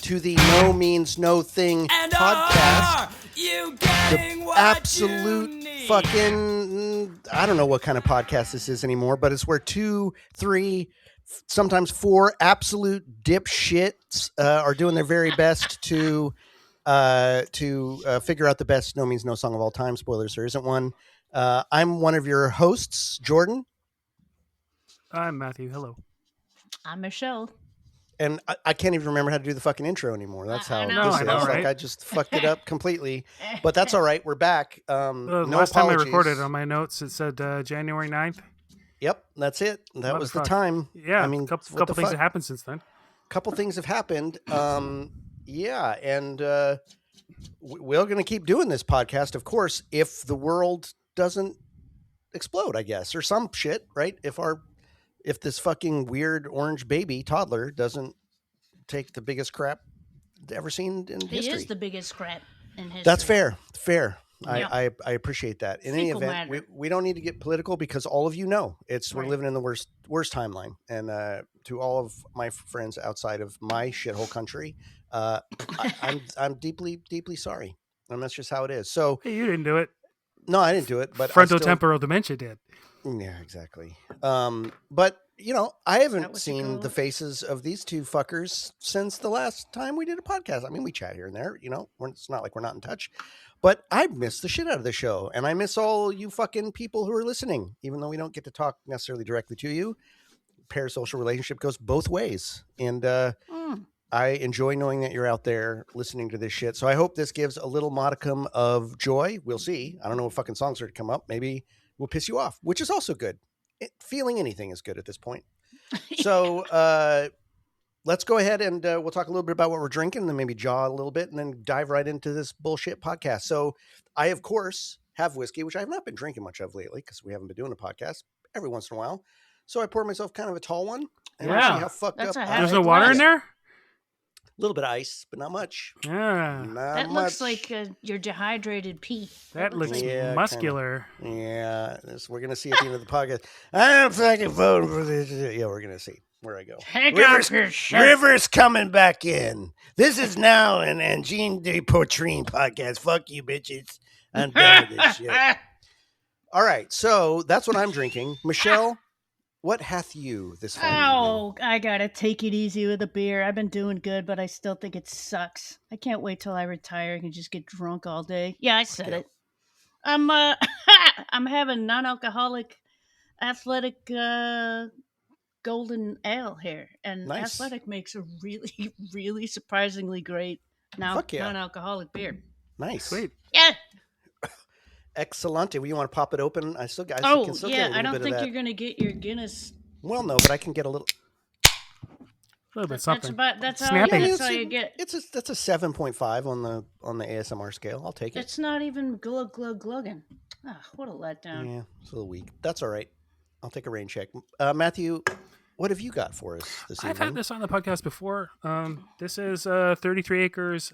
to the No Means No Thing And podcast. are you getting what Absolute you need? fucking, I don't know what kind of podcast this is anymore, but it's where 2, 3, sometimes 4 absolute dipshits are doing their very best to figure out the best No Means No song of all time. Spoilers, there isn't one. I'm one of your hosts, Jordan. I'm Matthew. Hello. I'm Michelle. And I can't even remember how to do the fucking intro anymore. That's how I know, this I is. know, Like right? I just fucked it up completely. But that's all right. We're back. No Last time I apologies. recorded on my notes, it said January 9th. Yep, that's it. That was the Motherfucker. time. Yeah, I mean, a couple what the things fuck? have happened since then. Couple things have happened. Yeah, and we're going to keep doing this podcast, of course, if the world doesn't explode, I guess, or some shit, right? If this fucking weird orange baby toddler doesn't take the biggest crap ever seen in He history. is the biggest crap in history. That's fair. Yeah. I appreciate that. In any Fecal event, matter. we don't need to get political because all of you know we're Right. living in the worst timeline. And to all of my friends outside of my shithole country, I'm deeply sorry. And that's just how it is. So Hey, you didn't do it. no, I didn't do it, but I still- Frontotemporal dementia did. Yeah, exactly. But I haven't what you seen call the it? faces of these two fuckers since the last time we did a podcast. I mean, we chat here and there, it's not like we're not in touch, but I miss the shit out of the show, and I miss all you fucking people who are listening, even though we don't get to talk necessarily directly to you. Parasocial relationship goes both ways, and I enjoy knowing that you're out there listening to this shit. So I hope this gives a little modicum of joy. We'll see. I don't know what fucking songs are to come up. Maybe we'll piss you off, which is also good. Feeling anything is good at this point. So let's go ahead and we'll talk a little bit about what we're drinking, and then maybe jaw a little bit, and then dive right into this bullshit podcast. So I, of course, have whiskey, which I have not been drinking much of lately because we haven't been doing a podcast every once in a while. So I poured myself kind of a tall one, and we'll Yeah. see how fucked That's up. a I There's Hey, no water in glass. there? A little bit of ice, but not much. Yeah. Not That looks much. like your dehydrated pee. That looks like Yeah, muscular. Yeah, we're gonna see at the end of the podcast. I'm fucking voting for this. Yeah, we're gonna see where I go. Take off your shirt. River's coming back in. This is now an Angine de Portrine podcast. Fuck you, bitches. I'm done with this shit. All right, so that's what I'm drinking. Michelle, what hath you this fine evening? Oh, I gotta take it easy with a beer. I've been doing good, but I still think it sucks. I can't wait till I retire and just get drunk all day. Yeah, I said Yeah. it. I'm I'm having non-alcoholic athletic golden ale here, and Nice. Athletic makes a really, really surprisingly great Fuck yeah. non-alcoholic beer. Nice. Sweet. Yeah. Excellent. You want to pop it open? I can still get a Oh, little yeah. I bit don't of think that. you're gonna get your Guinness. Well, no, but I can get a little. A little bit something. That's how. Snappy. That's how you get. That's a 7.5 on the ASMR scale. I'll take it. It's not even glug glug glugging. Ah, what a letdown. Yeah, it's a little weak. That's all right. I'll take a rain check. Matthew, what have you got for us this I've evening? had this on the podcast before. This is 33 acres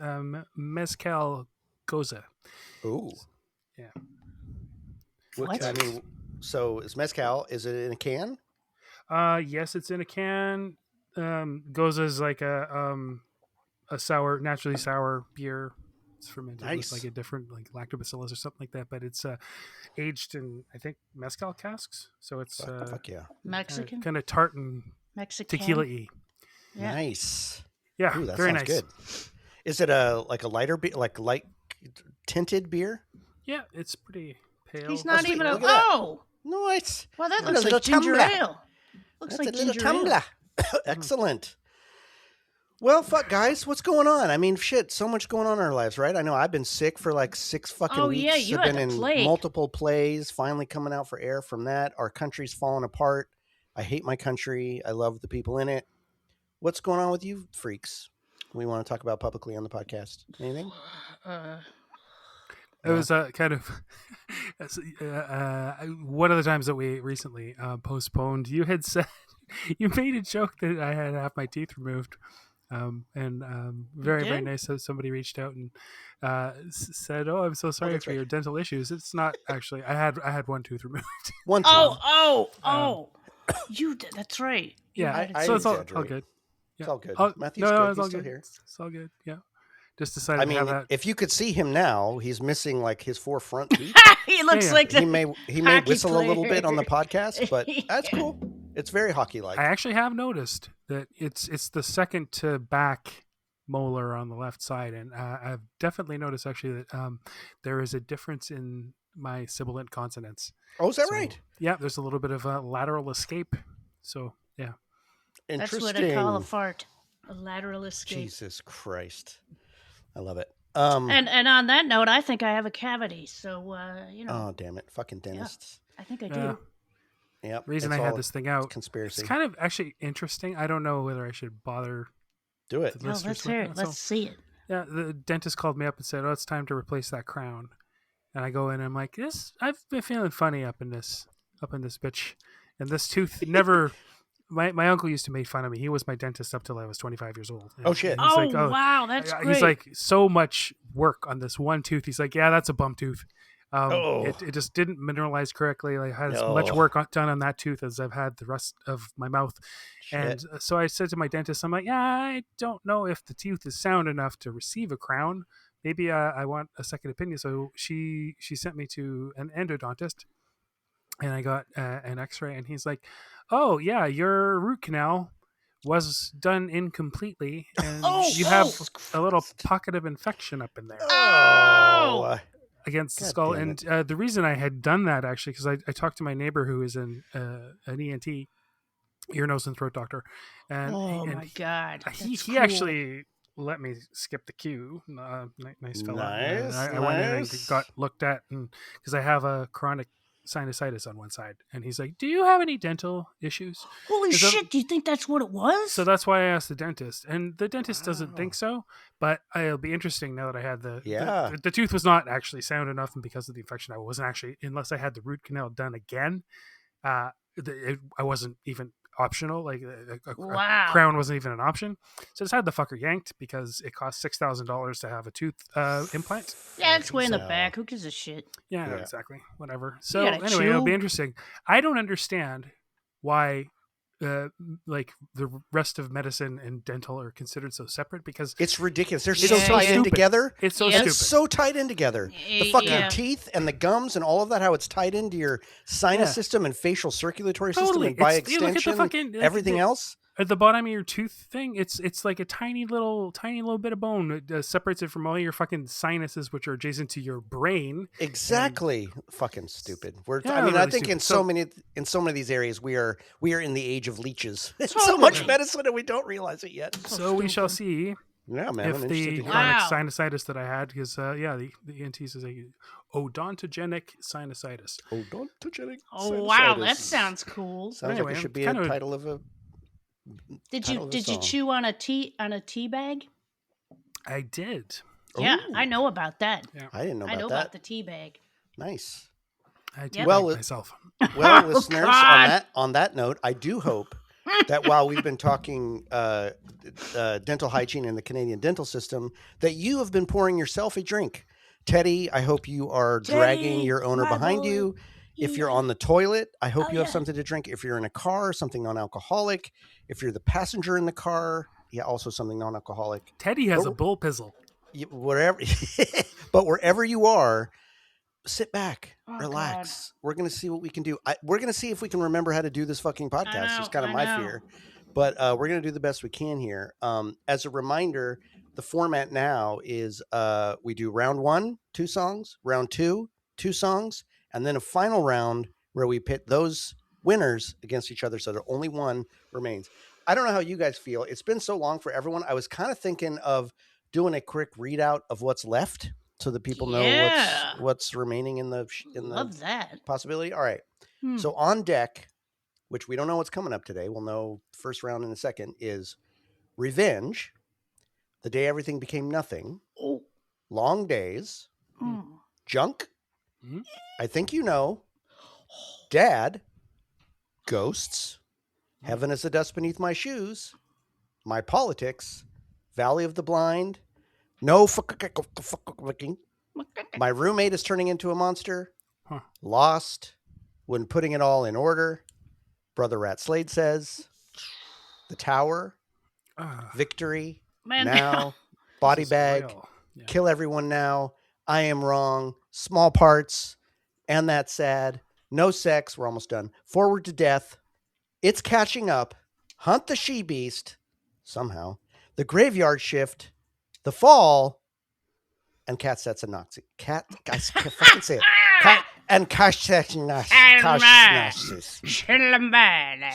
mezcal goza. Ooh. Yeah. I mean, so is mezcal? Is it in a can? Yes, it's in a can. Goza is like a sour, naturally sour beer. It's fermented Nice. with like a different like lactobacillus or something like that. But it's aged in, I think, mezcal casks. So it's Fuck yeah. Mexican. kind of tart and Mexican. tequila-y. Yeah. Nice. Yeah, Ooh, that very sounds nice. good. Is it a lighter beer, like light tinted beer? Yeah, it's pretty pale. He's not sweet. even a. Look at that. Oh, Nice. well, that That's looks a little like ginger tumbler. ale. Looks That's like a little ginger ale. tumbler. Excellent. Well, fuck, guys, what's going on? I mean, shit, so much going on in our lives, right? I know I've been sick for like 6 fucking Oh, weeks. yeah, you I've had been the in plague. multiple plays, finally coming out for air from that. Our country's falling apart. I hate my country. I love the people in it. What's going on with you freaks? We want to talk about publicly on the podcast. Anything? It was kind of one of the times that we recently postponed. You had said you made a joke that I had half my teeth removed, and very did? nice. So somebody reached out and said, "Oh, I'm so sorry that's for right. your dental issues." It's not actually. I had one tooth removed. One tooth. Oh, you did. That's right. You Yeah, had it I so it's all exaggerate. good. It's all good. Oh, Matthew's no, good. it's He's all still good. here. It's all good. Yeah. Just decided I to have mean, that. if you could see him now, he's missing like his 4 front teeth. He looks yeah. like the he may hockey whistle a little player. bit on the podcast, but that's Yeah. cool. It's very hockey-like. I actually have noticed that it's the second to back molar on the left side, and I've definitely noticed actually that there is a difference in my sibilant consonants. Oh, is that So, right? Yeah, there's a little bit of a lateral escape. So yeah. That's Interesting. what I call a fart. A lateral escape. Jesus Christ. I love it. And on that note, I think I have a cavity. So Oh, damn it. Fucking dentists. I think I do. Yeah. Yep. Reason it's I had all this thing out. conspiracy. It's kind of actually interesting. I don't know whether I should bother Do it. the Oh, listeners let's with hear that. it. Let's see it. Yeah, the dentist called me up and said, "Oh, it's time to replace that crown." And I go in and I'm like, "This, I've been feeling funny up in this bitch." And this tooth never. My uncle used to make fun of me. He was my dentist up till I was 25 years old. Oh, shit. And he's Oh, like, wow, that's great. He's like, so much work on this one tooth. He's like, yeah, that's a bum tooth. Oh. It just didn't mineralize correctly. Like, I had as much No. work done on that tooth as I've had the rest of my mouth. Shit. And so I said to my dentist, I'm like, yeah, I don't know if the tooth is sound enough to receive a crown. Maybe I want a second opinion. So she sent me to an endodontist, and I got an X-ray, and he's like, "Oh yeah, your root canal was done incompletely, and you have a little pocket of infection up in there Oh. against the God skull." damn And the reason I had done that actually, because I talked to my neighbor who is an ENT, ear, nose, and throat doctor, and Oh my God. he That's he cool. actually let me skip the queue. Nice fella. Nice, I went in and nice. got looked at, and because I have a chronic sinusitis on one side, and he's like, "Do you have any dental issues?" Holy Is that- shit, do you think that's what it was? So that's why I asked the dentist, and the dentist doesn't Wow. think so. But it'll be interesting now that I had Yeah. the tooth was not actually sound enough, and because of the infection, I wasn't actually, unless I had the root canal done again, I wasn't even optional. Like a Wow. crown wasn't even an option. So I just had the fucker yanked because it cost $6,000 to have a tooth implant. Yeah, it's way in the So- back. Who gives a shit? Yeah, Yeah. exactly. Whatever. So gotta anyway, it'll be chew. interesting. I don't understand why like the rest of medicine and dental are considered so separate, because It's ridiculous. They're It's so so tied in stupid. together. it's so Yeah. And stupid. it's so tied in together. The fucking Yeah. teeth and the gums and all of that, how it's tied into your sinus Yeah. system and facial circulatory system, Totally. and by It's- you look at the extension, fucking- everything else. At the bottom of your tooth thing, it's like a tiny little bit of bone. It separates it from all your fucking sinuses, which are adjacent to your brain. Exactly. Fucking stupid. Yeah, I mean, I really think stupid. in so many of these areas, we are in the age of leeches. It's so Totally. much medicine, and we don't realize it yet. So we shall see Yeah, man. if I'm interested the to hear. chronic Wow. sinusitis that I had, because the ENT says a odontogenic sinusitis. Odontogenic Oh wow, that sinusitis. sounds cool. Sounds Anyway, like it should I'm be a kind of- title of a. Did title you of a did you song. chew on a tea bag? I did. Yeah, Ooh. I know about that. I didn't know I know about about that. the tea bag. Nice. I did Yep. Well, myself. Well, Oh, listeners, God. on that note, I do hope that while we've been talking dental hygiene in the Canadian dental system, that you have been pouring yourself a drink. Teddy, I hope you are dragging Teddy, your owner my behind boy. you. If you're Yeah. on the toilet, I hope Oh, you have yeah. something to drink. If you're in a car, something non-alcoholic. If you're the passenger in the car, yeah, also something non-alcoholic. Teddy has Oh. a bull pizzle. Wherever, but wherever you are, sit back, Oh, relax. We're gonna see what we can do. We're gonna see if we can remember how to do this fucking podcast. It's kind of I my know. fear, but we're gonna do the best we can here. As a reminder, the format now is we do round 1, 2 songs, round 2, 2 songs, and then a final round where we pit those winners against each other, so that only one remains. I don't know how you guys feel. It's been so long for everyone. I was kind of thinking of doing a quick readout of what's left, so that people know Yeah. what's remaining in the Love that. possibility. All right. Hmm. So on deck, which we don't know what's coming up today. We'll know first round in a second, is Revenge, The Day Everything Became Nothing, Oh. Long Days, Mm. Junk, Mhm. I Think You Know, Dad, Ghosts, Heaven is the Dust Beneath My Shoes, My Politics, Valley of the Blind, No Fucking, My Roommate is Turning into a Monster, Huh. Lost, When Putting It All in Order, Brother Rat Slade Says, The Tower, Victory Man, now. Body This is bag. royal. Yeah. Kill everyone now. I am wrong. Small parts. And that's sad. No sex. We're almost done. Forward to death. It's catching up. Hunt the she beast. Somehow. The graveyard shift. The fall. And cat sets a Nazi. Cat. Guys, can't fucking say it. Cat and cash sets Nazis. So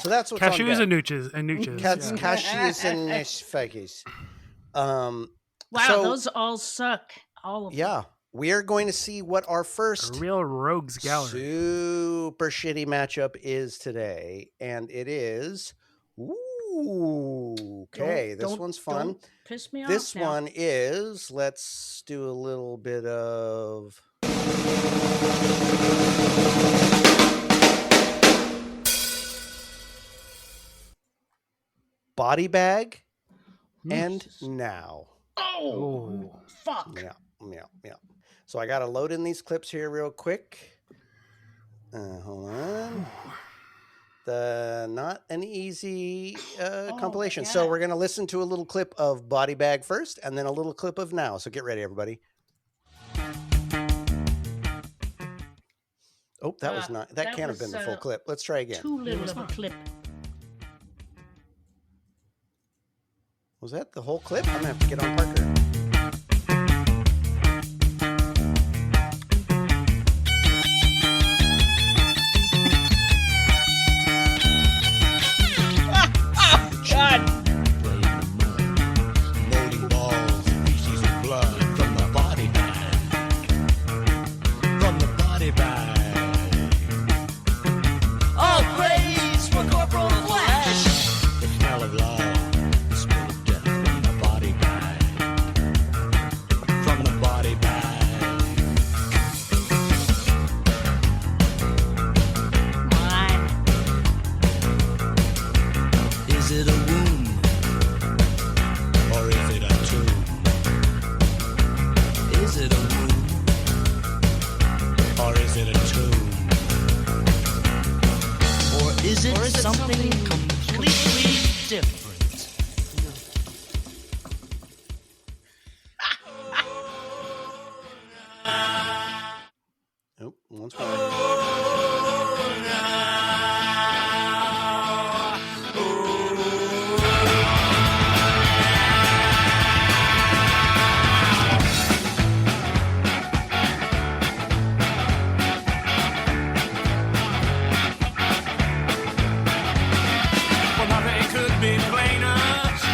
that's what's on Cashews deck. and nooches. Cats, Yeah. cashews, and faggies. wow, so, those all suck. All of them. yeah, we are going to see what our A first real rogues gallery. super shitty matchup is today, and it is. Ooh, okay, this Don't- one's fun. don't piss me This off now. one is. Let's do a little bit of. Body bag and now. Oh, fuck. Yeah. So I got to load in these clips here real quick. Hold on. Not an easy compilation. my So God. we're going to listen to a little clip of Body Bag first and then a little clip of Now. So get ready, everybody. Oh, that was not. That can't have was, been the full clip. Let's try again. Too little of a clip. Was that the whole clip? I'm going to have to get on Parker. God. Moldy balls, species of blood from the body bag. From the body bag. All praise for corporal flesh. The smell of love, the smell of death from the body bag. From the body bag. Mine. Is it a wound? Or is it a tomb? Is it a wound? Or is it a tomb? Or is it something completely different? Oh, once more. Well, nothing could be plainer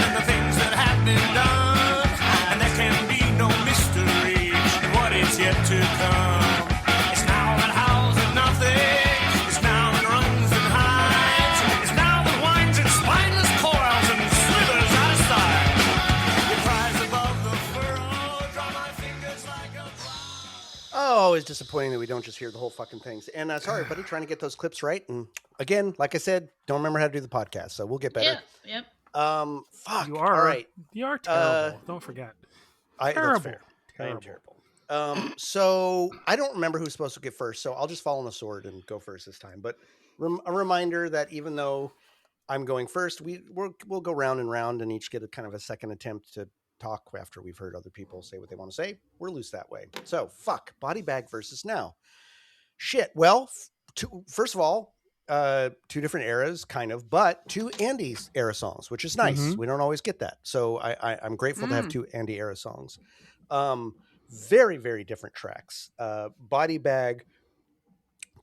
than the things that have been done. And there can be no mystery in what is yet to come. It's now that howls at nothing. It's now that runs and hides. It's now that winds its spineless coils and slithers out of sight. It flies above the furrow, draw my fingers like a Oh, it's disappointing that we don't just hear the whole fucking things. And sorry, buddy, trying to get those clips right. And again, like I said, don't remember how to do the podcast, so we'll get better. Yep. Fuck. You are. All right. You are terrible. Don't forget. That's Terrible. fair. I am Terrible. terrible. So I don't remember who's supposed to get first, so I'll just fall on the sword and go first this time. But a reminder that even though I'm going first, we'll go round and round and each get a kind of a second attempt to talk after we've heard other people say what they want to say. We're loose that way. So fuck Body Bag versus Now. Shit. Well, first of all, two different eras, kind of, but two Andy's era songs, which is nice. Mhm. We don't always get that, so I'm grateful to have two Andy era songs. Very, very different tracks. Body Bag,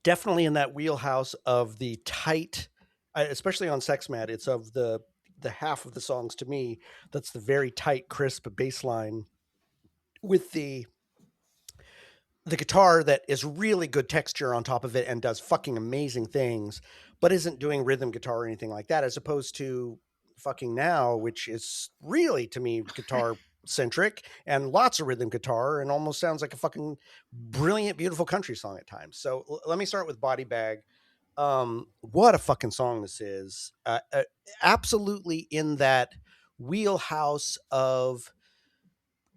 definitely in that wheelhouse of the tight, especially on Sex Mad. It's of the half of the songs to me that's the very tight, crisp bass line with the guitar that is really good texture on top of it and does fucking amazing things, but isn't doing rhythm guitar or anything like that, as opposed to fucking Now, which is really, to me, guitar centric and lots of rhythm guitar and almost sounds like a fucking brilliant, beautiful country song at times. So let me start with Body Bag. What a fucking song this is. Absolutely in that wheelhouse of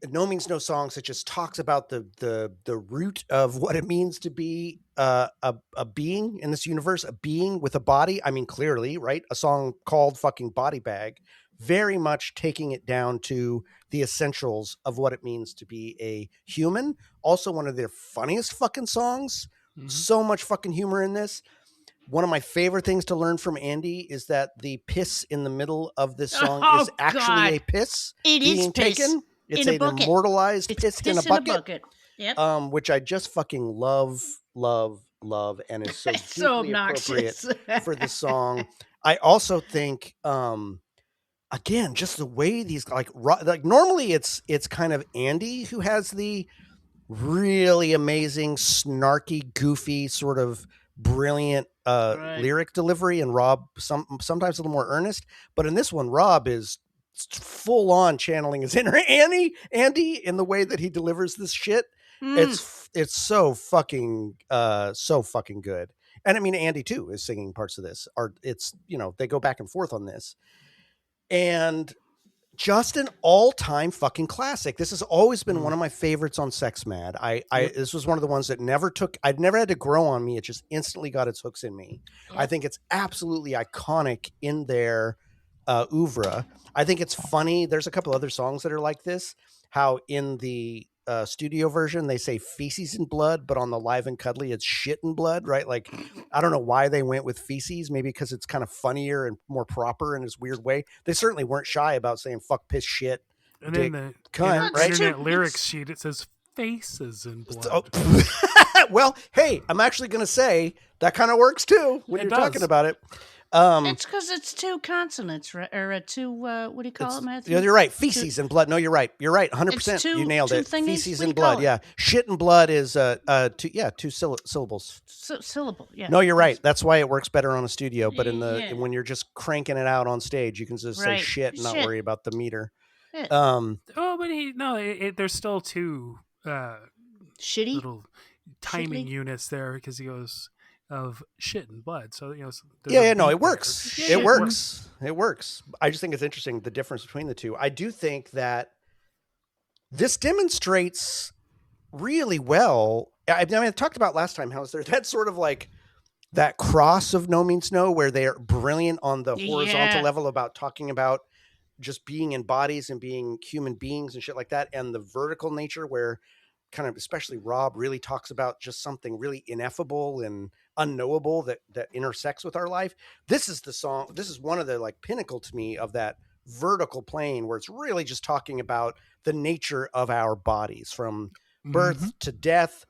No Means No Songs that just talks about the root of what it means to be a being in this universe, a being with a body. I mean, clearly, right? A song called fucking Body Bag. very much taking it down to the essentials of what it means to be a human. Also, one of their funniest fucking songs. So much fucking humor in this. One of my favorite things to learn from Andy is that the piss in the middle of this song is actually a piss It is being piss taken. It's in a an bucket. immortalized It's piss in a bucket. Yep. Which I just fucking love, and is so It's so deeply appropriate obnoxious. for the song. I also think, again, just the way these like normally it's kind of Andy who has the really amazing, snarky, goofy, sort of brilliant Right. lyric delivery, and Rob sometimes a little more earnest. But in this one, Rob is full on channeling his inner Andy in the way that he delivers this shit. It's so fucking good. And I mean, Andy too is singing parts of this. It's they go back and forth on this, and just an all-time fucking classic. This has always been one of my favorites on Sex Mad. This was one of the ones that I'd never had to grow on me. It just instantly got its hooks in me. Yep. I think it's absolutely iconic in their oeuvre. I think it's funny. There's a couple other songs that are like this. How in the studio version they say feces and blood, but on the Live and Cuddly it's shit and blood, right? Like, I don't know why they went with feces. Maybe because it's kind of funnier and more proper in this weird way. They certainly weren't shy about saying fuck, piss, shit, and dick, then the cunt, right? internet lyrics sheet, it says faces and blood. Oh. Well, hey, I'm actually going to say that kind of works too when you're talking about it. It's because it's two consonants, right? Or two, what do you call it, Matthew? Yeah, you're right. Feces and blood. No, you're right. You're right. 100%. You nailed it. Feces and blood. Yeah. Shit and blood is two syllables. Syllable. Yeah. No, you're right. That's why it works better on a studio. But when you're just cranking it out on stage, you can just say shit and not worry about the meter. But there's still two shitty little timing units there, because he goes of shit and blood. So no, it works. It works. I just think it's interesting the difference between the two. I do think that this demonstrates really well. I mean, I talked about last time how is there that sort of like that cross of No Means No, where they are brilliant on the horizontal level about talking about just being in bodies and being human beings and shit like that, and the vertical nature where kind of especially Rob really talks about just something really ineffable and unknowable that intersects with our life. This is the song. This is one of the like pinnacle to me of that vertical plane where it's really just talking about the nature of our bodies from birth to death,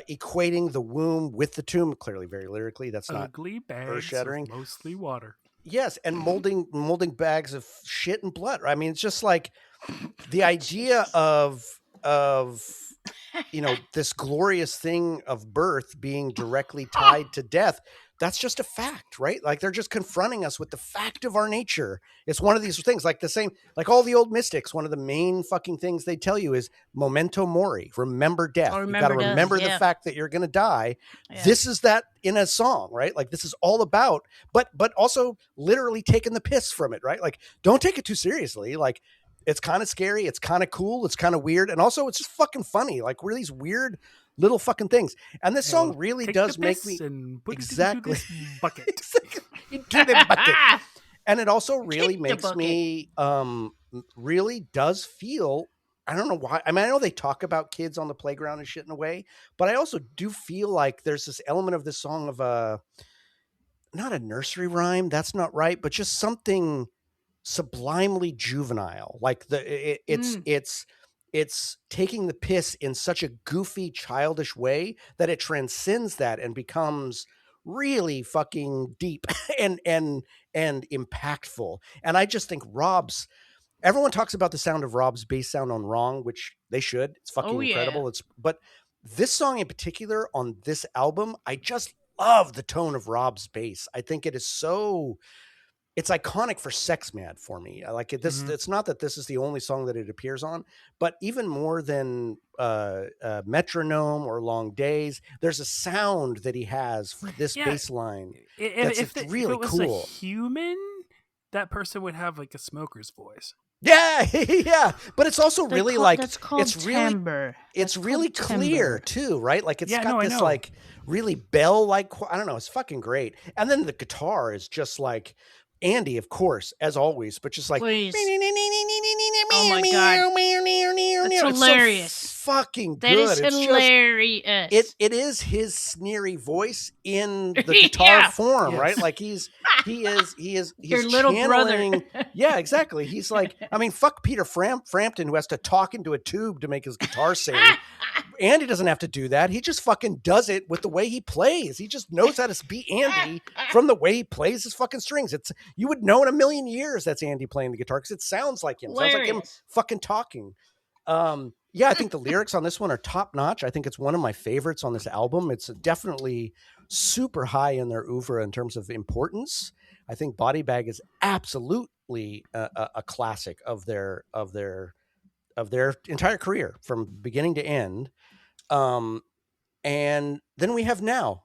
equating the womb with the tomb. Clearly, very lyrically, that's not ugly bags earth-shattering. Mostly water. Yes, and molding bags of shit and blood. I mean, it's just like the idea of this glorious thing of birth being directly tied to death. That's just a fact, right? Like they're just confronting us with the fact of our nature. It's one of these things like the same, like all the old mystics. One of the main fucking things they tell you is memento mori, remember death. You got to remember the fact that you're going to die. Yeah. This is that in a song, right? Like this is all about, but also literally taking the piss from it, right? Like don't take it too seriously. Like it's kind of scary. It's kind of cool. It's kind of weird. And also it's just fucking funny. Like we're these weird little fucking things. And this song really does make me exactly into this bucket. Into the bucket. And it also really makes me really does feel, I don't know why. I mean, I know they talk about kids on the playground and shit in a way, but I also do feel like there's this element of this song of not a nursery rhyme. That's not right. But just something sublimely juvenile. Like it's taking the piss in such a goofy, childish way that it transcends that and becomes really fucking deep and impactful. And I just think everyone talks about the sound of Rob's bass sound on Wrong, which they should. It's fucking incredible. But this song in particular on this album, I just love the tone of Rob's bass. I think it is it's iconic for Sex Mad for me. I like it. This it's not that this is the only song that it appears on, but even more than Metronome or Long Days, there's a sound that he has for this bass line. If it was cool. A human, that person would have like a smoker's voice. Yeah, yeah, but it's also really it's timbre. It's really clear too, right? Like it's got this like really bell like, I don't know, it's fucking great. And then the guitar is just like Andy, of course, as always, but just like, Please. oh my God. That's hilarious. So fucking That is good. It's hilarious. just it is his sneery voice in the Yeah. guitar form, Yes. right? Like he's Your little channeling, brother. yeah, exactly. He's like, I mean, fuck Peter Frampton, who has to talk into a tube to make his guitar sing. Andy doesn't have to do that. He just fucking does it with the way he plays. He just knows how to be Andy from the way he plays his fucking strings. It's, you would know in a million years that's Andy playing the guitar because it sounds like him. Sounds like him Hilarious. fucking talking. Yeah, I think the lyrics on this one are top notch. I think it's one of my favorites on this album. It's definitely super high in their oeuvre in terms of importance. I think Body Bag is absolutely a classic of their entire career from beginning to end. And then we have Now,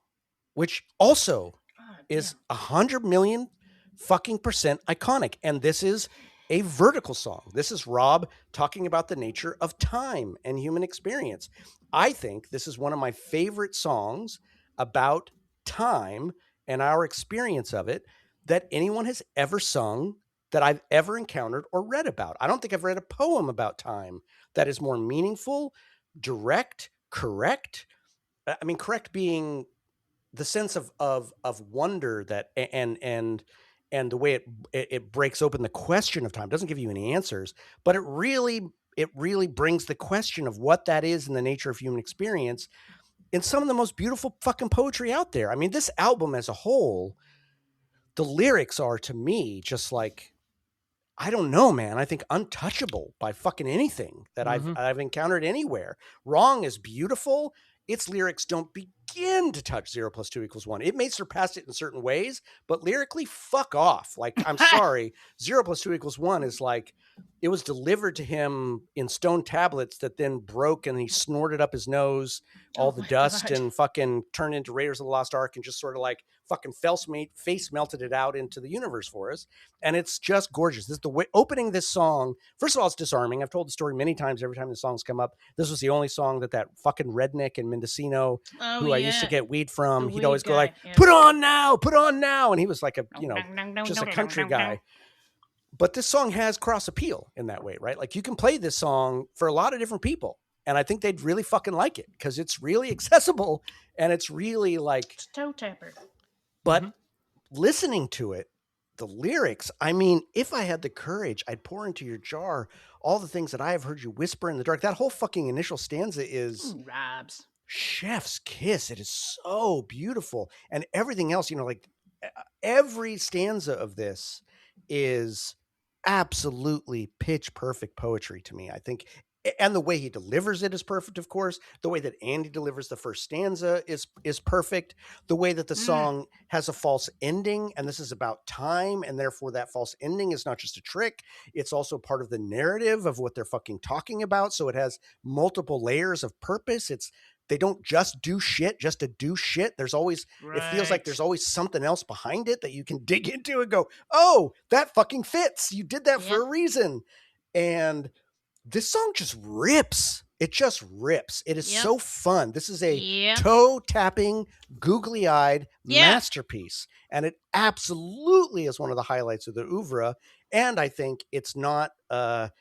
which also is 100 million fucking percent iconic. And this is a vertical song. This is Rob talking about the nature of time and human experience. I think this is one of my favorite songs about time and our experience of it that anyone has ever sung, that I've ever encountered or read about. I don't think I've read a poem about time that is more meaningful, direct, correct. I mean, correct being the sense of wonder that and the way it breaks open the question of time. It doesn't give you any answers, but it really brings the question of what that is in the nature of human experience in some of the most beautiful fucking poetry out there. I mean, this album as a whole, the lyrics are, to me, just like, I don't know, man. I think untouchable by fucking anything that I've encountered anywhere. Wrong is beautiful. Its lyrics don't begin to touch 0 + 2 = 1. It may surpass it in certain ways, but lyrically, fuck off. Like, I'm sorry, 0 + 2 = 1 is like, it was delivered to him in stone tablets that then broke and he snorted up his nose, all the dust, God. and fucking turned into Raiders of the Lost Ark and just sort of like fucking face melted it out into the universe for us. And it's just gorgeous. This is the way opening this song. First of all, it's disarming. I've told the story many times. Every time the songs come up, this was the only song that fucking redneck in Mendocino, who I used to get weed from, he'd always go like, put on now, and he was like a, just a country guy. But this song has cross appeal in that way, right? Like, you can play this song for a lot of different people, and I think they'd really fucking like it because it's really accessible and it's really like, It's toe tapper. but listening to it, the lyrics, I mean, if I had the courage, I'd pour into your jar all the things that I have heard you whisper in the dark. That whole fucking initial stanza is Robs. chef's kiss. It is so beautiful. And everything else, like every stanza of this is absolutely pitch perfect poetry to me, I think. And the way he delivers it is perfect, of course. The way that Andy delivers the first stanza is perfect. The way that the song has a false ending, and this is about time, and therefore that false ending is not just a trick. It's also part of the narrative of what they're fucking talking about. So it has multiple layers of purpose. They don't just do shit just to do shit. There's always, it feels like there's always something else behind it that you can dig into and go, oh, that fucking fits. You did that for a reason. And this song just rips. It just rips. It is so fun. This is a toe-tapping, googly-eyed masterpiece. And it absolutely is one of the highlights of the oeuvre. And I think it's not a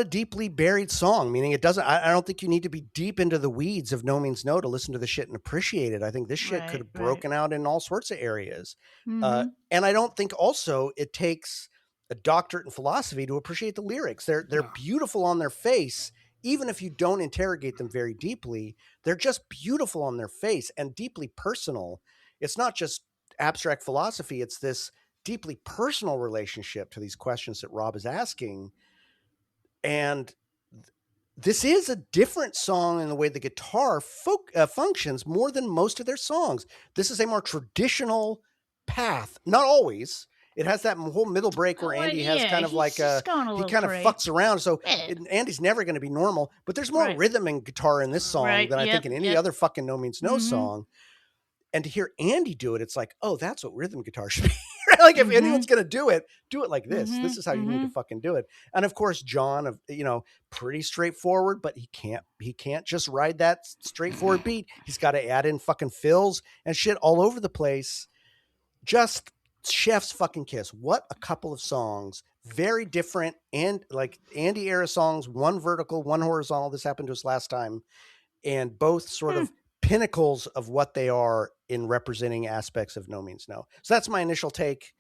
deeply buried song, meaning it doesn't, I don't think you need to be deep into the weeds of No Means No to listen to the shit and appreciate it. I think this shit could have broken out in all sorts of areas. And I don't think also it takes a doctorate in philosophy to appreciate the lyrics. They're beautiful on their face. Even if you don't interrogate them very deeply, they're just beautiful on their face and deeply personal. It's not just abstract philosophy. It's this deeply personal relationship to these questions that Rob is asking. And this is a different song in the way the guitar functions more than most of their songs. This is a more traditional path. Not always. It has that whole middle break where Andy has kind of like he kind of fucks around. So Andy's never going to be normal, but there's more rhythm and guitar in this song than I think in any other fucking No Means No song. And to hear Andy do it, it's like, oh, that's what rhythm guitar should be. Like, if anyone's going to do it like this. This is how you need to fucking do it. And of course, John, pretty straightforward, but he can't just ride that straightforward beat. He's got to add in fucking fills and shit all over the place. Just chef's fucking kiss. What a couple of songs. Very different, and like Andy era songs, one vertical, one horizontal. This happened to us last time, and both sort of pinnacles of what they are in representing aspects of No Means No. So that's my initial take.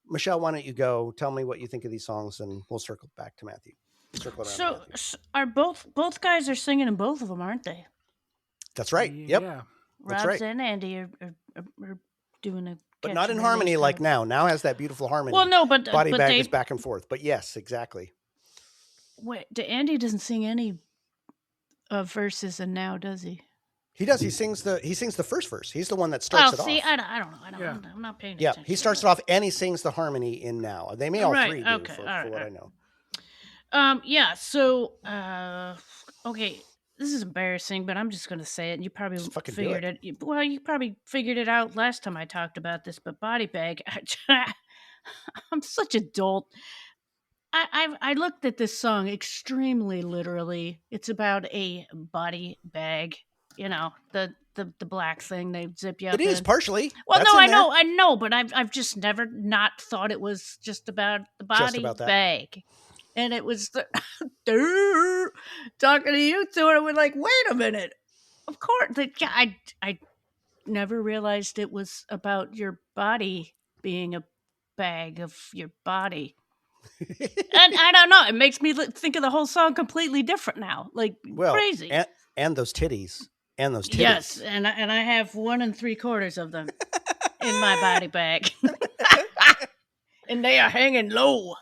Michelle, why don't you go? Tell me what you think of these songs, and we'll circle back to Matthew. Circle around to So, Matthew. are both guys are singing in both of them, aren't they? That's right. Yep, Yeah. that's Robs right. and Andy are doing a But not in catching harmony release like of- now. Now has that beautiful harmony. Well, no, but Body bag they is back and forth. But yes, exactly. wait. Andy doesn't sing any verses, and now does he? He does. He sings the first verse. He's the one that starts Oh, it see, off. I don't know. Yeah. I'm not paying Yeah, attention. he starts it off and he sings the harmony in now. They may all Right, three do okay, for all right, what all I right. know. Yeah. So, okay. This is embarrassing, but I'm just gonna say it. And you probably Just fucking do figured it. it. Well, you probably figured it out last time I talked about this. But body bag, I'm such a dolt. I looked at this song extremely literally. It's about a body bag. You know, the black thing they zip you up It is in. partially. Well, That's no, in there. I know, but I've just never not thought it was just about the Just body about that. bag, and it was talking to you two, and we're like, wait a minute, of course, I never realized it was about your body being a bag of your body, and I don't know, it makes me think of the whole song completely different now, like Well, crazy. and those titties. And those titties. Yes, and I have 1 3/4 of them in my body bag, and they are hanging low.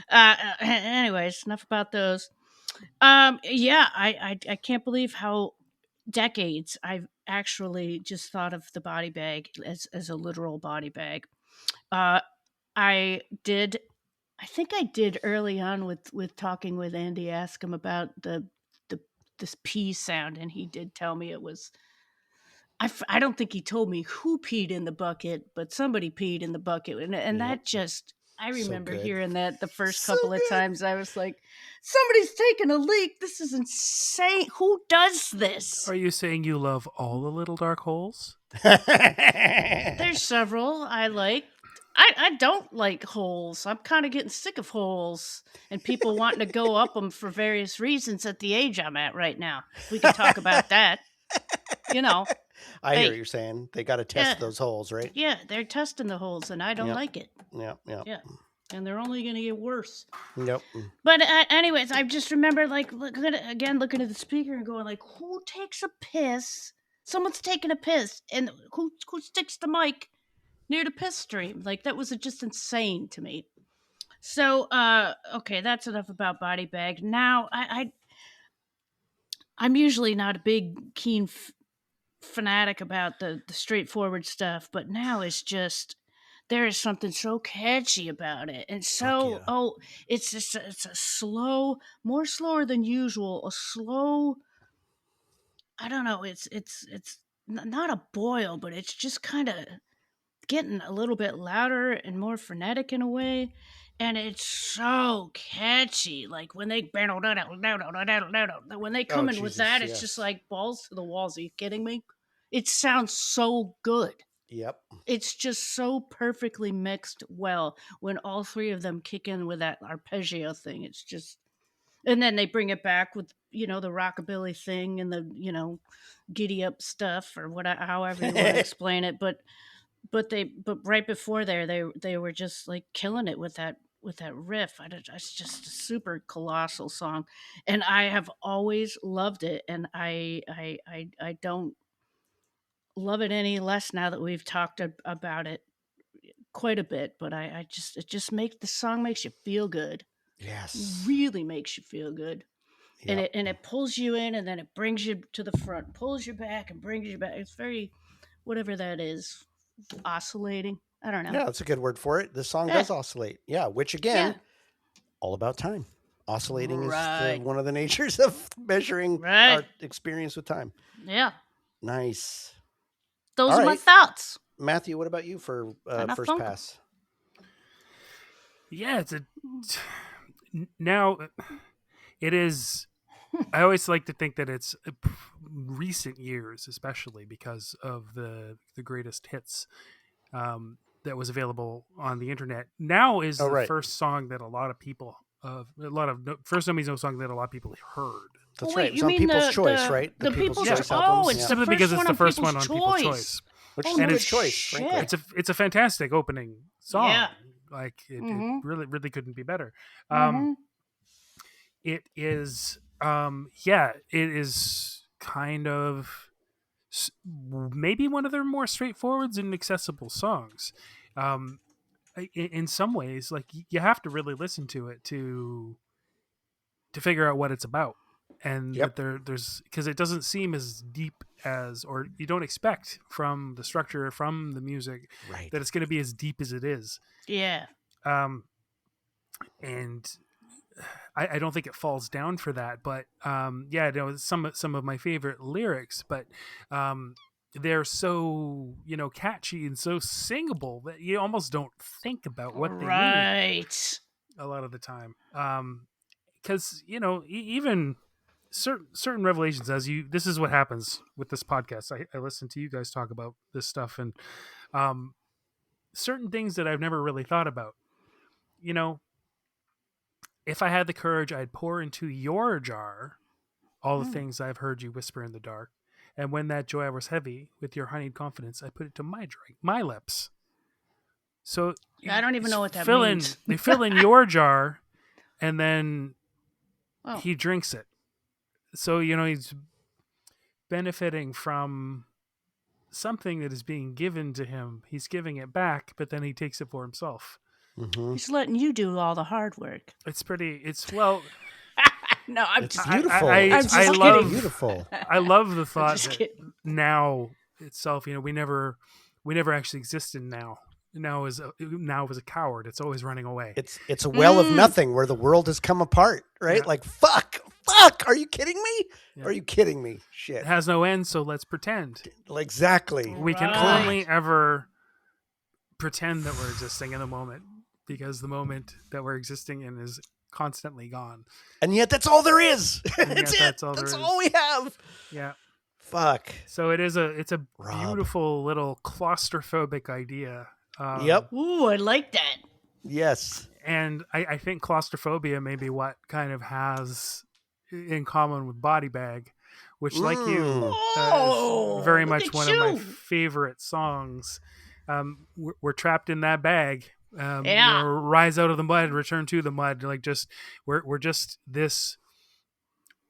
Anyways, enough about those. Yeah, I can't believe how decades I've actually just thought of the body bag as a literal body bag. Uh, I did. I think I did early on with talking with Andy. Ask him about the this pee sound, and he did tell me it was. I don't think he told me who peed in the bucket, but somebody peed in the bucket, and Yep. that just. I So remember good. hearing that the first So couple of good. times. I was like, "Somebody's taking a leak. This is insane. Who does this?" Are you saying you love all the little dark holes? There's several I like. I don't like holes. I'm kind of getting sick of holes and people wanting to go up them for various reasons at the age I'm at right now. We can talk about that. You know, I hear Hey. what you're saying. They got to test Yeah. those holes, right? yeah, they're testing the holes and I don't Yep. like it. Yeah. Yeah. And they're only going to get worse. Yep. But anyways, I just remember like looking at the speaker and going like, who takes a piss? Someone's taking a piss, and who sticks the mic near the piss stream? Like that was just insane to me. So okay, that's enough about body bag. Now I'm usually not a big keen fanatic about the straightforward stuff, but now it's just there is something so catchy about it, and so yeah. it's just it's a slow, more slower than usual, a slow. I don't know. It's not a boil, but it's just kind of getting a little bit louder and more frenetic in a way. And it's so catchy. Like when they when they come Oh, in with Jesus, that, it's yes. just like balls to the walls. Are you kidding me? It sounds so good. Yep. It's just so perfectly mixed well when all three of them kick in with that arpeggio thing. It's just, and then they bring it back with the rockabilly thing and the giddy up stuff or however you want to explain it. But right before there they were just like killing it with that riff. It's just a super colossal song, and I have always loved it, and I don't love it any less now that we've talked about it quite a bit. But I just it just makes the song makes you feel good. Yes. Really makes you feel good. Yep. And it pulls you in and then it brings you to the front, pulls you back and brings you back. It's very whatever that is, oscillating. I don't know. Yeah, that's a good word for it. The song Yeah. does oscillate. Yeah, which again, Yeah. all about time. Oscillating Right. is one of the natures of measuring Right. our experience with time. Yeah. Nice. Those All are my right. thoughts. Matthew, what about you for And I first thunk 'em. pass? Yeah, now it is. I always like to think that it's recent years, especially because of the greatest hits. that was available on the internet. Now is Oh, the right. first song that a lot of people first No Means No song that a lot of people heard. That's Oh, right. wait, It was you on mean People's the Choice, the, right? the People's Choice Choice? albums. Oh, it's Yeah. the Simply first because it's one the on first one People's on People's Choice. Choice. Which Oh, is a And good it's- choice, frankly. It's a fantastic opening song. Yeah. Like it Mhm. really couldn't be better. Mhm. It is it is kind of maybe one of their more straightforward and accessible songs. Um, in some ways, like you have to really listen to it to figure out what it's about, and Yep. that there's because it doesn't seem as deep as, or you don't expect from the structure, from the music, Right. that it's going to be as deep as it is. Yeah. And I don't think it falls down for that, but some of my favorite lyrics, but they're so catchy and so singable that you almost don't think about what they mean Right. a lot of the time. Because even certain revelations, this is what happens with this podcast. I listen to you guys talk about this stuff, and certain things that I've never really thought about. If I had the courage, I'd pour into your jar all the things I've heard you whisper in the dark. And when that joy was heavy, with your honeyed confidence, I put it to my drink, my lips. So I don't even know what that fill means. They fill in your jar, and then Oh. he drinks it. So he's benefiting from something that is being given to him. He's giving it back, but then he takes it for himself. Mm-hmm. He's letting you do all the hard work. No, I'm It's just beautiful. I It's just fucking kidding. beautiful. I love the thought just that kidding. now itself, we never actually existed now. Now is a coward. It's always running away. It's a well of nothing where the world has come apart, right? Yeah. Like fuck. Are you kidding me? Yeah. Are you kidding me? Shit. It has no end, so let's pretend. Exactly. We can Right. only ever pretend that we're existing in the moment, because the moment that we're existing in is constantly gone. And yet that's all there is. And That's yet it. that's all That's there all we have. Yeah. Fuck. So it's a Rob. beautiful little claustrophobic idea. Yep. Ooh, I like that. Yes. And I think claustrophobia may be what kind of has in common with body bag, which, like you, Oh, is very look much at one of my you. favorite songs. We're trapped in that bag. Yeah. Rise out of the mud, return to the mud. Like we're just this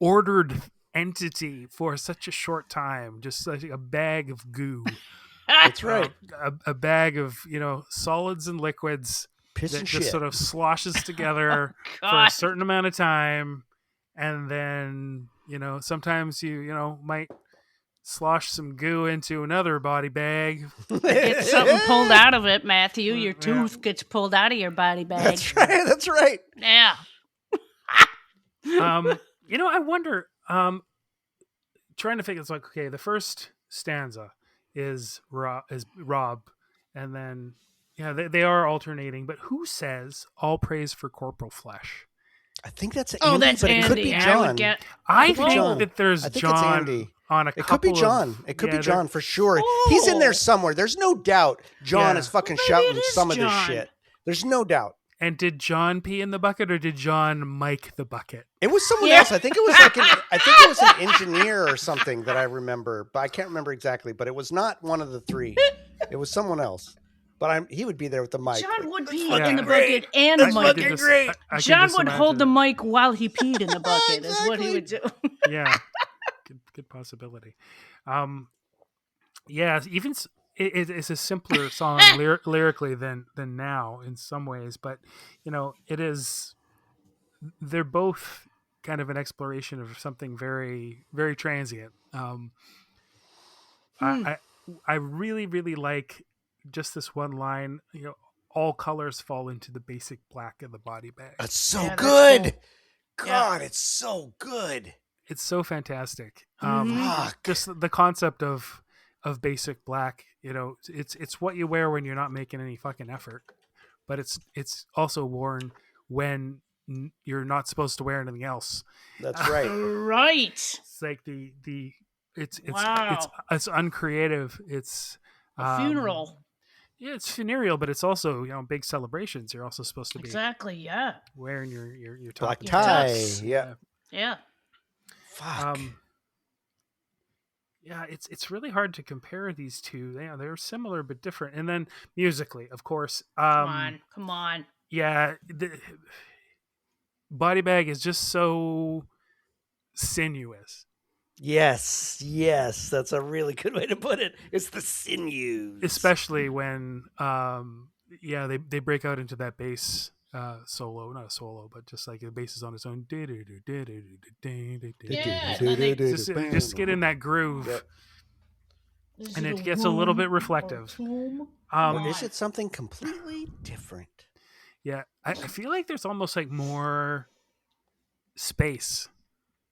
ordered entity for such a short time, just like a bag of goo. That's right. A bag of solids and liquids Piss that and just shit. sort of sloshes together for a God. certain amount of time, and then sometimes you might slosh some goo into another body bag. Get something pulled out of it, Matthew. Your Yeah. tooth gets pulled out of your body bag. That's right. That's right. Yeah. I wonder. Trying to figure. It's like, okay, the first stanza is Rob, and then they are alternating. But who says all praise for corporal flesh? I think that's Andy, Oh, that's but Andy. it could be I John. would get. I Could be think John. that there's I think John it's Andy. on a It could couple be John. of, It could yeah, be John for sure. He's in there somewhere. There's no doubt John Yeah. is fucking Well, maybe shouting it is some of this John. shit. There's no doubt. And did John pee in the bucket, or did John Mike the bucket? It was someone Yeah. else. I think it was like I think it was an engineer or something that I remember, but I can't remember exactly. But it was not one of the three. It was someone else. But he would be there with the mic. John would pee fucking in the great. bucket and That's Mike. fucking just- great. I can John just would hold the imagine mic while he peed in the bucket. Is what he would do. it. Yeah, good possibility. Yeah, even it's a simpler song lyrically than now in some ways, but it is. They're both kind of an exploration of something very, very transient. I really, really like just this one line. All colors fall into the basic black of the body bag. That's so Yeah, that's good. cool. God, it's so good. It's so fantastic. Fuck. Just the concept of basic black. It's what you wear when you're not making any fucking effort, but it's also worn when you're not supposed to wear anything else. That's right. Right. It's like it's Wow. it's uncreative. It's A funeral. Yeah, it's funereal, but it's also, big celebrations. You're also supposed to be Exactly. Yeah. wearing your top Black and tie. tux. Yeah. Yeah. Fuck. Yeah, it's really hard to compare these two. They're similar but different. And then musically, of course. Come on. Yeah, Body Bag is just so sinuous. Yes. That's a really good way to put it. It's the sinews. Especially when they break out into that bass solo, not a solo, but just like the bass is on its own. Yeah. And then they, Just get in that groove. Yep. And it gets a little bit reflective. Or is it something completely different? Yeah, I feel like there's almost like more space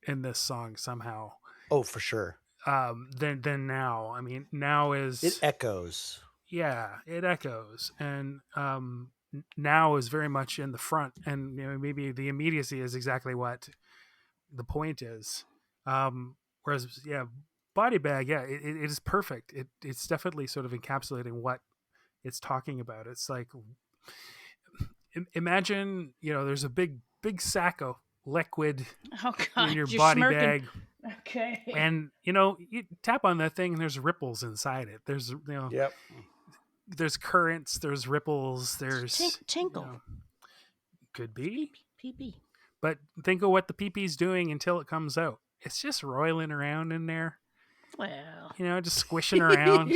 in this song somehow. Oh, for sure. Than now. I mean, now is It echoes. Yeah, it echoes, and now is very much in the front, and maybe the immediacy is exactly what the point is. Whereas, Body Bag, it is perfect. It's definitely sort of encapsulating what it's talking about. It's like, imagine, there's a big sack of liquid oh God, in your you're body smirking. bag, Okay. and you tap on that thing, and there's ripples inside it. There's Yep. there's currents, there's ripples, there's Tinkle. Could be. Pee. But think of what the pee-pee's doing until it comes out. It's just roiling around in there. Well, Just squishing around.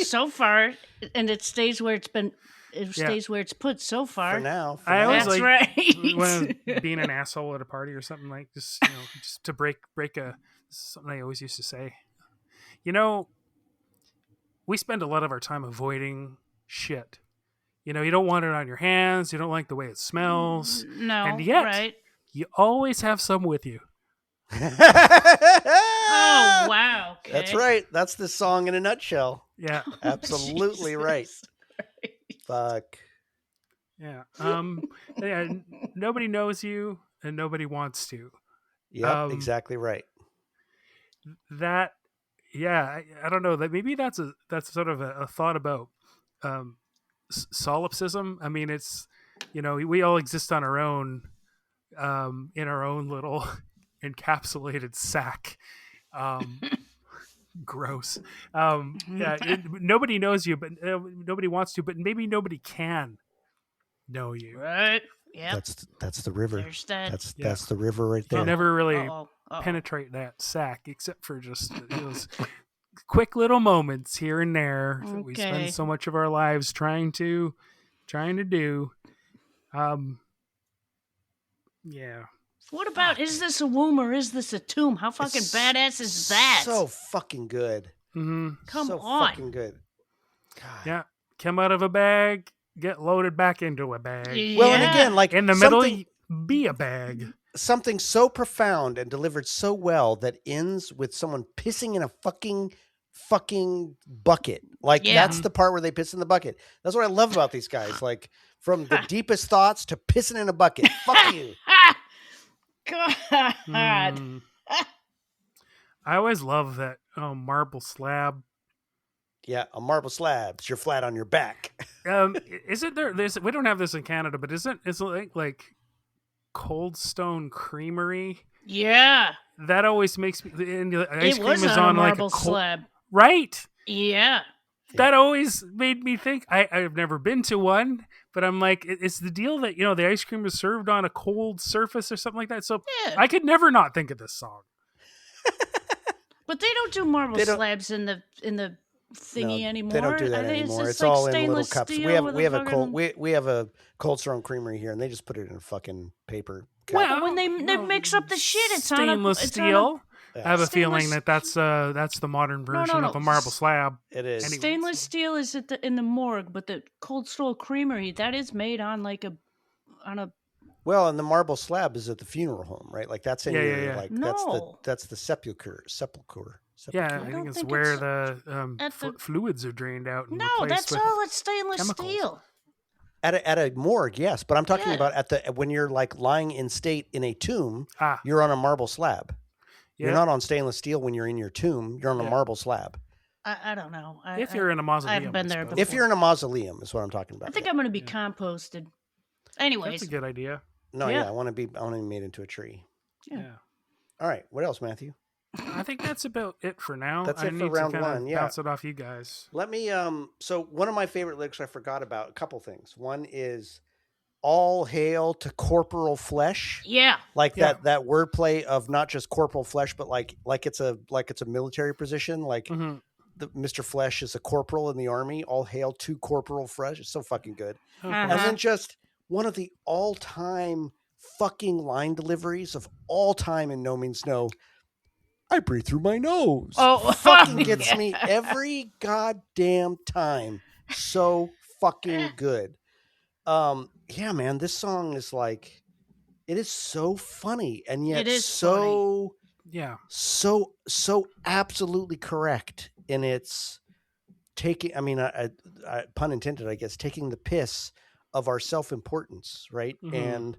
so far, and it stays where it's been. It stays where it's put so far. For now. I always That's like right. when being an asshole at a party or something, like just just to break something I always used to say. We spend a lot of our time avoiding shit. You don't want it on your hands. You don't like the way it smells. No, and yet right? you always have some with you. Oh wow! Okay. That's right. That's the song in a nutshell. Yeah. Absolutely Jesus right. Christ. Fuck. Yeah. Nobody knows you and nobody wants to. Yep, exactly right. That, I don't know. That maybe that's sort of a thought about solipsism. I mean, it's we all exist on our own, in our own little encapsulated sack. Gross. Nobody knows you, but nobody wants to. But maybe nobody can know you. Right. Yeah. That's the river. There's that. That's the river right You there. never really Uh-oh. penetrate that sack, except for just those quick little moments here and there that we spend so much of our lives trying to do. Yeah. What about, is this a womb or is this a tomb? How fucking badass is that? So fucking good. Mm-hmm. Come so on. fucking good. God. Yeah. Come out of a bag, get loaded back into a bag. Yeah. Well, and again, like In the middle, be a bag. something so profound and delivered so well that ends with someone pissing in a fucking bucket. Like that's the part where they piss in the bucket. That's what I love about these guys. Like from the deepest thoughts to pissing in a bucket. Fuck you. God. I always love that marble slab. Yeah, a marble slab. You're flat on your back. Isn't there? We don't have this in Canada, but it's like Cold Stone Creamery? Yeah. That always makes me. And the ice It cream was is on a on like marble slab. right? Yeah. That always made me think. I've never been to one, but I'm like, it's the deal that the ice cream is served on a cold surface or something like that. So I could never not think of this song. But they don't do marble slabs in the thingy anymore. They don't do that anymore. It's like all in little cups. We have a fucking... we have a Cold Stone Creamery here, and they just put it in a fucking paper cup. Well, when they mix up the shit, it's stainless steel. I have a feeling that's the modern version No. of a marble slab. It is. Anyways. Stainless steel is in the morgue, but the Cold Stone Creamery, that is made on a. Well, and the marble slab is at the funeral home, right? Like that's in your like No. that's the sepulcher. Yeah, I think it's where the fluids are drained out. And No, replaced that's with all. It's stainless chemicals. steel. At a morgue, yes, but I'm talking about when you're like lying in state in a tomb, you're on a marble slab. Yeah. You're not on stainless steel when you're in your tomb. You're on a marble slab. I don't know. If you're in a mausoleum, I haven't been there suppose. before. If you're in a mausoleum, is what I'm talking about. I think yeah. I'm going to be Yeah. composted. That's Anyways, a good idea. No, Yeah. yeah, I want to be made into a tree. Yeah. Yeah. All right, what else, Matthew? I think that's about it for now. That's I it for need round to kind one, of yeah. bounce it off you guys. Let me so one of my favorite lyrics I forgot about, a couple things. One is all hail to corporal flesh. Yeah. Like Yeah. that wordplay of not just corporal flesh, but like it's a military position. Like Mhm. the Mr. Flesh is a corporal in the army. All hail to corporal flesh. It's so fucking good. Of Uh-huh. And course. then just one of the all-time fucking line deliveries of all time in No Means No. I breathe through my nose. Oh, Fucking gets yeah. me every goddamn time. So fucking good. Yeah, man, this song is like, it is so funny and yet It is so Yeah. so absolutely correct in its taking. I mean, I pun intended, I guess, taking the piss of our self-importance, right? Mhm. And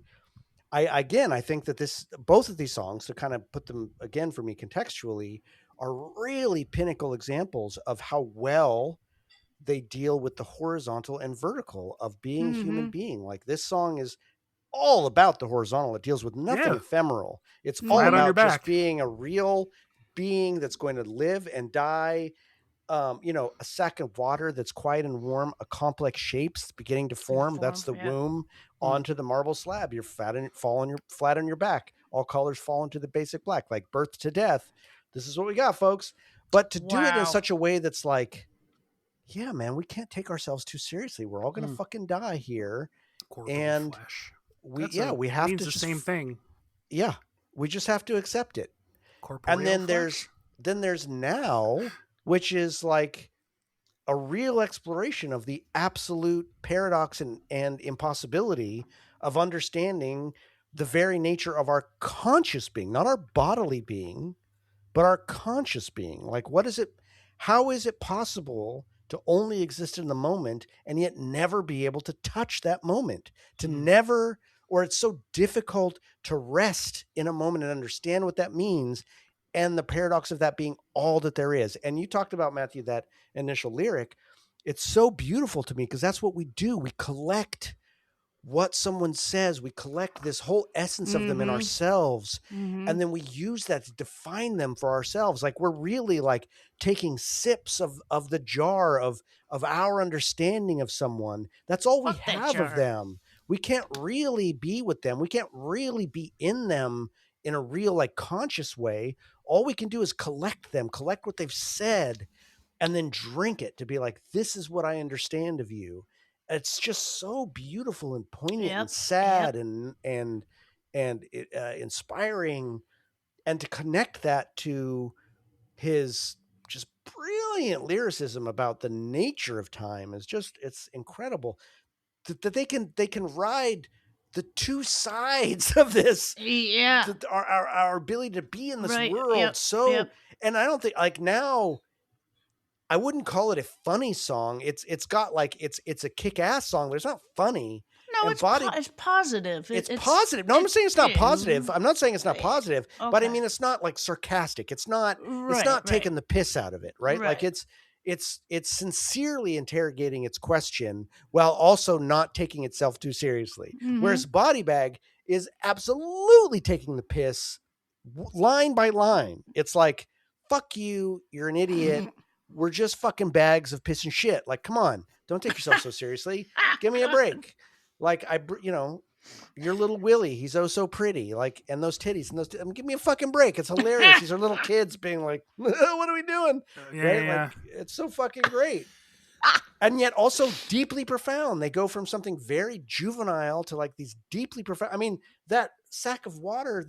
I think that both of these songs, to kind of put them again for me contextually, are really pinnacle examples of how well they deal with the horizontal and vertical of being a human Mhm. being. Like this song is all about the horizontal. It deals with nothing Yeah. ephemeral. It's Flat all on your about just back. being a real being that's going to live and die. A sack of water that's quiet and warm, a complex shapes beginning to form. That's the yeah. womb onto the marble slab. You're flat on your back. All colors fall into the basic black, like birth to death. This is what we got, folks. But to do it in Wow. such a way that's like, yeah, man, we can't take ourselves too seriously. We're all gonna Mm. fucking die here. Corporal And flesh. We That's we have means to the just same thing. Yeah, we just have to accept it. Corporeal And then flesh. there's now, which is like a real exploration of the absolute paradox and impossibility of understanding the very nature of our conscious being, not our bodily being, but our conscious being. Like, how is it possible to only exist in the moment and yet never be able to touch that moment, to never, or it's so difficult to rest in a moment and understand what that means, and the paradox of that being all that there is. And you talked about, Matthew, that initial lyric. It's so beautiful to me because that's what we do. We collect what someone says. We collect this whole essence of them in Mhm. ourselves. Mhm. And then we use that to define them for ourselves. Like we're really like taking sips of the jar of our understanding of someone. That's all we Fuck that have of jar. them. We can't really be with them. We can't really be in them in a real like conscious way. All we can do is collect them, collect what they've said, and then drink it to be like, this is what I understand of you. It's just so beautiful and poignant and Yep. sad and inspiring, and to connect that to his just brilliant lyricism about the nature of time is just, it's incredible that they can ride the two sides of this, Yeah. our ability to be in this Right. world. Yep. So, Yep. and I don't think like now, I wouldn't call it a funny song. It's got like it's a kick-ass song, but it's not funny. No, And it's body- it's positive. It's positive. No, I'm saying it's not positive. I'm not saying it's not positive, but I Okay. mean it's not like sarcastic. It's not Right, taking the piss out of it, right? Like Right. it's sincerely interrogating its question while also not taking itself too seriously. Mhm. Whereas Body Bag is absolutely taking the piss line by line. It's like, fuck you, you're an idiot. We're just fucking bags of piss and shit. Like, come on, don't take yourself so seriously. Give me a break. Like, your little Willie, he's oh so pretty. Like, and those titties and give me a fucking break. It's hilarious. These are little kids being like, what are we doing? Yeah, Right? yeah. Like, it's so fucking great. And yet also deeply profound. They go from something very juvenile to like these deeply profound. I mean, that sack of water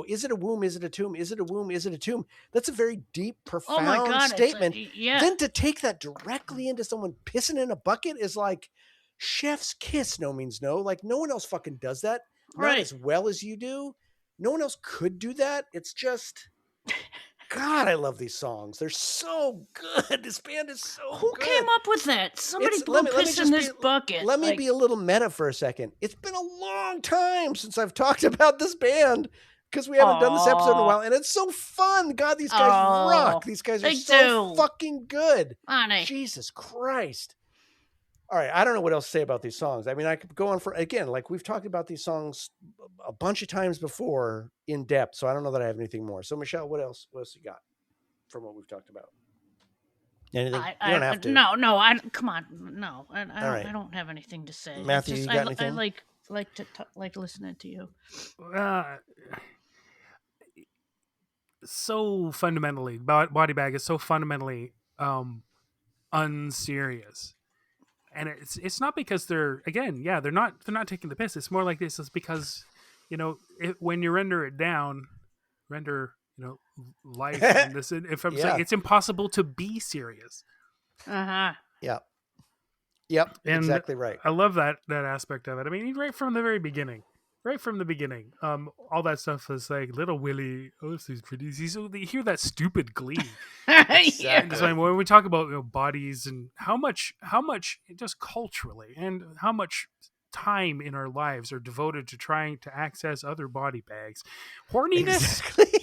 is it a womb? Is it a tomb? Is it a womb? Is it a tomb? That's a very deep, Oh profound my God! statement. Yeah. Then to take that directly into someone pissing in a bucket is like chef's kiss. No means no. Like no one else fucking does that. Not Right. as well as you do. No one else could do that. It's just, God, I love these songs. They're so good. This band is so Who good. came up with that? Somebody blew let me piss just in this be- bucket. Let me Like, be a little meta for a second. It's been a long time since I've talked about this band because we haven't done this episode in a Aw. while, and it's so fun. God, these guys Oh, rock. These guys are they so do. fucking good. Honey. Jesus Christ. All right, I don't know what else to say about these songs. I mean, I could go on for, again, like we've talked about these songs a bunch of times before in depth, so I don't know that I have anything more. So, Michelle, what else you got from what we've talked about? Anything? You don't have to. No. Come on. No, I don't. right. I don't have anything to say. Matthew, It's you just, got anything? I like listening to you. So fundamentally, Body Bag is so fundamentally unserious, and it's not because they're not taking the piss. It's more like this is because when you render it down, life and this. If I'm saying it's impossible to be serious. Yep, And exactly right. I love that aspect of it. I mean, right from the very beginning. All that stuff is like little Willie. Oh, so he's pretty. So you hear that stupid glee. Exactly. So when we talk about bodies and how much just culturally and how much time in our lives are devoted to trying to access other body bags, horniness. Exactly.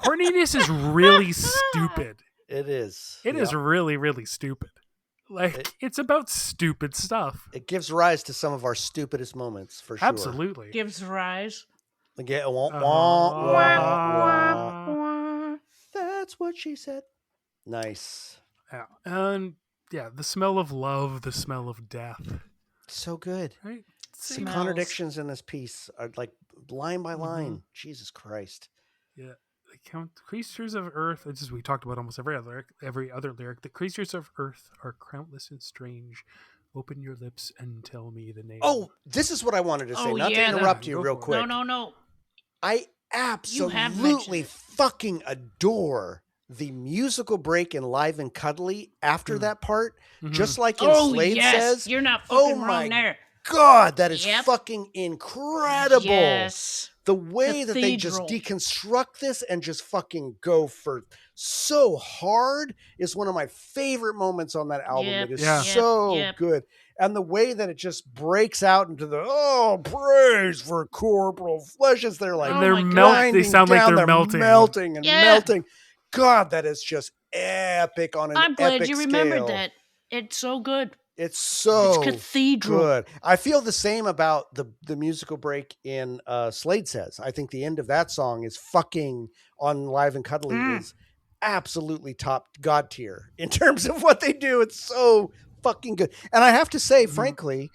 Horniness is really stupid. It is. It is really, really stupid. Like it's about stupid stuff. It gives rise to some of our stupidest moments, for sure. Absolutely. Gives rise. Again, that's what she said. Nice. Yeah. And the smell of love, the smell of death. So good. Right? The contradictions in this piece are like line by line. Mm-hmm. Jesus Christ. Yeah. The creatures of earth, it's just we talked about almost every other lyric. The creatures of earth are countless and strange. Open your lips and tell me the name. Oh, this is what I wanted to say. Oh, Not yeah, to interrupt you go real for it. quick. No. I You have absolutely mentioned it. fucking adore the musical break in Live and Cuddly after that part. Mhm. Just like in Oh, Slade yes. says. You're not Oh fucking my wrong there. God, that is Yep. fucking incredible. Yes. The way that they just Cathedral. deconstruct this and just fucking go for so hard is one of my favorite moments on that album. Yep, It is Yeah. so yep. good. And the way that it just breaks out into the, praise for corporal flesh as they're like, Oh they're my God. They sound like down, they're melting. melting and Yeah. melting. God, that is just epic on an I'm glad epic you remembered scale. that. It's so good. It's so It's cathedral. good. I feel the same about the musical break in Slade Says. I think the end of that song is fucking on Live and Cuddly is absolutely top god tier in terms of what they do. It's so fucking good. And I have to say, frankly,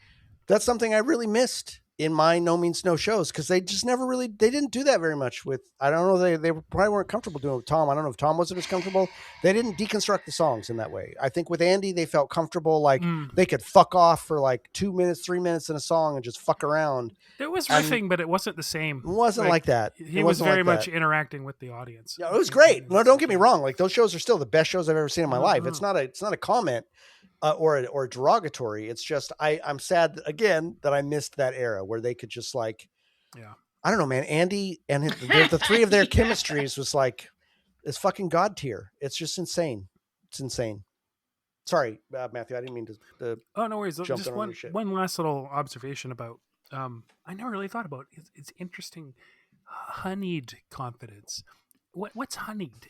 that's something I really missed in my No Means No shows because they just never really, they didn't do that very much with, I don't know, they probably weren't comfortable doing it with Tom. I don't know if Tom wasn't as comfortable. They didn't deconstruct the songs in that way. I think with Andy, they felt comfortable, like they could fuck off for like 2 minutes, 3 minutes in a song and just fuck around. There was riffing, but it wasn't the same. It wasn't like that. He was very much interacting with the audience. Yeah, it was great. No, don't get me wrong. Like those shows are still the best shows I've ever seen in my life. It's not a comment or a derogatory. It's just I'm sad again that I missed that era where they could just like, I don't know, man. Andy and the three of their chemistries was like, it's fucking god tier. It's just insane. It's insane. Sorry, Matthew. I didn't mean to. Oh, no worries. Jump Just in on your shit. one last little observation about. I never really thought about it. It's interesting. Honeyed confidence. What's honeyed?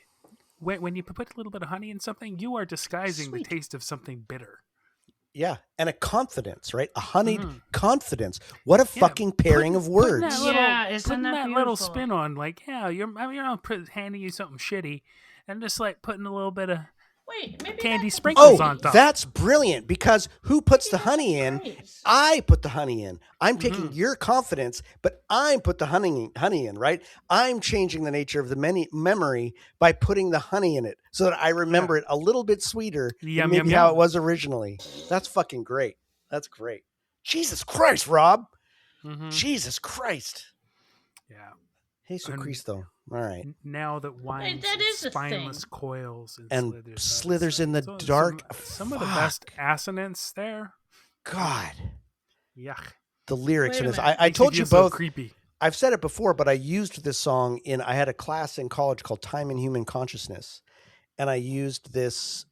When you put a little bit of honey in something, you are disguising the taste of something bitter. Yeah, and a confidence, right? A honeyed confidence. What a fucking pairing of words. isn't Putting that that little beautiful? spin on, like, you're not handing you something shitty, and just like putting a little bit of Wait, maybe candy that's sprinkles Oh, on top. that's brilliant because who puts the honey in? praise. I put the honey in. I'm taking your confidence, but I put the honey in, right? I'm changing the nature of the memory by putting the honey in it so that I remember it a little bit sweeter Yum, than maybe yum, how yum. it was originally. That's fucking great. That's great. Jesus Christ, Rob. Jesus Christ. Yeah. Jesus And- Cristo. All right. Now that winds that is a spineless thing. coils And and slithers in the So dark. Some of the best assonance there. God. Yuck. The lyrics Wait in a this. minute. I Makes told me you feel so both. creepy. I've said it before, but I used this song I had a class in college called Time and Human Consciousness. and I used this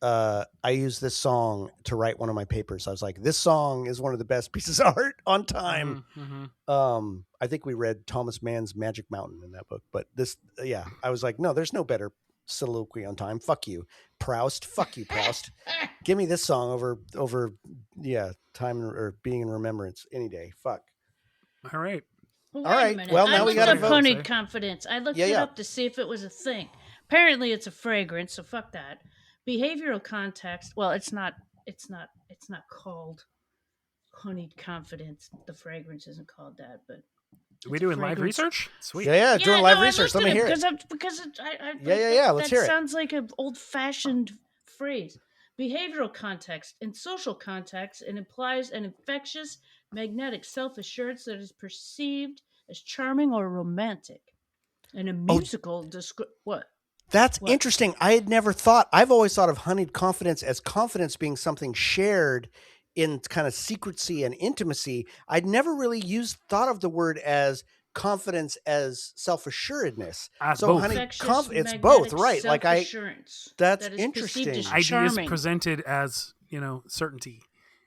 song to write one of my papers. I was like, this song is one of the best pieces of art on time. I think we read Thomas Mann's Magic Mountain in that book, but this, yeah, I was like, no, there's no better soliloquy on time. Fuck you, Proust. Fuck you, Proust. Give me this song over, yeah, time or being in remembrance any day. Fuck. All right. Well, All wait a right, minute. well, I now we looked gotta up vote. honeyed confidence. I looked Yeah, it yeah. up to see if it was a thing. Apparently, it's a fragrance. So fuck that. Behavioral context. Well, it's not. It's not. It's not called honeyed confidence. The fragrance isn't called that, but Are we it's a doing live fragrance. research? Sweet. Yeah, Yeah, doing live no, research. Let me hear it. because I Yeah. Let's that hear it. sounds like an old fashioned phrase. Behavioral context in social context, it implies an infectious, magnetic self assurance that is perceived as charming or romantic. And a Oh, musical what? that's What? interesting. I've always thought of honeyed confidence as confidence being something shared in kind of secrecy and intimacy. I'd never really thought of the word as confidence as self-assuredness. As So both. honeyed Infectious, it's both, magnetic right? Like self-assurance that's that is perceived as interesting. Ideas charming. presented as, certainty.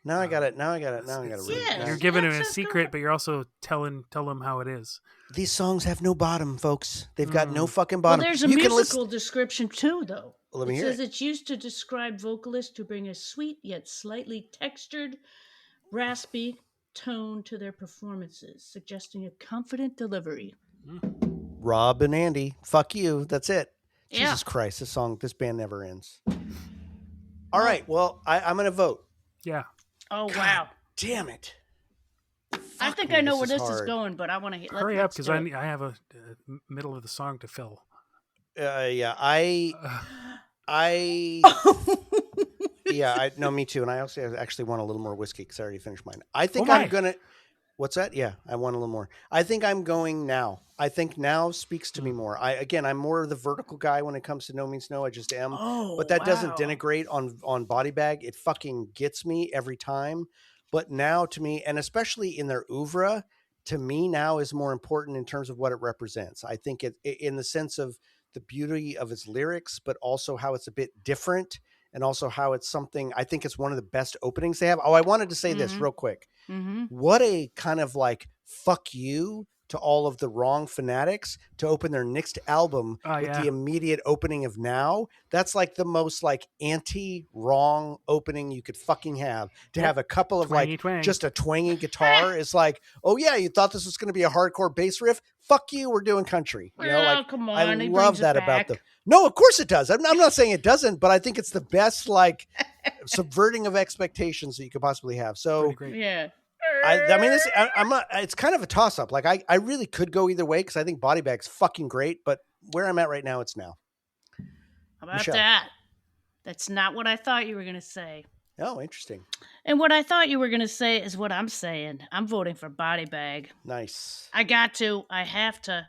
Now I got it. Now I got it. Now I got it. Yeah. You're so giving it that's- a that's secret, good. but you're also tell them how it is. These songs have no bottom, folks. They've got no fucking Well, bottom. there's a You can musical description too, though. Let me It hear says it. it's used to describe vocalists who bring a sweet yet slightly textured, raspy tone to their performances, suggesting a confident delivery. Rob and Andy, fuck you. That's it. Yeah. Jesus Christ, this band never ends. All right, well, I'm going to vote. Yeah. Oh God wow! damn it. I Fuck think me, I know this where is this is hard. going, but I want to Hurry up, because I have a middle of the song to fill. Yeah, no, me too. And I also actually want a little more whiskey because I already finished mine. I think Oh, I'm my. going to, what's that? Yeah, I want a little more. I think I'm going now. I think now speaks to me more. I'm more of the vertical guy when it comes to No Means No. I just am. Oh, But that doesn't wow. denigrate on Body Bag. It fucking gets me every time. But now to me, and especially in their oeuvre, to me now is more important in terms of what it represents. I think it in the sense of the beauty of its lyrics, but also how it's a bit different, and also how it's something. I think it's one of the best openings they have. Oh, I wanted to say this real quick. Mm-hmm. What a kind of like fuck you to all of the wrong fanatics to open their next album with the immediate opening of Now. That's like the most like anti-wrong opening you could fucking have. To have a couple of Twangy like twang. just a twangy guitar is like, oh yeah, you thought this was going to be a hardcore bass riff? Fuck you, we're doing country. You know, Well, like come I on, he love brings it that about back. them. No, of course it does. I'm not saying it doesn't, but I think it's the best like subverting of expectations that you could possibly have. So Pretty great. Yeah. I mean, I'm not. It's kind of a toss up. Like I really could go either way because I think Body Bag's fucking great. But where I'm at right now, it's Now. How about Michelle. that? That's not what I thought you were going to say. Oh, interesting. And what I thought you were going to say is what I'm saying. I'm voting for Body Bag. Nice. I got to. I have to.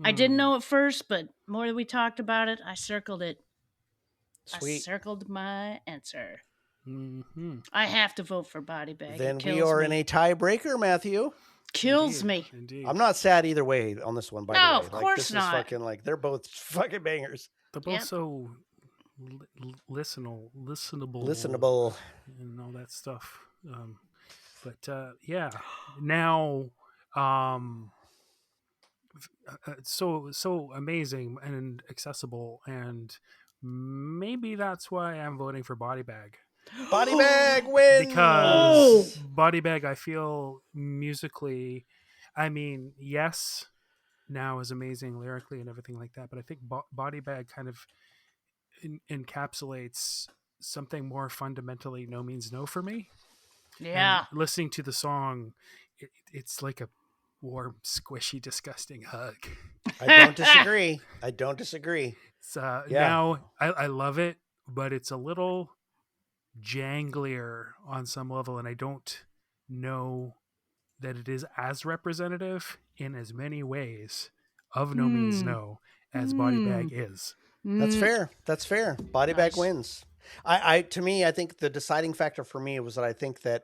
I didn't know at first, but more than we talked about it, I circled it. I Sweet. circled my answer. Mm-hmm. I have to vote for Body Bag. Then It we kills are me. in a tiebreaker, Matthew. Kills me. Indeed. I'm not sad either way on this one. By No, the way, of like, course this not. Is fucking like they're both fucking bangers. They're both Yep. so listenable, Listenable. and all that stuff. Yeah, now, so amazing and accessible, and maybe that's why I'm voting for Body Bag. Body Bag wins Because Body Bag, I feel musically, I mean, yes, Now is amazing lyrically and everything like that, but I think Body Bag kind of encapsulates something more fundamentally No Means No for me. Yeah. And listening to the song, it's like a warm, squishy, disgusting hug. I don't disagree. It's, Now I love it, but it's a little janglier on some level, and I don't know that it is as representative in as many ways of No Means No as Body Bag is. That's fair. That's fair. Body Bag Nice. wins. I to me, I think the deciding factor for me was that I think that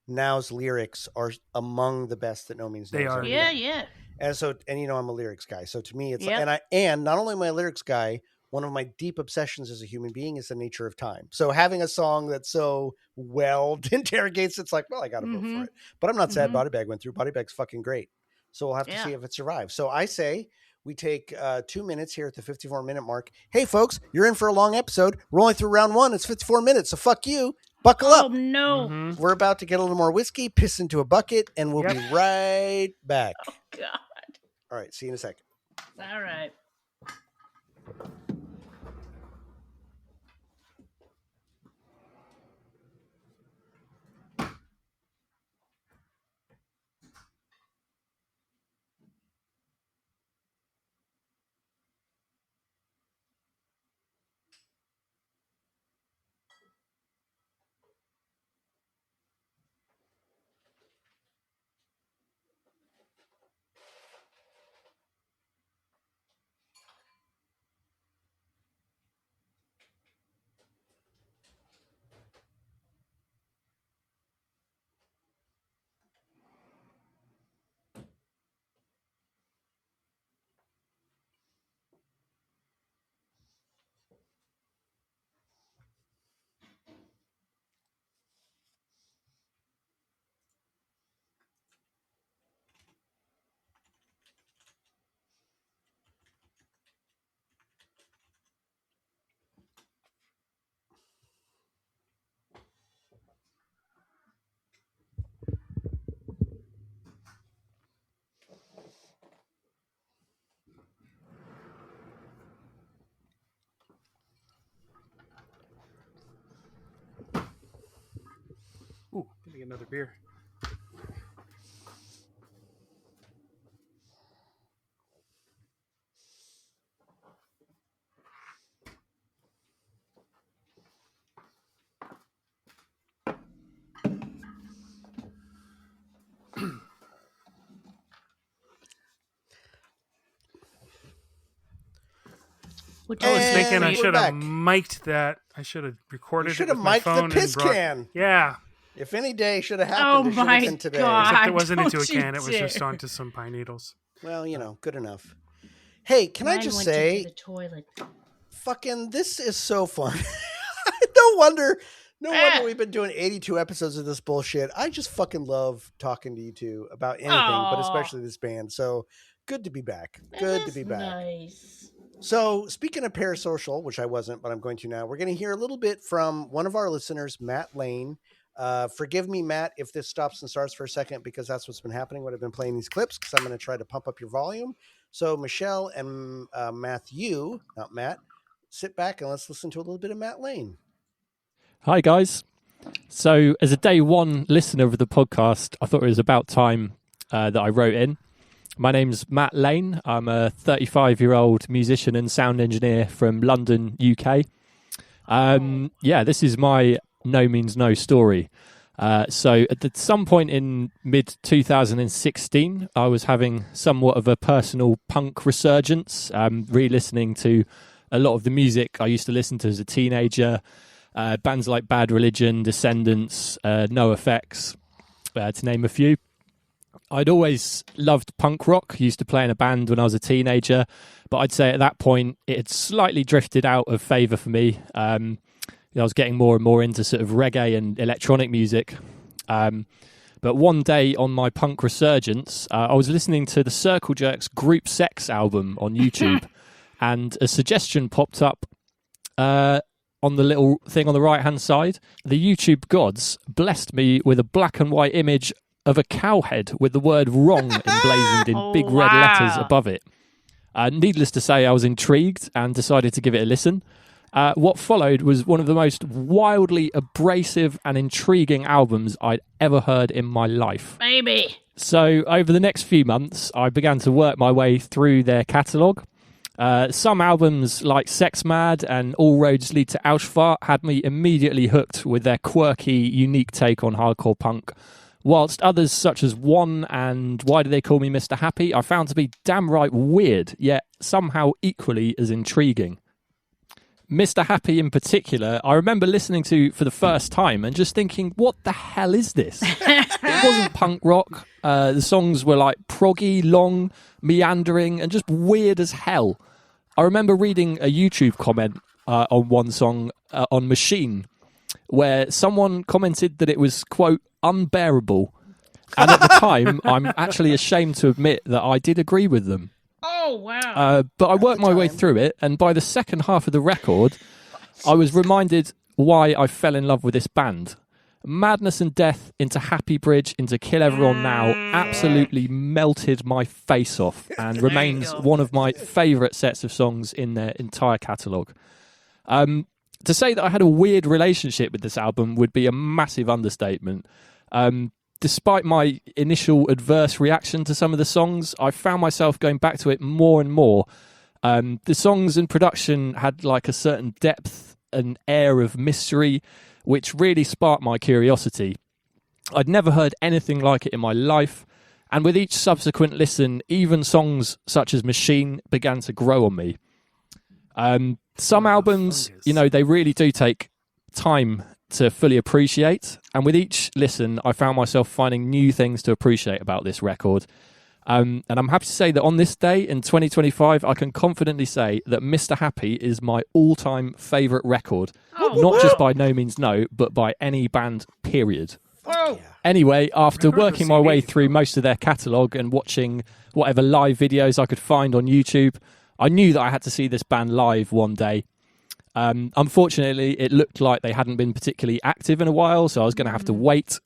Now's lyrics are among the best that No Means No. They has are. ever Yeah, done. yeah. And so, and you know, I'm a lyrics guy. So to me, it's Yep. and not only am I a lyrics guy, one of my deep obsessions as a human being is the nature of time. So having a song that so well interrogates, it's like, well, I got to vote for it. But I'm not sad Body Bag went through. Body Bag's fucking great. So we'll have to see if it survives. So I say we take 2 minutes here at the 54-minute mark. Hey, folks, you're in for a long episode. We're only through round 1. It's 54 minutes. So fuck you. Buckle up. Oh, no. We're about to get a little more whiskey, piss into a bucket, and we'll be right back. Oh, God. All right. See you in a second. All right. Ooh, give me another beer. I was thinking I should have mic'd that. I should have recorded You should it have with my mic'd the phone piss and brought, can. Yeah. If any day should have happened, it should have been today. God. Except it wasn't into a Don't you can. It was dare. just onto some pine needles. Well, good enough. Hey, can I just say, the toilet. fucking, this is so fun. No wonder we've been doing 82 episodes of this bullshit. I just fucking love talking to you two about anything, but especially this band. So good to be back. Good to be back. Nice. So speaking of parasocial, which I wasn't, but I'm going to now, we're going to hear a little bit from one of our listeners, Matt Lane. Forgive me, Matt, if this stops and starts for a second, because that's what's been happening when I've been playing these clips, because I'm going to try to pump up your volume. So Michelle and Matthew, not Matt, sit back and let's listen to a little bit of Matt Lane. Hi, guys. So as a day one listener of the podcast, I thought it was about time that I wrote in. My name's Matt Lane. I'm a 35-year-old musician and sound engineer from London, UK. This is my No Means No story. So at some point in mid-2016, I was having somewhat of a personal punk resurgence, re-listening to a lot of the music I used to listen to as a teenager, bands like Bad Religion, Descendants, NoFX, to name a few. I'd always loved punk rock, used to play in a band when I was a teenager, but I'd say at that point it had slightly drifted out of favour for me. I was getting more and more into sort of reggae and electronic music. But one day on my punk resurgence, I was listening to the Circle Jerks Group Sex album on YouTube, and a suggestion popped up on the little thing on the right-hand side. The YouTube gods blessed me with a black and white image of a cow head with the word wrong emblazoned in big red letters above it. Needless to say, I was intrigued and decided to give it a listen. What followed was one of the most wildly abrasive and intriguing albums I'd ever heard in my life. Baby. So over the next few months, I began to work my way through their catalogue. Some albums like Sex Mad and All Roads Lead to Auschwitz had me immediately hooked with their quirky, unique take on hardcore punk, whilst others such as One and Why Do They Call Me Mr. Happy I found to be damn right weird, yet somehow equally as intriguing. Mr. Happy in particular, I remember listening to for the first time and just thinking, what the hell is this? It wasn't punk rock. The songs were like proggy, long, meandering, and just weird as hell. I remember reading a YouTube comment on one song on Machine, where someone commented that it was, quote, unbearable. And at the time, I'm actually ashamed to admit that I did agree with them. Oh, wow. But I worked my way through it, and by the second half of the record, I was reminded why I fell in love with this band. Madness and Death into Happy Bridge into Kill Everyone Now absolutely melted my face off and remains one of my favourite sets of songs in their entire catalogue. To say that I had a weird relationship with this album would be a massive understatement. Despite my initial adverse reaction to some of the songs, I found myself going back to it more and more. The songs and production had like a certain depth and air of mystery, which really sparked my curiosity. I'd never heard anything like it in my life, and with each subsequent listen, even songs such as Machine began to grow on me. Some albums, they really do take time to fully appreciate, and with each listen, I found myself finding new things to appreciate about this record. And I'm happy to say that on this day in 2025, I can confidently say that Mr. Happy is my all-time favourite record. Not just by No Means No, but by any band, period. Oh. Anyway, after working my way through most of their catalogue and watching whatever live videos I could find on YouTube, I knew that I had to see this band live one day. Unfortunately, it looked like they hadn't been particularly active in a while, so I was going to have to wait.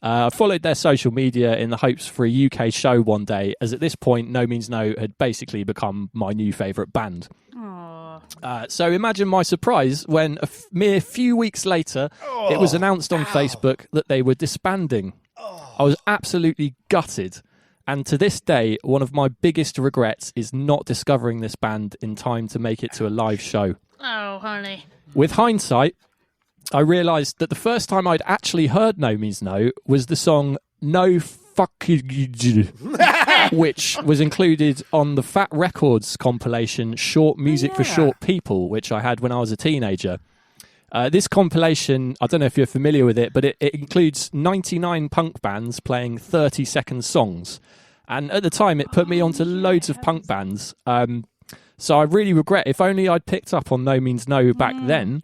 I followed their social media in the hopes for a UK show one day, as at this point, No Means No had basically become my new favourite band. So imagine my surprise when a mere few weeks later, it was announced on Facebook that they were disbanding. I was absolutely gutted. And to this day, one of my biggest regrets is not discovering this band in time to make it to a live show. Oh, honey. With hindsight, I realised that the first time I'd actually heard No Means No was the song No Fuck You, which was included on the Fat Records compilation Short Music for Short People, which I had when I was a teenager. This compilation, I don't know if you're familiar with it, but it includes 99 punk bands playing 30-second songs. And at the time, it put me onto loads of punk bands. So I really regret, if only I'd picked up on No Means No back then,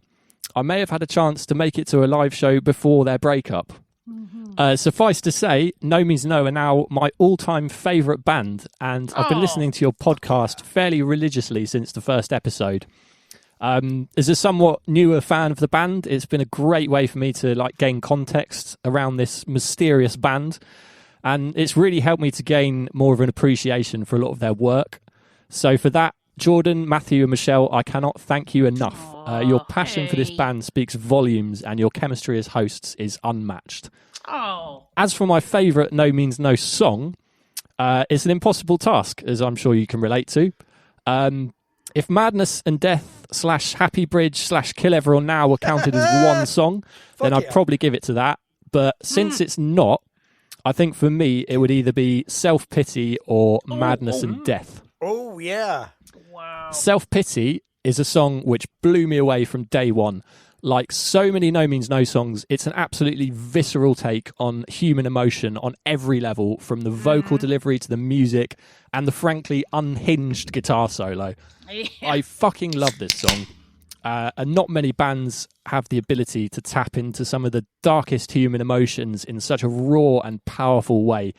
I may have had a chance to make it to a live show before their breakup. Suffice to say, No Means No are now my all-time favourite band, and I've been listening to your podcast fairly religiously since the first episode. As a somewhat newer fan of the band, it's been a great way for me to gain context around this mysterious band, and it's really helped me to gain more of an appreciation for a lot of their work. So for that, Jordan, Matthew and Michelle, I cannot thank you enough. Your passion for this band speaks volumes, and your chemistry as hosts is unmatched. As for my favourite No Means No song, it's an impossible task, as I'm sure you can relate to. If Madness and Death / Happy Bridge / Kill Everyone Now were counted as one song, then I'd probably give it to that. But since it's not, I think for me it would either be Self-Pity or Madness and Death. Oh, yeah. Wow. Self-Pity is a song which blew me away from day one. Like so many No Means No songs, it's an absolutely visceral take on human emotion on every level, from the vocal delivery to the music and the frankly unhinged guitar solo. I fucking love this song. And not many bands have the ability to tap into some of the darkest human emotions in such a raw and powerful way.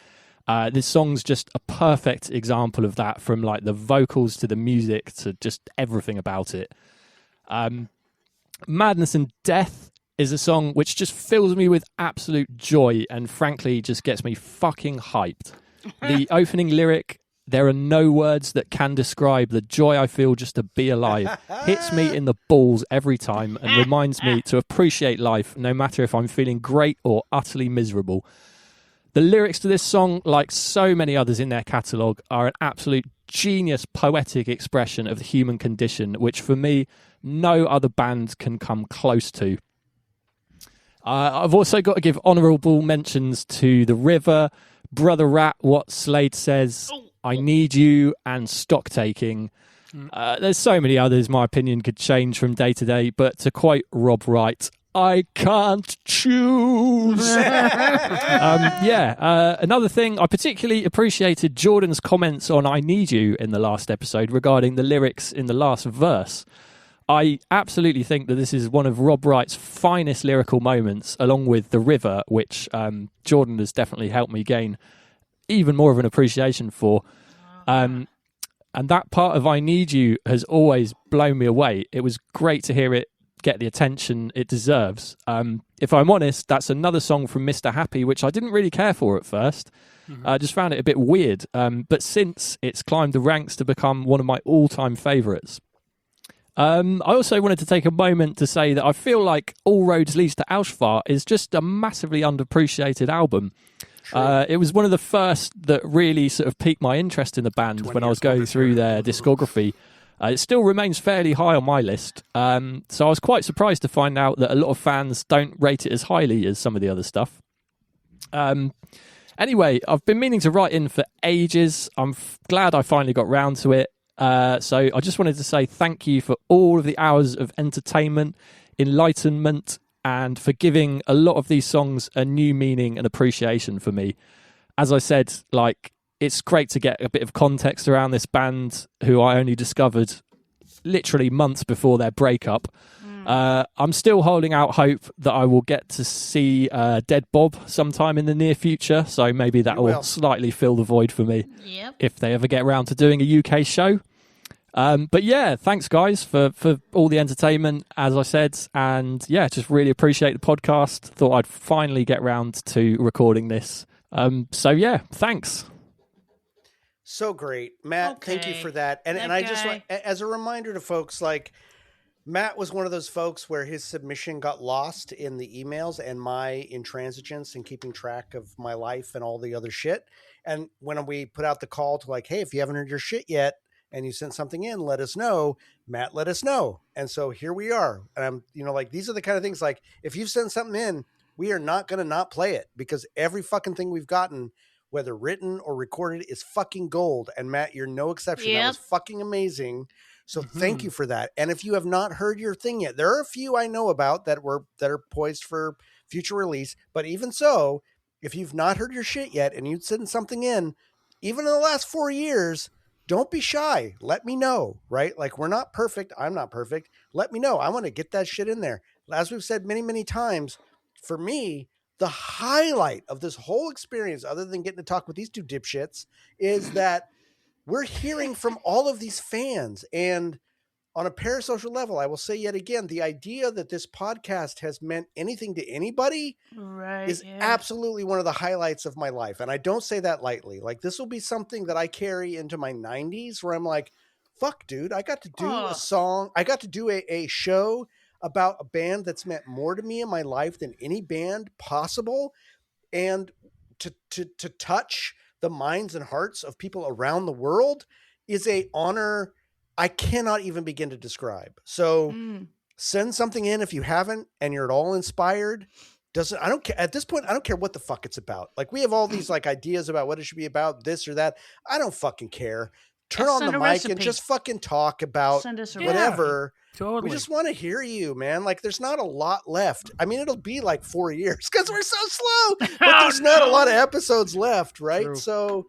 This song's just a perfect example of that, from the vocals to the music to just everything about it. Madness and Death is a song which just fills me with absolute joy and frankly just gets me fucking hyped. The opening lyric, "There are no words that can describe the joy I feel just to be alive," hits me in the balls every time and reminds me to appreciate life no matter if I'm feeling great or utterly miserable. The lyrics to this song, like so many others in their catalogue, are an absolute genius poetic expression of the human condition, which for me, no other band can come close to. I've also got to give honourable mentions to The River, Brother Rat, What Slade Says, I Need You, and Stock Taking. There's so many others my opinion could change from day to day, but to quote Rob Wright, I can't choose. Another thing, I particularly appreciated Jordan's comments on I Need You in the last episode regarding the lyrics in the last verse. I absolutely think that this is one of Rob Wright's finest lyrical moments, along with The River, which Jordan has definitely helped me gain even more of an appreciation for. And that part of I Need You has always blown me away. It was great to hear it get the attention it deserves. If I'm honest, that's another song from Mr. Happy, which I didn't really care for at first. I just found it a bit weird. But since it's climbed the ranks to become one of my all-time favourites. I also wanted to take a moment to say that I feel like All Roads Leads to Auschwitz is just a massively underappreciated album. It was one of the first that really sort of piqued my interest in the band when I was going through their discography. It still remains fairly high on my list. So I was quite surprised to find out that a lot of fans don't rate it as highly as some of the other stuff. Anyway, I've been meaning to write in for ages. I'm glad I finally got round to it. So I just wanted to say thank you for all of the hours of entertainment, enlightenment, and for giving a lot of these songs a new meaning and appreciation for me. As I said, it's great to get a bit of context around this band who I only discovered literally months before their breakup. I'm still holding out hope that I will get to see Dead Bob sometime in the near future, so maybe that will slightly fill the void for me if they ever get around to doing a UK show. But yeah, thanks guys for all the entertainment, as I said, and yeah, just really appreciate the podcast. Thought I'd finally get round to recording this. So yeah, thanks. So great, Matt. Thank you for that. And I just want, as a reminder to folks, Matt was one of those folks where his submission got lost in the emails and my intransigence in keeping track of my life and all the other shit. And when we put out the call to hey, if you haven't heard your shit yet and you sent something in, let us know. Matt let us know. And so here we are. And I'm, these are the kind of things if you've sent something in, we are not going to not play it, because every fucking thing we've gotten, whether written or recorded, is fucking gold. And Matt, you're no exception. That was fucking amazing. So thank you for that. And if you have not heard your thing yet, there are a few I know about that are poised for future release. But even so, if you've not heard your shit yet and you'd send something in, even in the last 4 years, don't be shy. Let me know, right? We're not perfect. I'm not perfect. Let me know. I want to get that shit in there. As we've said many, many times, for me, the highlight of this whole experience, other than getting to talk with these two dipshits, is that we're hearing from all of these fans. And on a parasocial level, I will say yet again, the idea that this podcast has meant anything to anybody is absolutely one of the highlights of my life. And I don't say that lightly. This will be something that I carry into my 90s, where I'm fuck, dude, I got to do a song. I got to do a show about a band that's meant more to me in my life than any band possible. And to touch the minds and hearts of people around the world is a honor I cannot even begin to describe. So send something in if you haven't and you're at all inspired. I don't care at this point. I don't care what the fuck it's about. We have all these ideas about what it should be about, this or that. I don't fucking care. Turn on the mic and just fucking talk about whatever. Totally. We just want to hear you, man. There's not a lot left. I mean, it'll be 4 years because we're so slow, but there's not a lot of episodes left, right? True. So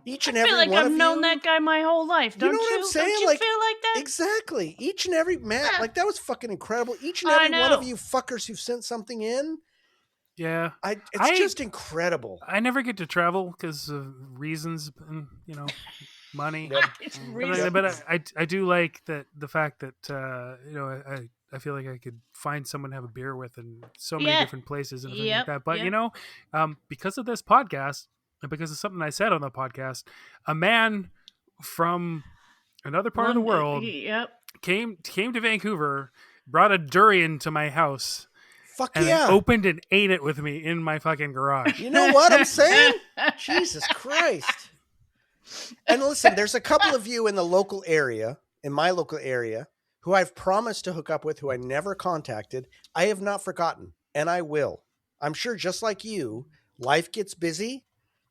each and every I feel one I've of you, known that guy my whole life. Don't you know what I'm saying? Don't you feel like that? Exactly. Each and every Matt, that was fucking incredible. Each and every one of you fuckers who've sent something in. Yeah, it's just incredible. I never get to travel because of reasons, and money. But I do like that the fact that I feel like I could find someone to have a beer with in so many different places and things like that. But because of this podcast and because of something I said on the podcast, a man from another part of the world came to Vancouver, brought a durian to my house. Fuck and yeah. Opened and ate it with me in my fucking garage. You know what I'm saying? Jesus Christ. And listen, there's a couple of you in my local area, who I've promised to hook up with, who I never contacted. I have not forgotten, and I will. I'm sure just like you, life gets busy.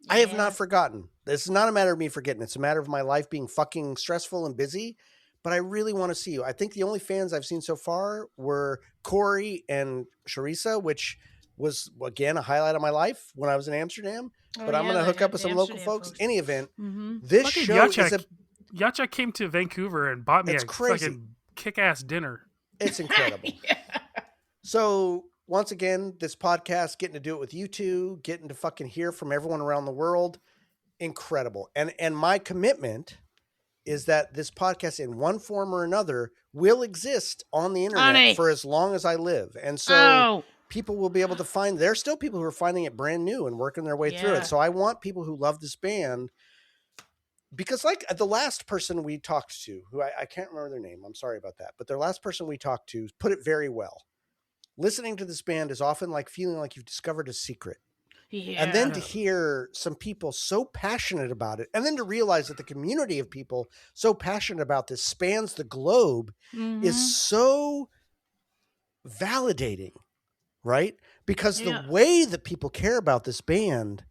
I have not forgotten. This is not a matter of me forgetting. It's a matter of my life being fucking stressful and busy. But I really want to see you. I think the only fans I've seen so far were Corey and Charissa, which was, again, a highlight of my life when I was in Amsterdam. Oh, But I'm yeah, going to they hook had up with the some local Amsterdam folks. Any event, Mm-hmm. this Fucking show is Yacha came to Vancouver and bought me It's a crazy. fucking kick-ass dinner. it's incredible. Yeah. So once again, this podcast, getting to do it with you two, getting to fucking hear from everyone around the world, incredible. And my commitment is that this podcast in one form or another will exist on the internet Honey. for as long as I live. And so Oh, people will be able to find, there's still people who are finding it brand new and working their way through Yeah. it. So I want people who love this band, because like the last person we talked to, who I can't remember their name, I'm sorry about that, but their last person we talked to put it very well. Listening to this band is often like feeling like you've discovered a secret. yeah. And then to hear some people so passionate about it, and then to realize that the community of people so passionate about this spans the globe Mhm. is so validating, right? Because Yeah. the way that people care about this band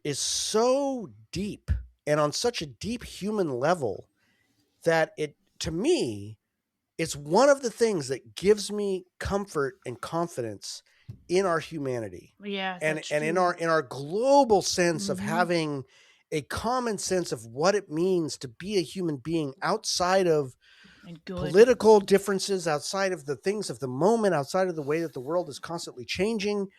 is so deep and on such a deep human level that it, to me, it's one of the things that gives me comfort and confidence in our humanity. Yeah, And that's in true. our global sense of Mhm. having a common sense of what it means to be a human being outside of And good. political differences, outside of the things of the moment, outside of the way that the world is constantly changing.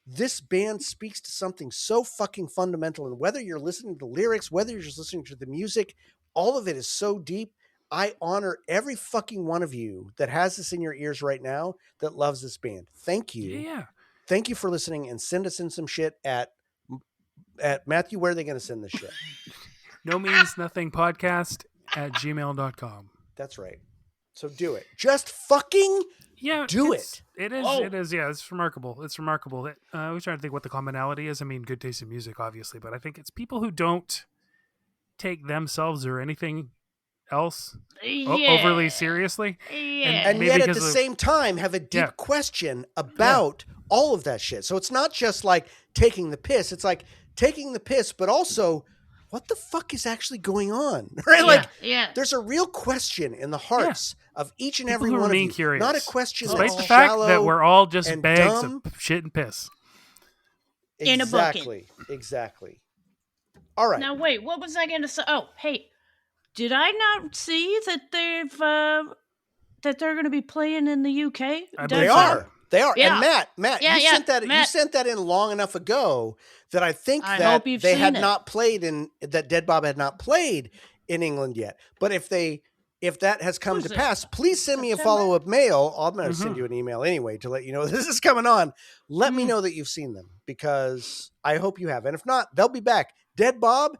This band speaks to something so fucking fundamental. And whether you're listening to the lyrics, whether you're just listening to the music, all of it is so deep. I honor every fucking one of you that has this in your ears right now that loves this band. Thank you. Yeah. Thank you for listening, and send us in some shit at Matthew. Where are they going to send this shit? NoMeansNothingPodcast@gmail.com. That's right. So do it. Just fucking Yeah, do it. It is. Oh. It is. Yeah, it's remarkable. It's remarkable. I was trying to think what the commonality is. I mean, good taste in music, obviously, but I think it's people who don't take themselves or anything else overly seriously. Yeah. And Maybe yet at the because of- same time have a deep Yeah. question about all of that shit. So it's not just like taking the piss. It's like taking the piss, but also what the fuck is actually going on? Right? Like yeah. there's a real question in the hearts of each and People every who one of remain you. curious. Not a question Despite that's the fact shallow that we're all just and bags dumb. of shit and piss. In a bucket. Exactly. All right. Now wait, what was I going to say? Oh, hey, did I not see that that they're going to be playing in the UK? I They believe are. so. They are. Yeah. And Matt, Yeah, you yeah, sent that. You Matt. sent that in long enough ago that I think I that hope you've they seen had it. not played that Dead Bob had not played in England yet. But if that has come Who's to it? pass, please send me a September? follow up mail. I'm going to send you an email anyway to let you know this is coming on. Let me know that you've seen them, because I hope you have. And if not, they'll be back. Dead Bob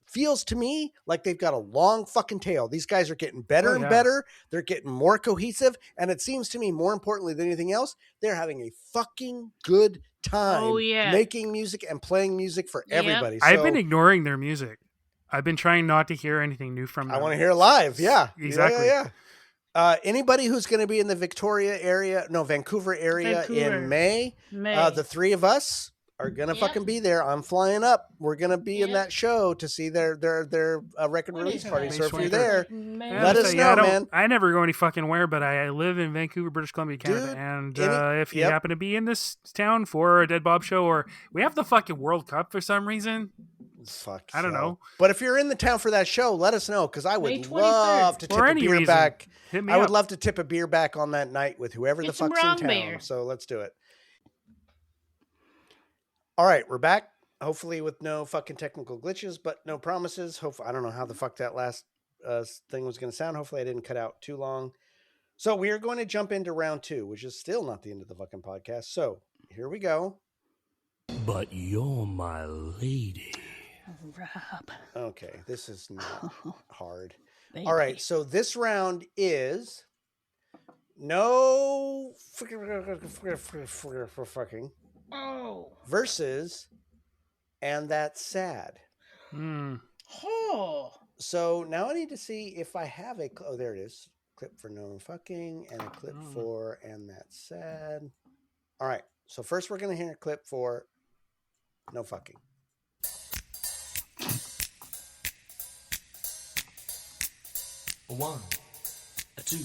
feels to me like they've got a long fucking tail. These guys are getting better and better. They're getting more cohesive. And it seems to me, more importantly than anything else, they're having a fucking good time making music and playing music for everybody. So I've been ignoring their music. I've been trying not to hear anything new from them. I want to hear live. Yeah, Exactly. Yeah. Anybody who's going to be in the Vancouver area in May, the three of us are gonna fucking be there. I'm flying up. We're gonna be in that show to see their record release party. So if you're there, let us know, man. I never go any fucking where, but I live in Vancouver, British Columbia, Canada. Dude, and if you happen to be in this town for a Dead Bob show, or we have the fucking World Cup for some reason, I don't know. But if you're in the town for that show, let us know, because I would May 23rd. love to tip For a any beer reason, back. hit me I would up. love to tip a beer back on that night with whoever the Get some fuck's in wrong town. beer. So let's do it. All right, we're back. Hopefully with no fucking technical glitches, but no promises. Hopefully, I don't know how the fuck that last thing was going to sound. Hopefully I didn't cut out too long. So we are going to jump into round 2, which is still not the end of the fucking podcast. So here we go. But you're my lady. Rob. Okay, this is not hard. Baby. All right, so this round is no fucking versus, and that's sad. Oh. So now I need to see if I have a there it is, clip for no fucking and a clip for and that's sad. All right, so first we're gonna hear a clip for no fucking. A 1, a 2,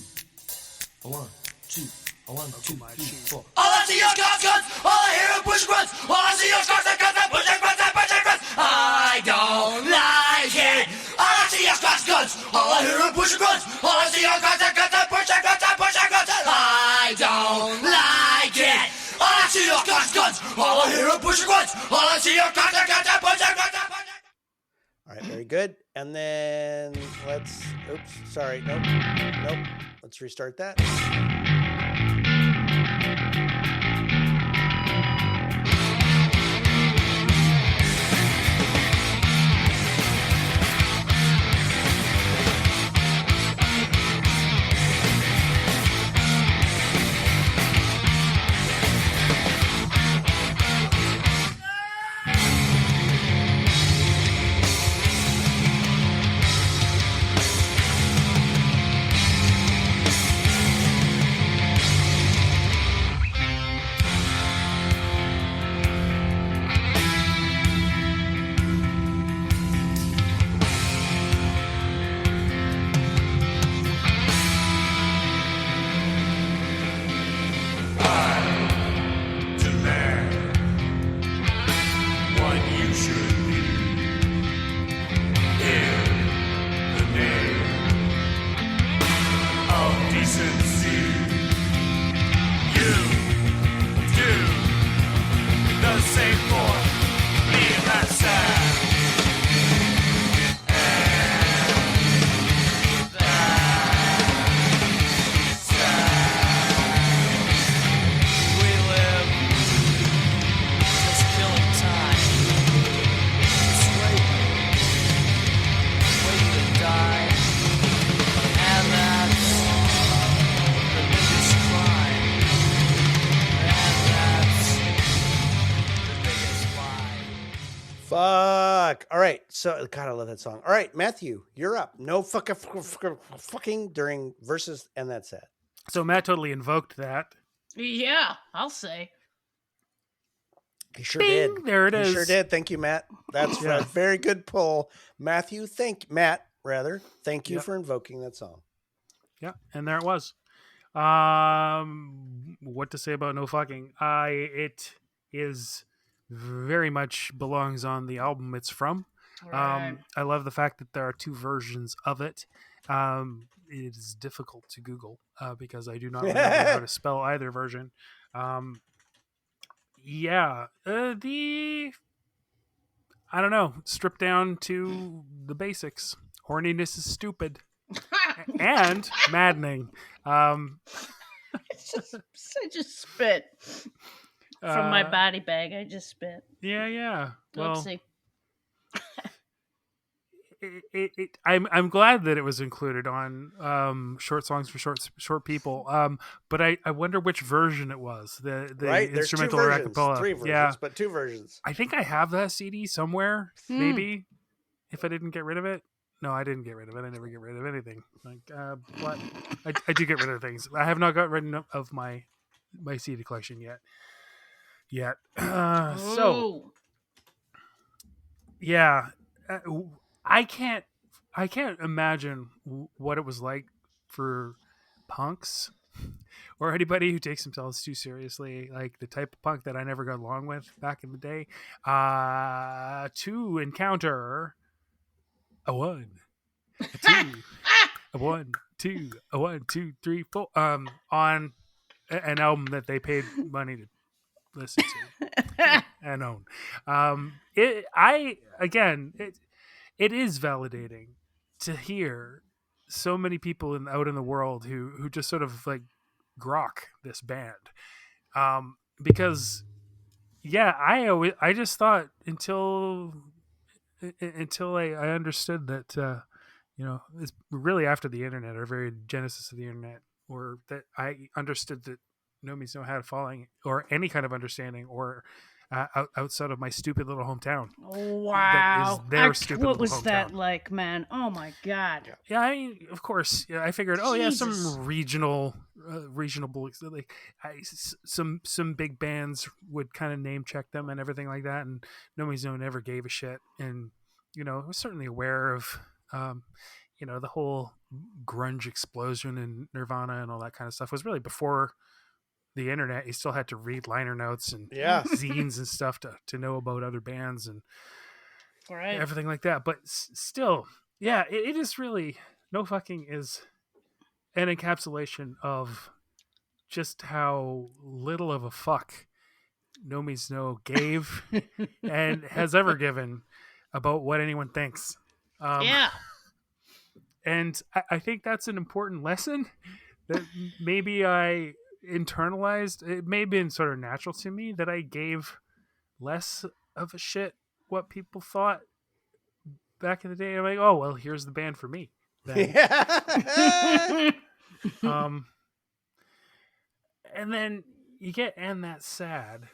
a 1, 2, a 1, 2, 3, 4. see is guns, guns. All I hear is push grunts. All I see is guns and guns and pushing grunts and pushing grunts. I don't like it. All I see is guns, guns. All I hear is pushing grunts. All I see is guns and guns and pushing grunts and pushing grunts. I don't like it. All I see is guns, guns. All I hear is pushing grunts. All I see is guns and guns and pushing grunts and pushing grunts. All right, very good. And then let's, oops, sorry, nope. Let's restart that. Fuck. All right. So, God, I love that song. All right, Matthew, you're up. No fucking during verses, and that's it. So Matt totally invoked that. Yeah, I'll say. He sure Bing, did. there it He is. sure did. Thank you, Matt. That's Yeah. a very good pull. Matt, thank you Yep. for invoking that song. Yeah, and there it was. What to say about No Fucking? It is very much belongs on the album it's from. Right. I love the fact that there are two versions of it. It is difficult to Google because I do not remember how to spell either version. I don't know, stripped down to the basics. Horniness is stupid and maddening. I just spit from my body bag. I just spit. Yeah. Well, Oopsie. I'm glad that it was included on short songs for short people. But I wonder which version it was. The Right? There's two instrumental or a versions. cappella. 3 versions, Yeah, but 2 versions. I think I have that CD somewhere. Maybe if I didn't get rid of it. No, I didn't get rid of it. I never get rid of anything. But I do get rid of things. I have not got rid of my CD collection yet. So Ooh. yeah, I can't imagine what it was like for punks or anybody who takes themselves too seriously, like the type of punk that I never got along with back in the day, to encounter a 1, a 2, a 1, 2, a 1, 2, 3, 4 on an album that they paid money to listen to and own. It is validating to hear so many people out in the world who just sort of like grok this band, because I just thought until I understood that it's really after the internet, or very genesis of the internet, or that I understood that No Means No had falling, or any kind of understanding, or outside of my stupid little hometown. Wow. Their stupid what little was that hometown. like, man? Oh my God. Yeah, I mean, of course. Yeah, I figured, Jesus. some regional, like some big bands would kind of name check them and everything like that, and No Means No never gave a shit, and I was certainly aware of, the whole grunge explosion and Nirvana and all that kind of stuff was really before the internet. You still had to read liner notes and Yeah. zines and stuff to know about other bands and Right. everything like that. But still, yeah, it is really No Fucking is an encapsulation of just how little of a fuck No Means No gave and has ever given about what anyone thinks. Yeah. And I think that's an important lesson that maybe I internalized. It may have been sort of natural to me that I gave less of a shit what people thought back in the day. I'm like, oh, well, here's the band for me. Then. Yeah. Um, and then you get And That's Sad,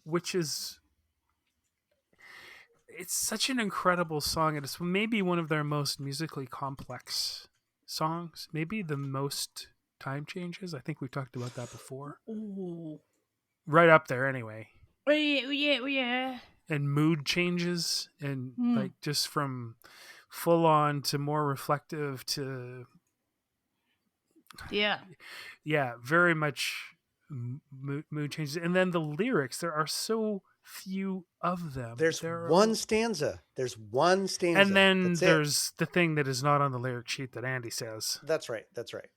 which is, it's such an incredible song. It's maybe one of their most musically complex songs, maybe the most time changes. I think we've talked about that before. Ooh. Right up there anyway. Yeah. And mood changes and Hmm. like just from full on to more reflective to Yeah. very much mood changes. And then the lyrics, there are so few of them. There's There one are, stanza. There's one stanza. and then That's it. there's the thing that is not on the lyric sheet that Andy says. That's right. That's right.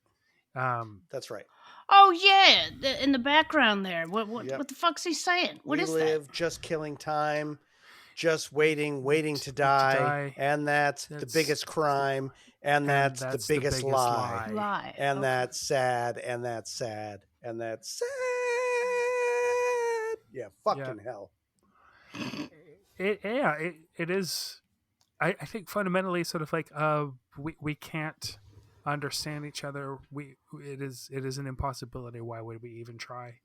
That's right. Oh yeah, in the background there. What Yep. what the fuck's he saying? What we is live just killing time, just waiting to die, and that's the biggest crime, and that's the biggest lie, that? Lie. and Okay. that's sad, and that's sad, and that's sad. Yeah, fucking hell. It is. I think fundamentally sort of like we can't understand each other. It is an impossibility. Why would we even try?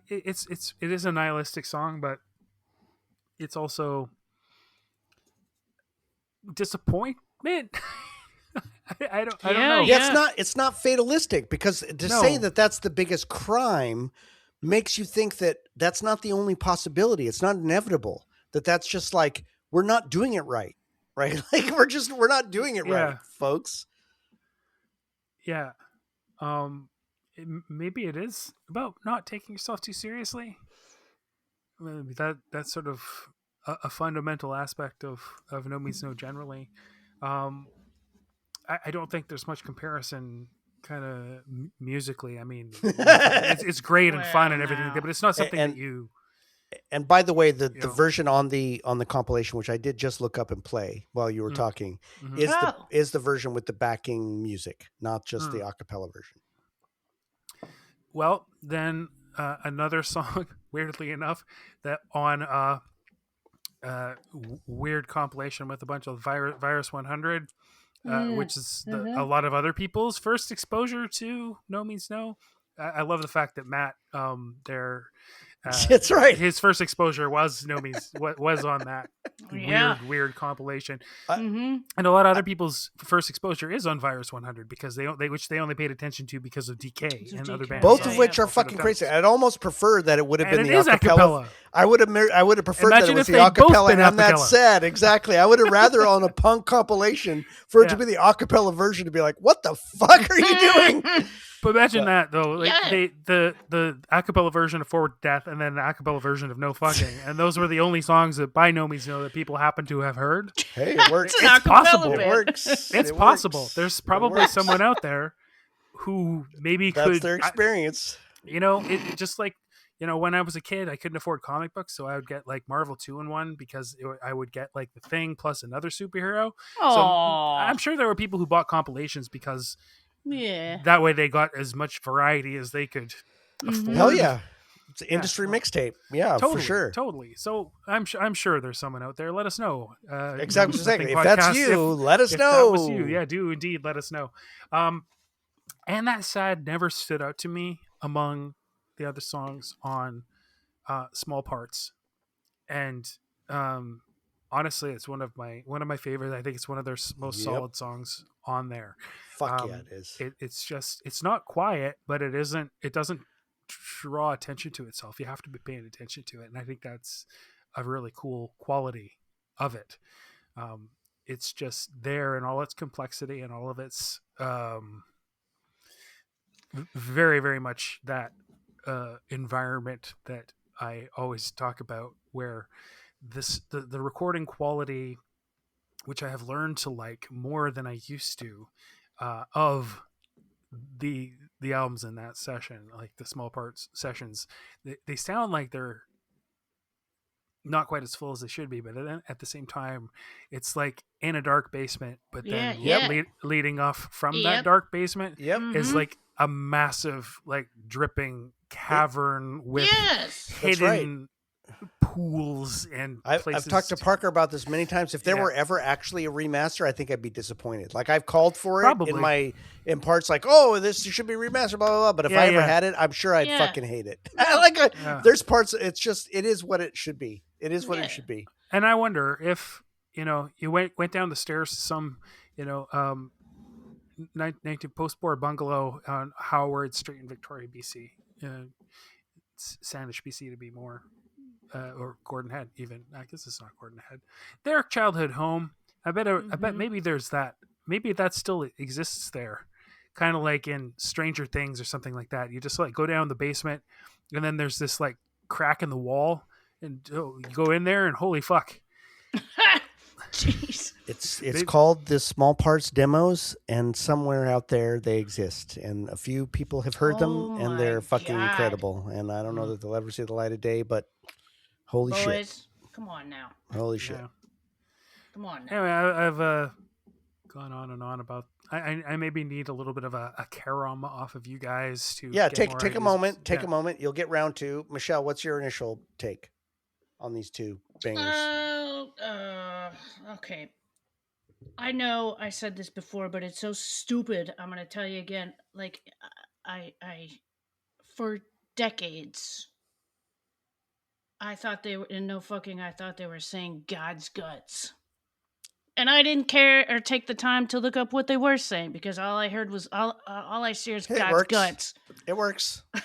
It is a nihilistic song, but it's also disappointment. I don't know. Yeah, it's not fatalistic, because to say that that's the biggest crime makes you think that that's not the only possibility. It's not inevitable. That's just like, we're not doing it right? Like we're not doing it right, folks. Yeah. Maybe it is about not taking yourself too seriously. Maybe that's sort of a fundamental aspect of No Means No generally. I don't think there's much comparison kind of musically. I mean, it's great and fun and everything, but it's not something that you. And by the way, the version on the compilation, which I did just look up and play while you were talking, is the version with the backing music, not just the a cappella version. Well, then another song, weirdly enough, that on weird compilation with a bunch of Virus 100, which is a lot of other people's first exposure to No Means No. I love the fact that Matt, that's right. His first exposure was was on that weird compilation, and a lot of other people's first exposure is on Virus 100 because they only paid attention to because of DK and other bands, both of which are fucking crazy. I'd almost prefer that it would have been the acapella. I would have preferred that it was the acapella, and that's sad. Exactly. I would have rather on a punk compilation for it to be the acapella version, to be like, what the fuck are you doing? But imagine that though, like the acapella version of Forward Death and then the acapella version of No Fucking, and those were the only songs that by No Means No that people happen to have heard. Hey, it works. It's possible. It works. It's possible. There's probably someone out there who maybe that's their experience. It just like, when I was a kid, I couldn't afford comic books, so I would get like Marvel 2-in-1 because I would get like The Thing plus another superhero. Aww. So I'm sure there were people who bought compilations because that way they got as much variety as they could afford. Hell yeah. It's an industry mixtape. Yeah, totally, for sure. Totally. So I'm sure there's someone out there. Let us know. Exactly. If that's you, let us know. If that was you, yeah, do indeed let us know. And That Sad never stood out to me among the other songs on Small Parts. And honestly, it's one of my favorites. I think it's one of their most solid songs on there. Fuck yeah, it is. It's not quiet, but it doesn't draw attention to itself. You have to be paying attention to it, and I think that's a really cool quality of it. it's just there in all its complexity and all of its very, very much that environment that I always talk about, where the recording quality, which I have learned to like more than I used to, of the albums in that session, like the small parts sessions, they sound like they're not quite as full as they should be, but at the same time, it's like in a dark basement, but Yeah, then yeah. leading off from that Yep. dark basement Yep. is Mhm. like a massive, like dripping cavern with Yes. That's right. hidden pools and I've places. talked to Parker about this many times. If there Yeah. were ever actually a remaster, I think I'd be disappointed. Like I've called for it Probably. in parts like, oh, this should be remastered, blah blah blah. But if Yeah, I ever yeah. had it, I'm sure I'd Yeah. fucking hate it. No. Yeah. There's parts. It is what it should be. It is what Yeah. it should be. And I wonder if you went down the stairs to some 19 post-war bungalow on Howard Street in Victoria, BC, Sandwich, BC to be more, or Gordon Head even. I guess it's not Gordon Head. Their childhood home. I bet Mhm. maybe there's that. Maybe that still exists there, kind of like in Stranger Things or something like that. You just like go down the basement, and then there's this like crack in the wall, and you go in there, and holy fuck. Jeez. It's They- called the Small Parts Demos, and somewhere out there they exist, and a few people have heard Oh them, my and they're fucking God. incredible. And I don't know that they'll ever see the light of day, but holy shit, Boys, come on now. holy shit. Yeah. Come on now. Anyway, I've gone on and on about. I maybe need a little bit of a carom off of you guys to. Yeah, get more take a ideas. moment. Take Yeah. a moment. You'll get round two. Michelle, what's your initial take on these two bangers? Okay. I know I said this before, but it's so stupid. I'm gonna tell you again. Like, I for decades, I thought they were I thought they were saying God's guts, and I didn't care or take the time to look up what they were saying, because all I heard was all I see is It God's works. guts. It works. And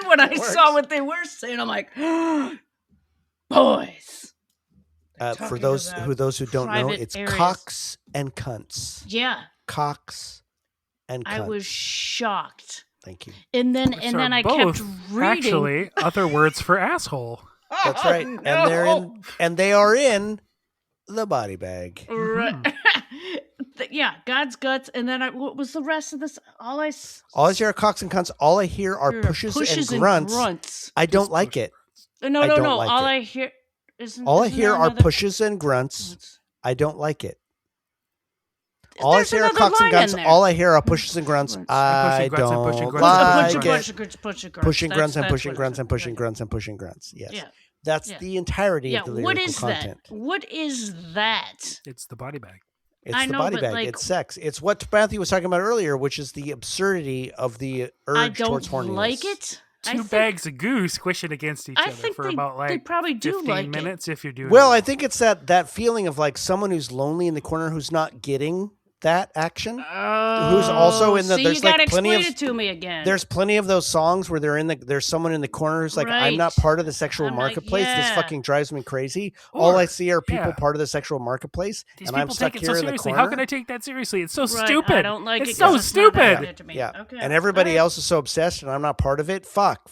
then when I It saw works. what they were saying, I'm like, boys. They're For talking those about who don't know, private it's areas. cocks and cunts. Yeah, Cocks and cunts. I was shocked. Thank you. And then Which and are then I both kept reading. Actually, other words for asshole. That's Oh, right. no. And they are in the body bag. Right. Yeah, God's guts. And then what was the rest of this? All I hear are cocks and cunts. All I hear are pushes and grunts. I don't like it. No, I no, don't no. like all it. I hear isn't. All I isn't hear there are another- pushes and grunts. I don't like it. There's All I hear are another cocks and line grunts. in there. All I hear are pushes and grunts. Grunts. I Pushing grunts and don't pushing grunts and like pushing it. grunts. Pushing grunts and That's pushing what grunts it and is. pushing grunts and pushing grunts. Yes. Yeah. That's Yeah. the entirety Yeah, of the what lyrical is content. that? What is that? It's the body bag. It's I the know, body but, bag. like- It's sex. It's what Matthew was talking about earlier, which is the absurdity of the I urge towards don't horniness. like it. I Two think- bags of goo squishing against each I other think for they- about they like probably do 15 like it. minutes if you're doing Well, it. I think it's that feeling of like someone who's lonely in the corner who's not getting that action. Who's also in the- See, there's, you gotta like, plenty explain of- it to me again. There's plenty of those songs where there's someone in the corner who's like, I'm not Right. part of the sexual I'm not- marketplace. This yeah. fucking drives me crazy. All Or- I see are people yeah. part of the sexual marketplace, These and I'm people stuck take it here so in the seriously. corner. How can I take that seriously? It's so Right, stupid. I don't like it's it. so 'cause it's not that stupid. good to me. Yeah. Okay. And everybody Alright. else is so obsessed, and I'm not part of it. Fuck.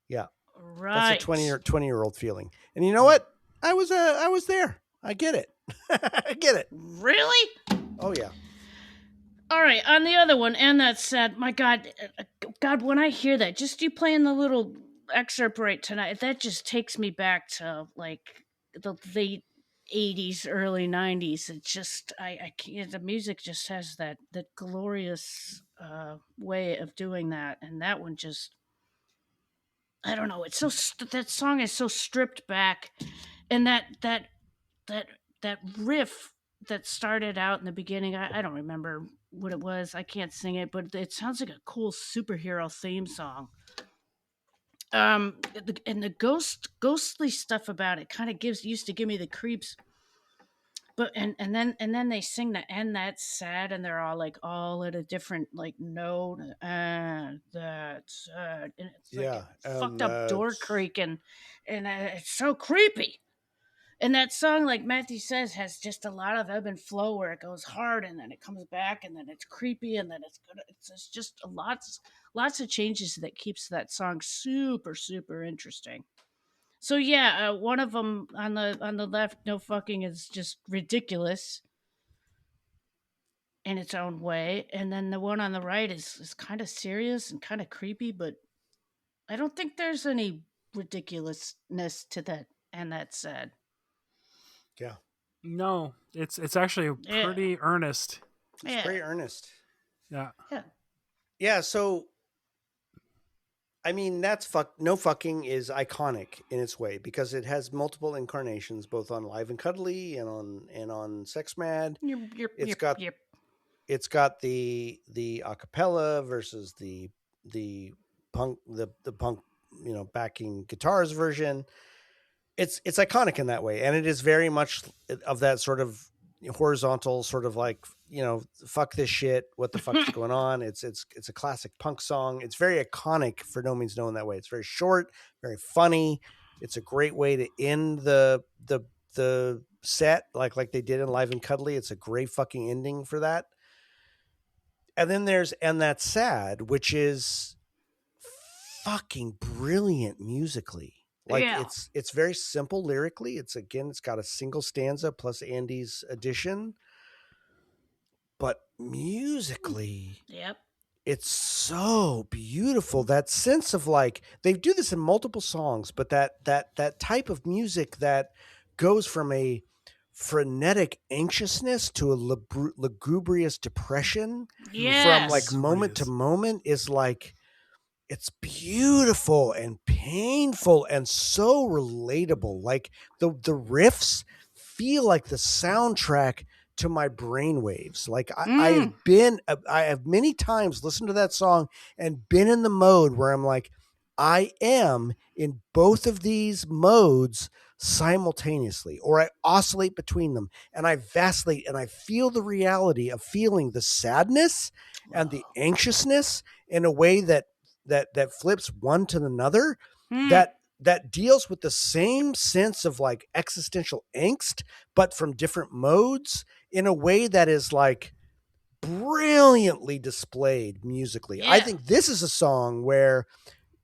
Yeah. Right. That's a 20-year-old feeling. And you know what? I was there. I get it. I get it. Really? Oh yeah. All right. On the other one, and that said, my God, God, when I hear that, just you playing the little excerpt right tonight, that just takes me back to like the late 80s, early 90s. It just, I can't, the music just has that glorious way of doing that. And that one just, I don't know. It's so, that song is so stripped back. And that riff that started out in the beginning, I don't remember what it was. I can't sing it, but it sounds like a cool superhero theme song. And the ghostly stuff about it kind of used to give me the creeps. But and then they sing the end that's sad, and they're all at a different like note, and that's sad, and it's like Yeah, a and fucked up door that's- creaking, and it's so creepy. And that song, like Matthew says, has just a lot of ebb and flow where it goes hard and then it comes back and then it's creepy and then it's good. It's just lots of changes that keeps that song super super interesting. So yeah, one of them on the left, no fucking, is just ridiculous in its own way, and then the one on the right is kind of serious and kind of creepy, but I don't think there's any ridiculousness to that, and that's sad. Yeah. No, it's actually Yeah, pretty earnest. It's yeah, very earnest. Yeah. yeah, Yeah. So, I mean, no fucking is iconic in its way because it has multiple incarnations, both on Live and Cuddly and on Sex Mad. yep, yep, It's yep, got yep. it's got the acapella versus the punk the punk backing guitars version. It's iconic in that way, and it is very much of that sort of horizontal sort of like fuck this shit, what the fuck is going on. It's a classic punk song. It's very iconic for No Means No in that way. It's very short, very funny. It's a great way to end the set like they did in Live and Cuddly. It's a great fucking ending for that. And then there's And That's Sad, which is fucking brilliant musically. Like Yeah, it's very simple lyrically. It's got a single stanza plus Andy's addition, but musically yep, it's so beautiful. That sense of like they do this in multiple songs, but that type of music that goes from a frenetic anxiousness to a lugubrious depression from like yes, moment to Lugubrious. moment is like it's beautiful and painful and so relatable. Like the riffs feel like the soundtrack to my brainwaves. Like mm, I have many times listened to that song and been in the mode where I'm like, I am in both of these modes simultaneously, or I oscillate between them and I vacillate and I feel the reality of feeling the sadness and the anxiousness in a way that flips one to another, mm, that deals with the same sense of like existential angst but from different modes in a way that is like brilliantly displayed musically. I yeah, think this is a song where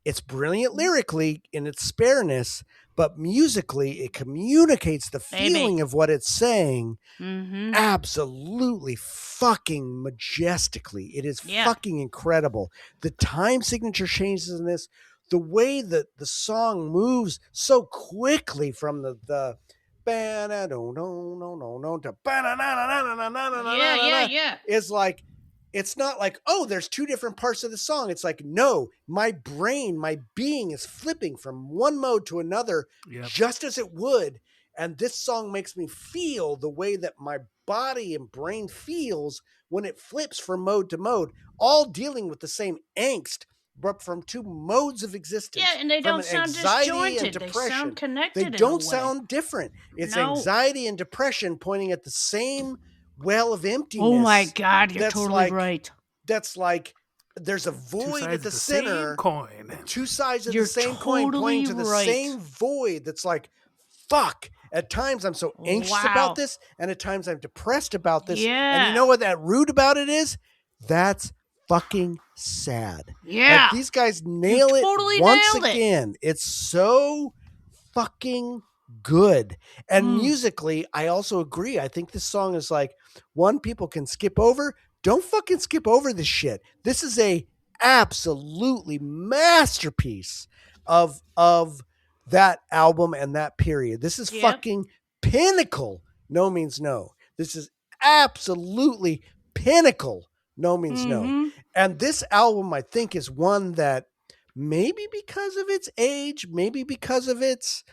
it's brilliant lyrically in its spareness, but musically it communicates the baby, feeling of what it's saying mm-hmm, absolutely fucking majestically. It is yeah, fucking incredible. The time signature changes in this, the way that the song moves so quickly from the yeah, yeah, yeah, is like it's not like, oh, there's two different parts of the song. It's like, no, my brain, my being is flipping from one mode to another Yep. just as it would. And this song makes me feel the way that my body and brain feels when it flips from mode to mode, all dealing with the same angst, but from two modes of existence, yeah, and they from don't an sound anxiety and disjointed. They sound depression. They connected in a don't way. sound different. It's No. anxiety and depression pointing at the same well of emptiness. Oh my God, you're that's totally like, right. That's like there's a Two void sides at the of the same center, coin. two sides of You're the same coin totally pointing to the right. same void that's like, fuck. At times I'm so anxious Wow. about this, and at times I'm depressed about this. Yeah. And you know what that rude about it is? That's fucking sad. Yeah. Like these guys nail totally it once nailed it. again. It's so fucking good. And Mm. musically, I also agree. I think this song is like one people can skip over. Don't fucking skip over this shit. This is a absolutely masterpiece of that album and that period. This is Yep. fucking pinnacle. No Means No. This is absolutely pinnacle. No Means No. Mhm. And this album, I think, is one that maybe because of its age, maybe because of its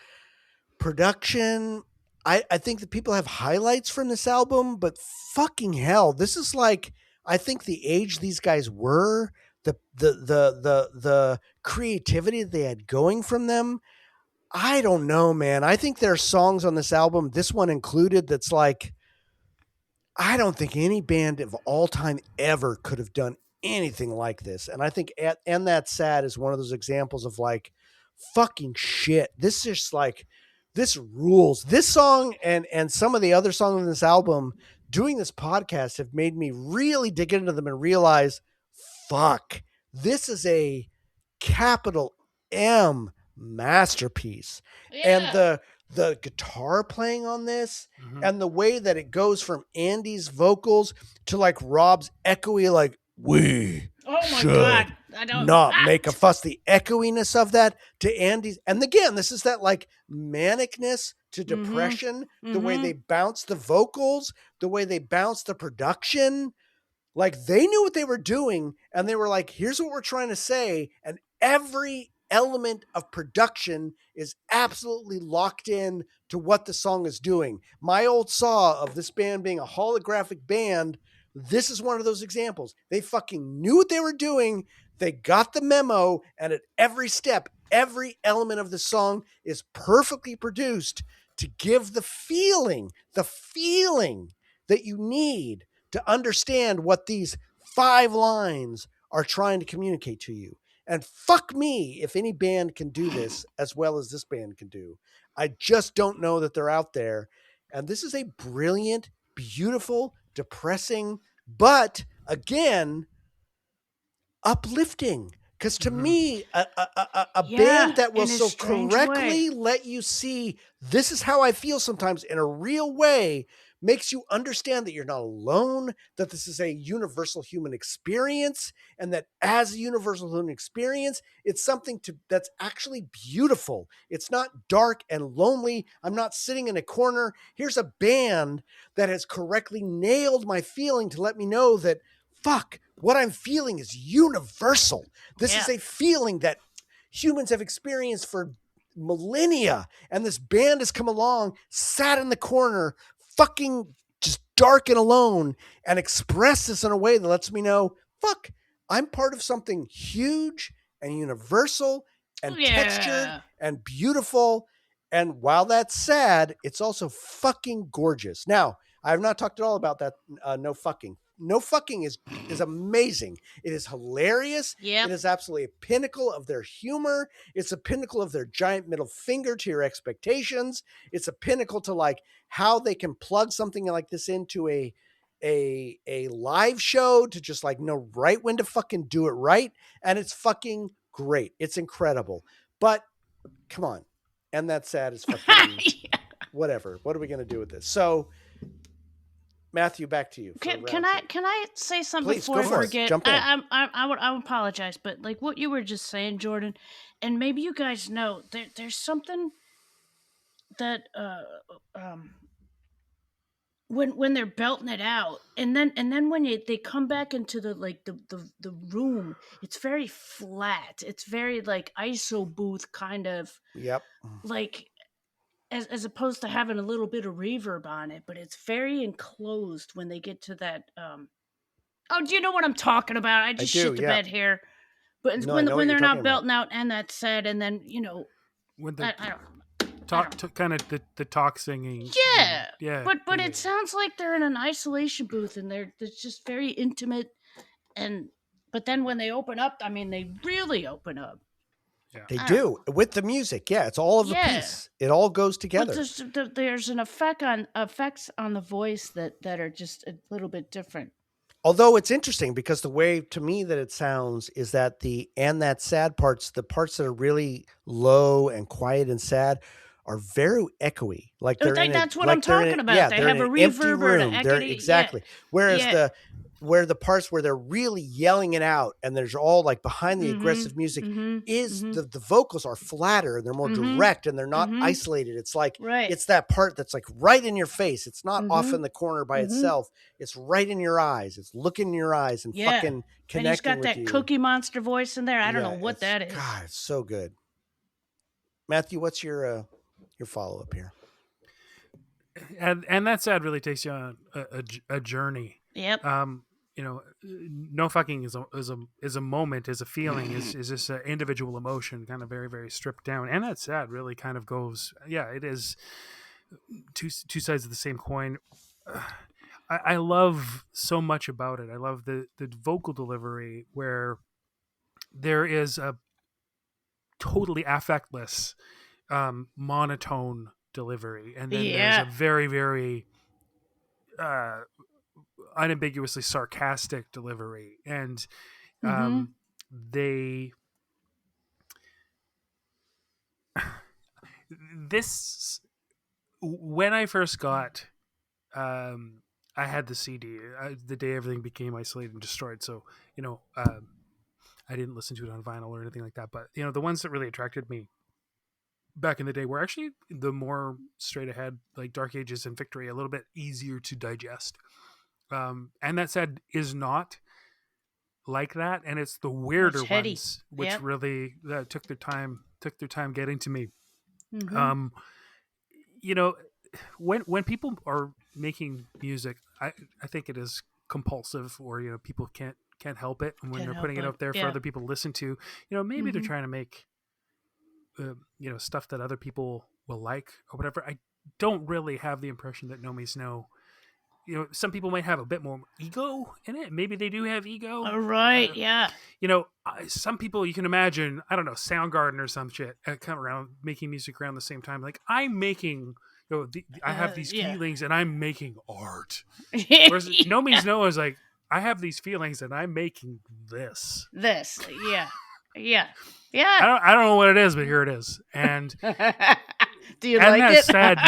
production, I think that people have highlights from this album, but fucking hell, this is like, I think the age these guys were, the creativity they had going from them. I don't know, man. I think there are songs on this album, this one included, that's like, I don't think any band of all time ever could have done anything like this. And I think And That's Sad is one of those examples of like, fucking shit. This is like this rules. This song and some of the other songs on this album, doing this podcast, have made me really dig into them and realize, fuck, this is a capital M masterpiece. And the guitar playing on this, and the way that it goes from Andy's vocals to like Rob's echoey, like, we Oh my should God. I don't not make a fuss, the echoiness of that to Andy's. And again, this is that like manicness to depression, the way they bounce the vocals, the way they bounce the production. Like, they knew what they were doing, and they were like, here's what we're trying to say. And every element of production is absolutely locked in to what the song is doing. My old saw of this band being a holographic band, this is one of those examples. They fucking knew what they were doing. They got the memo, and at every step, every element of the song is perfectly produced to give the feeling that you need to understand what these 5 lines are trying to communicate to you. And fuck me if any band can do this as well as this band can do. I just don't know that they're out there. And this is a brilliant, beautiful, depressing, but again, uplifting. Because to me, a band that will in a so strange correctly way. let you see this is how I feel sometimes in a real way makes you understand that you're not alone, that this is a universal human experience, and that as a universal human experience, it's something that's actually beautiful. It's not dark and lonely. I'm not sitting in a corner. Here's a band that has correctly nailed my feeling to let me know that, fuck, what I'm feeling is universal. This is a feeling that humans have experienced for millennia. And this band has come along, sat in the corner, fucking just dark and alone, and expressed this in a way that lets me know, fuck, I'm part of something huge and universal and textured and beautiful. And while that's sad, it's also fucking gorgeous. Now, I have not talked at all about that. No fucking. No fucking is amazing. It is hilarious. Yep. It is absolutely a pinnacle of their humor. It's a pinnacle of their giant middle finger to your expectations. It's a pinnacle to like how they can plug something like this into a live show to just like know right when to fucking do it right. And it's fucking great. It's incredible. But come on. And that's sad as fucking whatever. What are we going to do with this? So, Matthew, back to you. Can I say something Please, before go I for it. forget? Jump in. I would apologize, but like what you were just saying, Jordan, and maybe you guys know there's something that when they're belting it out, and then when they come back into the like the room, it's very flat. It's very like ISO booth kind of. Yep. Like as opposed to having a little bit of reverb on it, but it's very enclosed when they get to that. Oh, do you know what I'm talking about? I just shit the bed here. But No, I know what when you're they're not talking belting out and that's said, and then When I the don't. kind of the talk singing. Yeah. But it sounds like they're in an isolation booth and it's just very intimate. But then when they open up, I mean, they really open up. They do with the music. Yeah, it's all of a piece. It all goes together. But there's an effects on the voice that are just a little bit different. Although it's interesting because the way to me that it sounds is that that sad parts, the parts that are really low and quiet and sad, are very echoey. Like that's what I'm talking about. Yeah, they they're have in a an empty reverb or an room. echoey. Exactly. Whereas the parts where they're really yelling it out and there's all like behind the aggressive music the vocals are flatter and they're more direct and they're not isolated. It's like it's that part that's like right in your face. It's not off in the corner by itself. It's right in your eyes. It's looking in your eyes and fucking connecting and he's got with that you. Cookie Monster voice in there. I don't know what that is. God, it's so good. Matthew, what's your follow up here? And that sad really takes you on a journey. Yep. No fucking is a moment, is a feeling, is this an individual emotion, kind of very, very stripped down. And that sad really kind of goes, it is two sides of the same coin. I love so much about it. I love the vocal delivery where there is a totally affectless monotone delivery, and then there's a very, very unambiguously sarcastic delivery, and they this when I first got I had the CD the day everything became isolated and destroyed, so I didn't listen to it on vinyl or anything like that, but the ones that really attracted me back in the day were actually the more straight ahead, like Dark Ages and Victory, a little bit easier to digest. And that said, is not like that, and it's the weirder ones which really took their time getting to me. When people are making music, I think it is compulsive, or people can't help it, and when they're putting it out there for other people to listen to, maybe they're trying to make stuff that other people will like or whatever. I don't really have the impression that No Means No. Some people might have a bit more ego in it. Maybe they do have ego. Right. Some people, you can imagine, I don't know, Soundgarden or some shit, come around making music around the same time. Like, I'm making, I have these feelings and I'm making art. Whereas No Means No is like, I have these feelings and I'm making this. Yeah. I don't know what it is, but here it is. And do you like that's it? sad.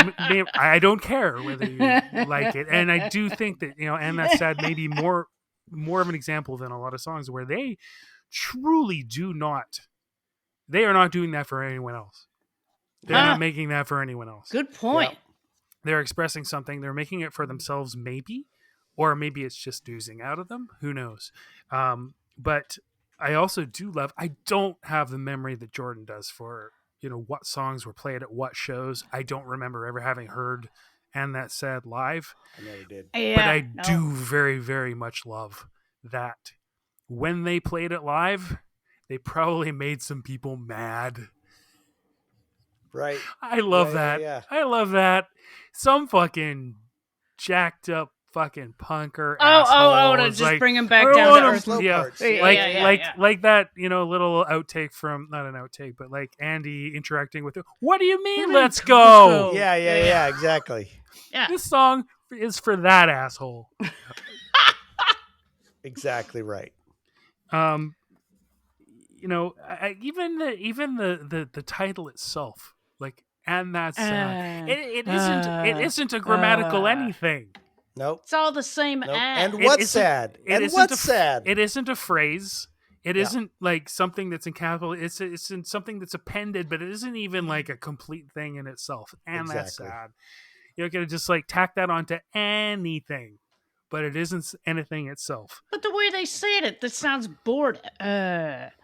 I don't care whether you like it. And I do think that, and that's sad, maybe more of an example than a lot of songs where they truly they are not doing that for anyone else. They're not making that for anyone else. Good point. Yep. They're expressing something. They're making it for themselves, maybe, or maybe it's just oozing out of them. Who knows? But I also do love, I don't have the memory that Jordan does for, what songs were played at what shows. I don't remember ever having heard And That Said live. I never did. But I do very, very much love that when they played it live, they probably made some people mad. Right. I love that. Yeah. I love that. Some fucking jacked up fucking punker to assholes. just bring him back down to earth. Like that, little outtake from, not an outtake, but like Andy interacting with it. What do you mean, let's go? Yeah, exactly. Yeah. This song is for that asshole. Exactly right. Even the title itself, like, and that's it isn't a grammatical anything. Nope. It's all the same. Nope. And what's sad? Sad? It isn't a phrase. It isn't like something that's in capital. It's in something that's appended, but it isn't even like a complete thing in itself. And that's sad. You're gonna just like tack that onto anything, but it isn't anything itself. But the way they say it, that sounds bored. That's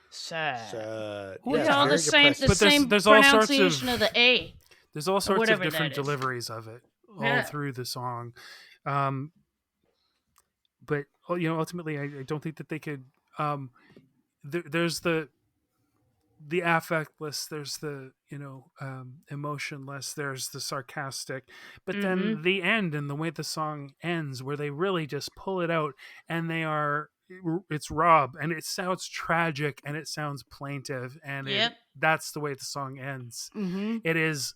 sad. Well, it's all the same. The same there's all sorts pronunciation of the A. There's all sorts of different deliveries of it all through the song. But ultimately, I don't think that they could. There's the affectless. There's the emotionless. There's the sarcastic. But then the end and the way the song ends, where they really just pull it out, and it's Rob, and it sounds tragic and it sounds plaintive, and that's the way the song ends. It is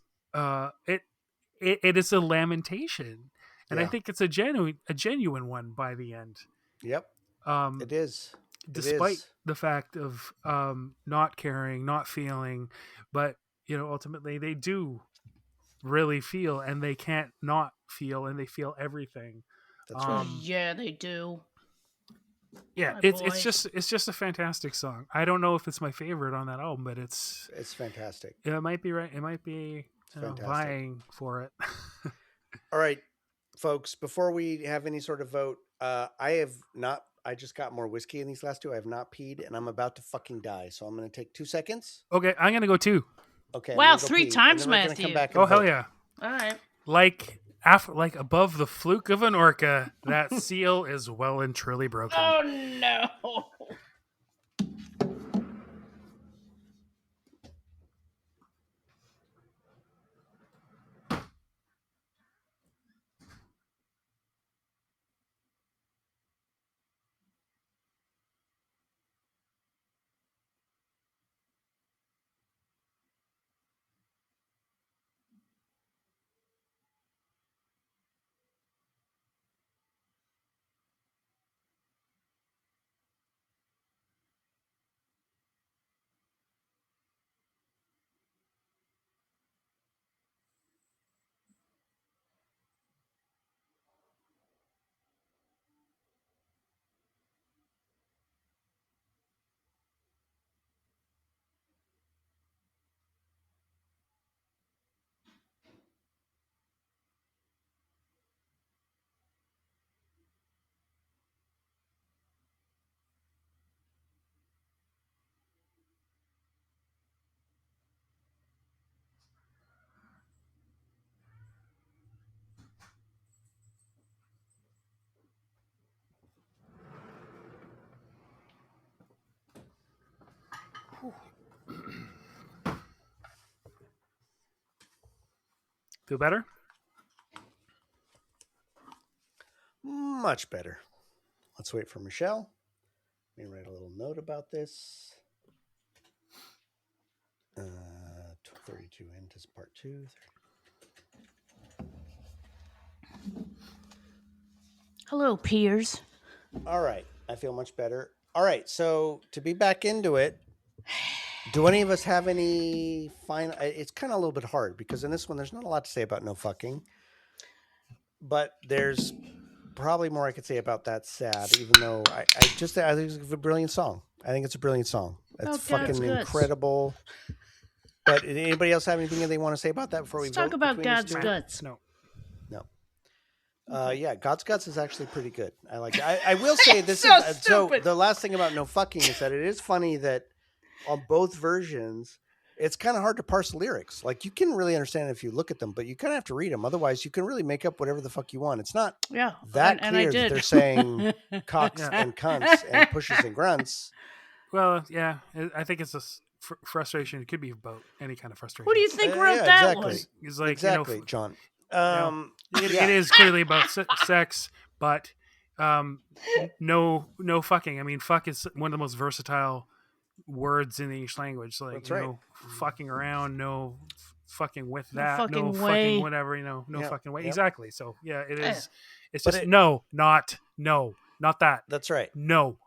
it is a lamentation, and I think it's a genuine one by the end. Yep. It is. Despite the fact of not caring, not feeling, but ultimately they do really feel, and they can't not feel, and they feel everything. That's right. Yeah, they do. Yeah, it's just a fantastic song. I don't know if it's my favorite on that album, but it's fantastic. It might be right. It might be vying for it. All right, folks. Before we have any sort of vote, I just got more whiskey in these last two. I have not peed, and I'm about to fucking die. So I'm going to take 2 seconds. Okay, I'm going to go 2. Okay. Wow, 3 times, Matthew. Oh, hell yeah! All right. Like above the fluke of an orca, that seal is well and truly broken. Oh no. Feel better? Much better. Let's wait for Michelle. Let me write a little note about this. 32 into part 2. Hello, peers. All right. I feel much better. All right. So to be back into it, do any of us have any final? It's kind of a little bit hard because in this one, there's not a lot to say about no fucking, but there's probably more I could say about that sad, even though I think it's a brilliant song. I think it's a brilliant song. It's fucking incredible. But did anybody else have anything they want to say about that before we vote? Talk about God's Guts. No. Yeah, God's Guts is actually pretty good. I like it. I will say this so the last thing about no fucking is that it is funny that on both versions, it's kind of hard to parse lyrics. Like you can really understand it if you look at them, but you kind of have to read them. Otherwise, you can really make up whatever the fuck you want. It's not that clear that they're saying cocks and cunts and pushes and grunts. Well, yeah, I think it's a frustration. It could be about any kind of frustration. Who do you think wrote that one? It's like, exactly, John. It is clearly about sex, but no fucking. I mean, fuck is one of the most versatile words in the English language. Like, that's right. No fucking around, no fucking with that, fucking no way. fucking whatever, no fucking way. Yep. Exactly. So yeah, it is. It's just not that. That's right. No.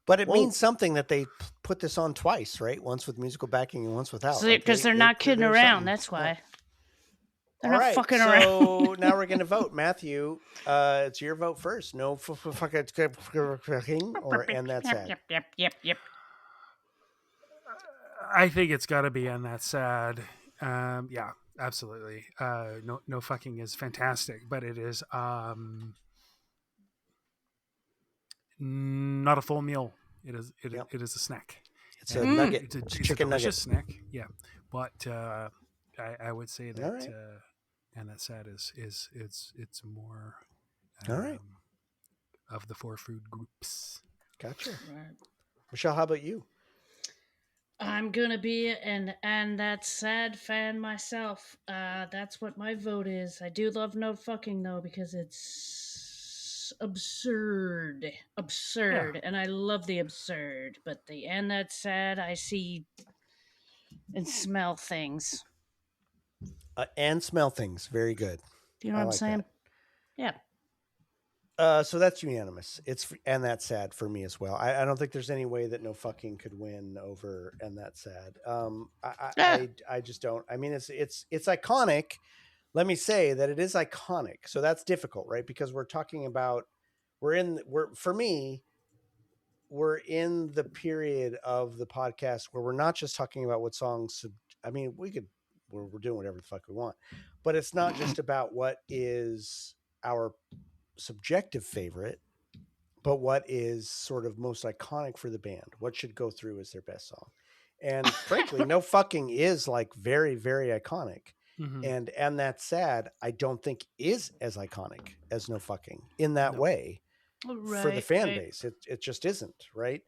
But it means something that they put this on twice, right? Once with musical backing and once without. Because they're not kidding around. That's why. Yeah. They're not fucking around. So now we're going to vote. Matthew, it's your vote first. No fucking or and that's sad. Yep. I think it's got to be and that's sad. Yeah, absolutely. No fucking is fantastic, but it is not a full meal. It is a snack. It's a nugget. It's a chicken delicious nugget. snack. Yeah, but I would say that right. and that's sad is it's more all right of the 4 food groups. Gotcha. Right. Michelle, how about you? I'm gonna be an and that's sad fan myself. That's what my vote is. I do love no fucking though because it's absurd, and I love the absurd. But the and that's sad, I see and smell things. And smell things. Very good. Do you know what I'm saying? That. So that's unanimous. And that's sad for me as well. I don't think there's any way that no fucking could win over and that's sad. I just don't. I mean, it's iconic. Let me say that it is iconic. So that's difficult, right? Because we're talking about we're in the period of the podcast where we're not just talking about what songs. I mean, we're doing whatever the fuck we want, but it's not just about what is our subjective favorite, but what is sort of most iconic for the band. What should go through as their best song. And frankly, no fucking is like very, very iconic. Mm-hmm. And that's sad. I don't think is as iconic as no fucking in that way for the fan base. It just isn't, right?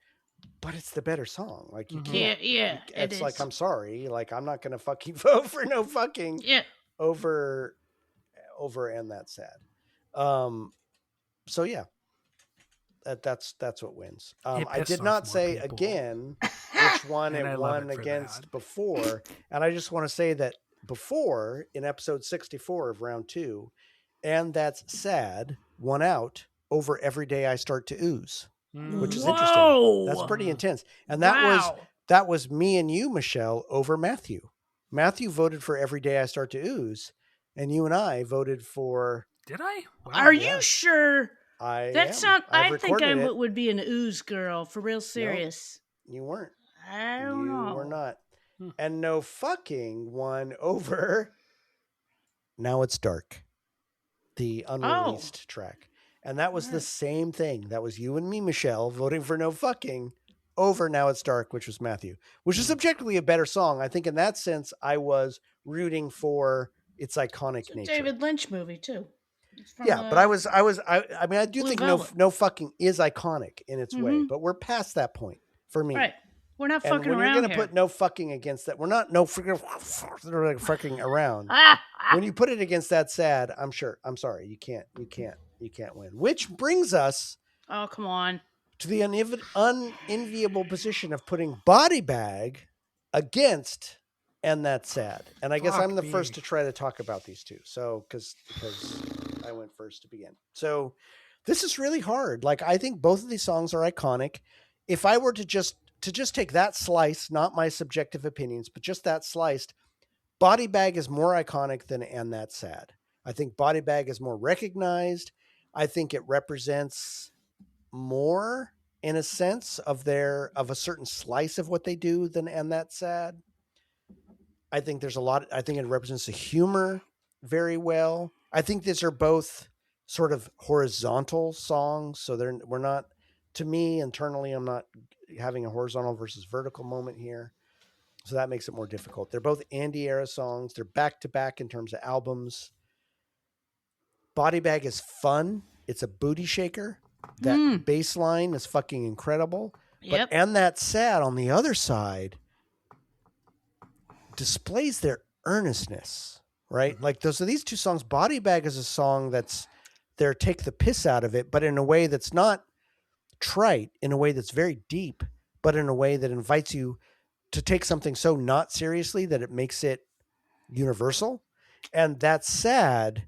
But it's the better song. Like you can't. Yeah. It's like I'm sorry. Like I'm not gonna fucking vote for no fucking. Yeah. Over, and that's sad. So yeah, that's what wins. I did not say people. Again which one it won against before, and I just want to say that before in episode 64 of round 2, and that's sad won out over Every Day I Start to Ooze, which is interesting. That's pretty intense, and that was me and you, Michelle, over Matthew. Matthew voted for Every Day I Start to Ooze, and you and I voted for. Did I? Wow, Are you sure? I think I would be an ooze girl, for real serious. Nope, you weren't. I don't know. You were not. And no fucking won over Now It's Dark, the unreleased track. And that was the same thing. That was you and me, Michelle, voting for no fucking over Now It's Dark, which was Matthew, which is objectively a better song. I think in that sense, I was rooting for its iconic nature. David Lynch movie too. Yeah, but I mean, I do think no fucking is iconic in its way, but we're past that point for me. Right. We're not And fucking when you're around going to here. put no fucking against that, we're not no fucking around. Ah, When you put it against that sad, I'm sorry, you can't win. Which brings us oh, come on. to the unenviable position of putting Body Bag against And That's Sad. And I guess Fuck I'm the me. first to try to talk about these two. So because I went first to begin. So this is really hard. Like, I think both of these songs are iconic. If I were to just take that slice, not my subjective opinions, but just that sliced, Body Bag is more iconic than And That's Sad. I think Body Bag is more recognized. I think it represents more in a sense of a certain slice of what they do than And That's Sad. I think I think it represents the humor very well. I think these are both sort of horizontal songs. So we're not, to me internally, I'm not having a horizontal versus vertical moment here. So that makes it more difficult. They're both Andy era songs. They're back to back in terms of albums. Body Bag is fun. It's a booty shaker. That bass line is fucking incredible. Yep. But And That's Sad on the other side displays their earnestness, right? Mm-hmm. Like these two songs. Body Bag is a song that's there, take the piss out of it, but in a way that's not trite, in a way that's very deep, but in a way that invites you to take something so not seriously that it makes it universal. And That's Sad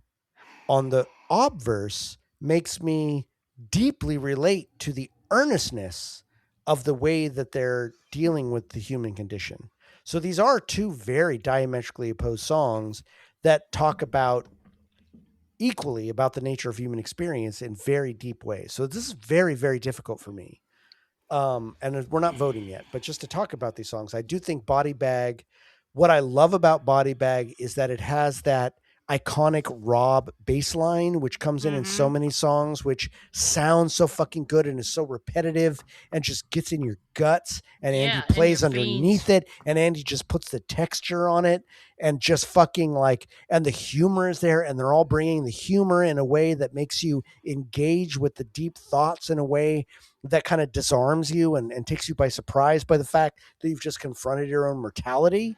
on the obverse makes me deeply relate to the earnestness of the way that they're dealing with the human condition. So these are two very diametrically opposed songs that talk about equally about the nature of human experience in very deep ways. So this is very, very difficult for me. And we're not voting yet, but just to talk about these songs, I do think Body Bag, what I love about Body Bag is that it has that iconic Rob bass line, which comes in so many songs, which sounds so fucking good and is so repetitive and just gets in your guts. And Yeah, Andy in plays your underneath veins. it, and Andy just puts the texture on it and just fucking like, and the humor is there, and they're all bringing the humor in a way that makes you engage with the deep thoughts in a way that kind of disarms you and takes you by surprise by the fact that you've just confronted your own mortality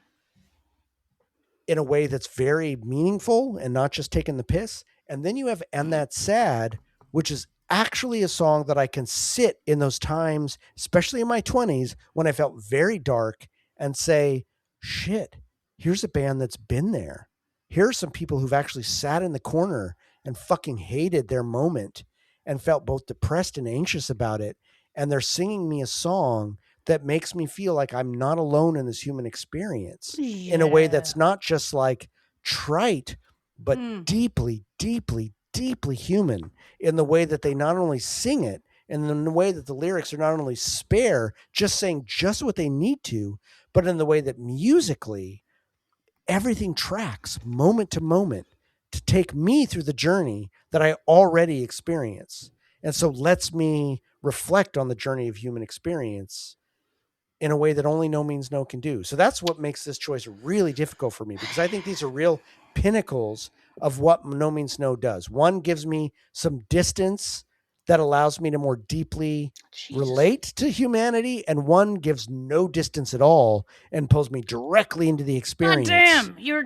in a way that's very meaningful and not just taking the piss. And then you have And That's Sad, which is actually a song that I can sit in those times, especially in my 20s, when I felt very dark and say, shit, here's a band that's been there. Here are some people who've actually sat in the corner and fucking hated their moment and felt both depressed and anxious about it. And they're singing me a song that makes me feel like I'm not alone in this human experience in a way that's not just like trite, but deeply, deeply, deeply human in the way that they not only sing it and in the way that the lyrics are not only spare, just saying just what they need to, but in the way that musically everything tracks moment to moment to take me through the journey that I already experience. And so lets me reflect on the journey of human experience in a way that only No Means No can do. So that's what makes this choice really difficult for me, because I think these are real pinnacles of what No Means No does. One gives me some distance that allows me to more deeply relate to humanity, and one gives no distance at all and pulls me directly into the experience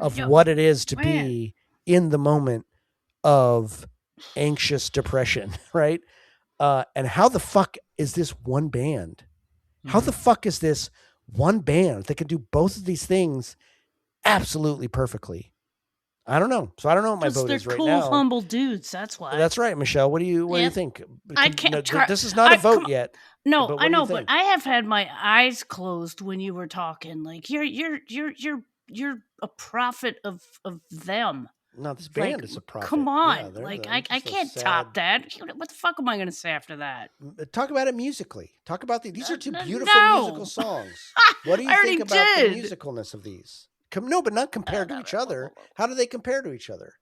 of what it is to be in the moment of anxious depression, right? And how the fuck is this one band? How the fuck is this one band that can do both of these things absolutely perfectly? I don't know. So I don't know what my vote they're is right cool, now. humble dudes. That's why. That's right, Michelle. What do you think? I can't try. This is not a vote yet. No, but I what do you know, but think? I have had my eyes closed when you were talking. Like you're a prophet of them. No, this band is a prophet. Come on, Yeah, like they're I just a can't sad- top that. What the fuck am I going to say after that? Talk about it musically. Talk about these are two beautiful no. musical songs. What do I you already think about did. the musicalness of these? No, but not compared to each other. How do they compare to each other?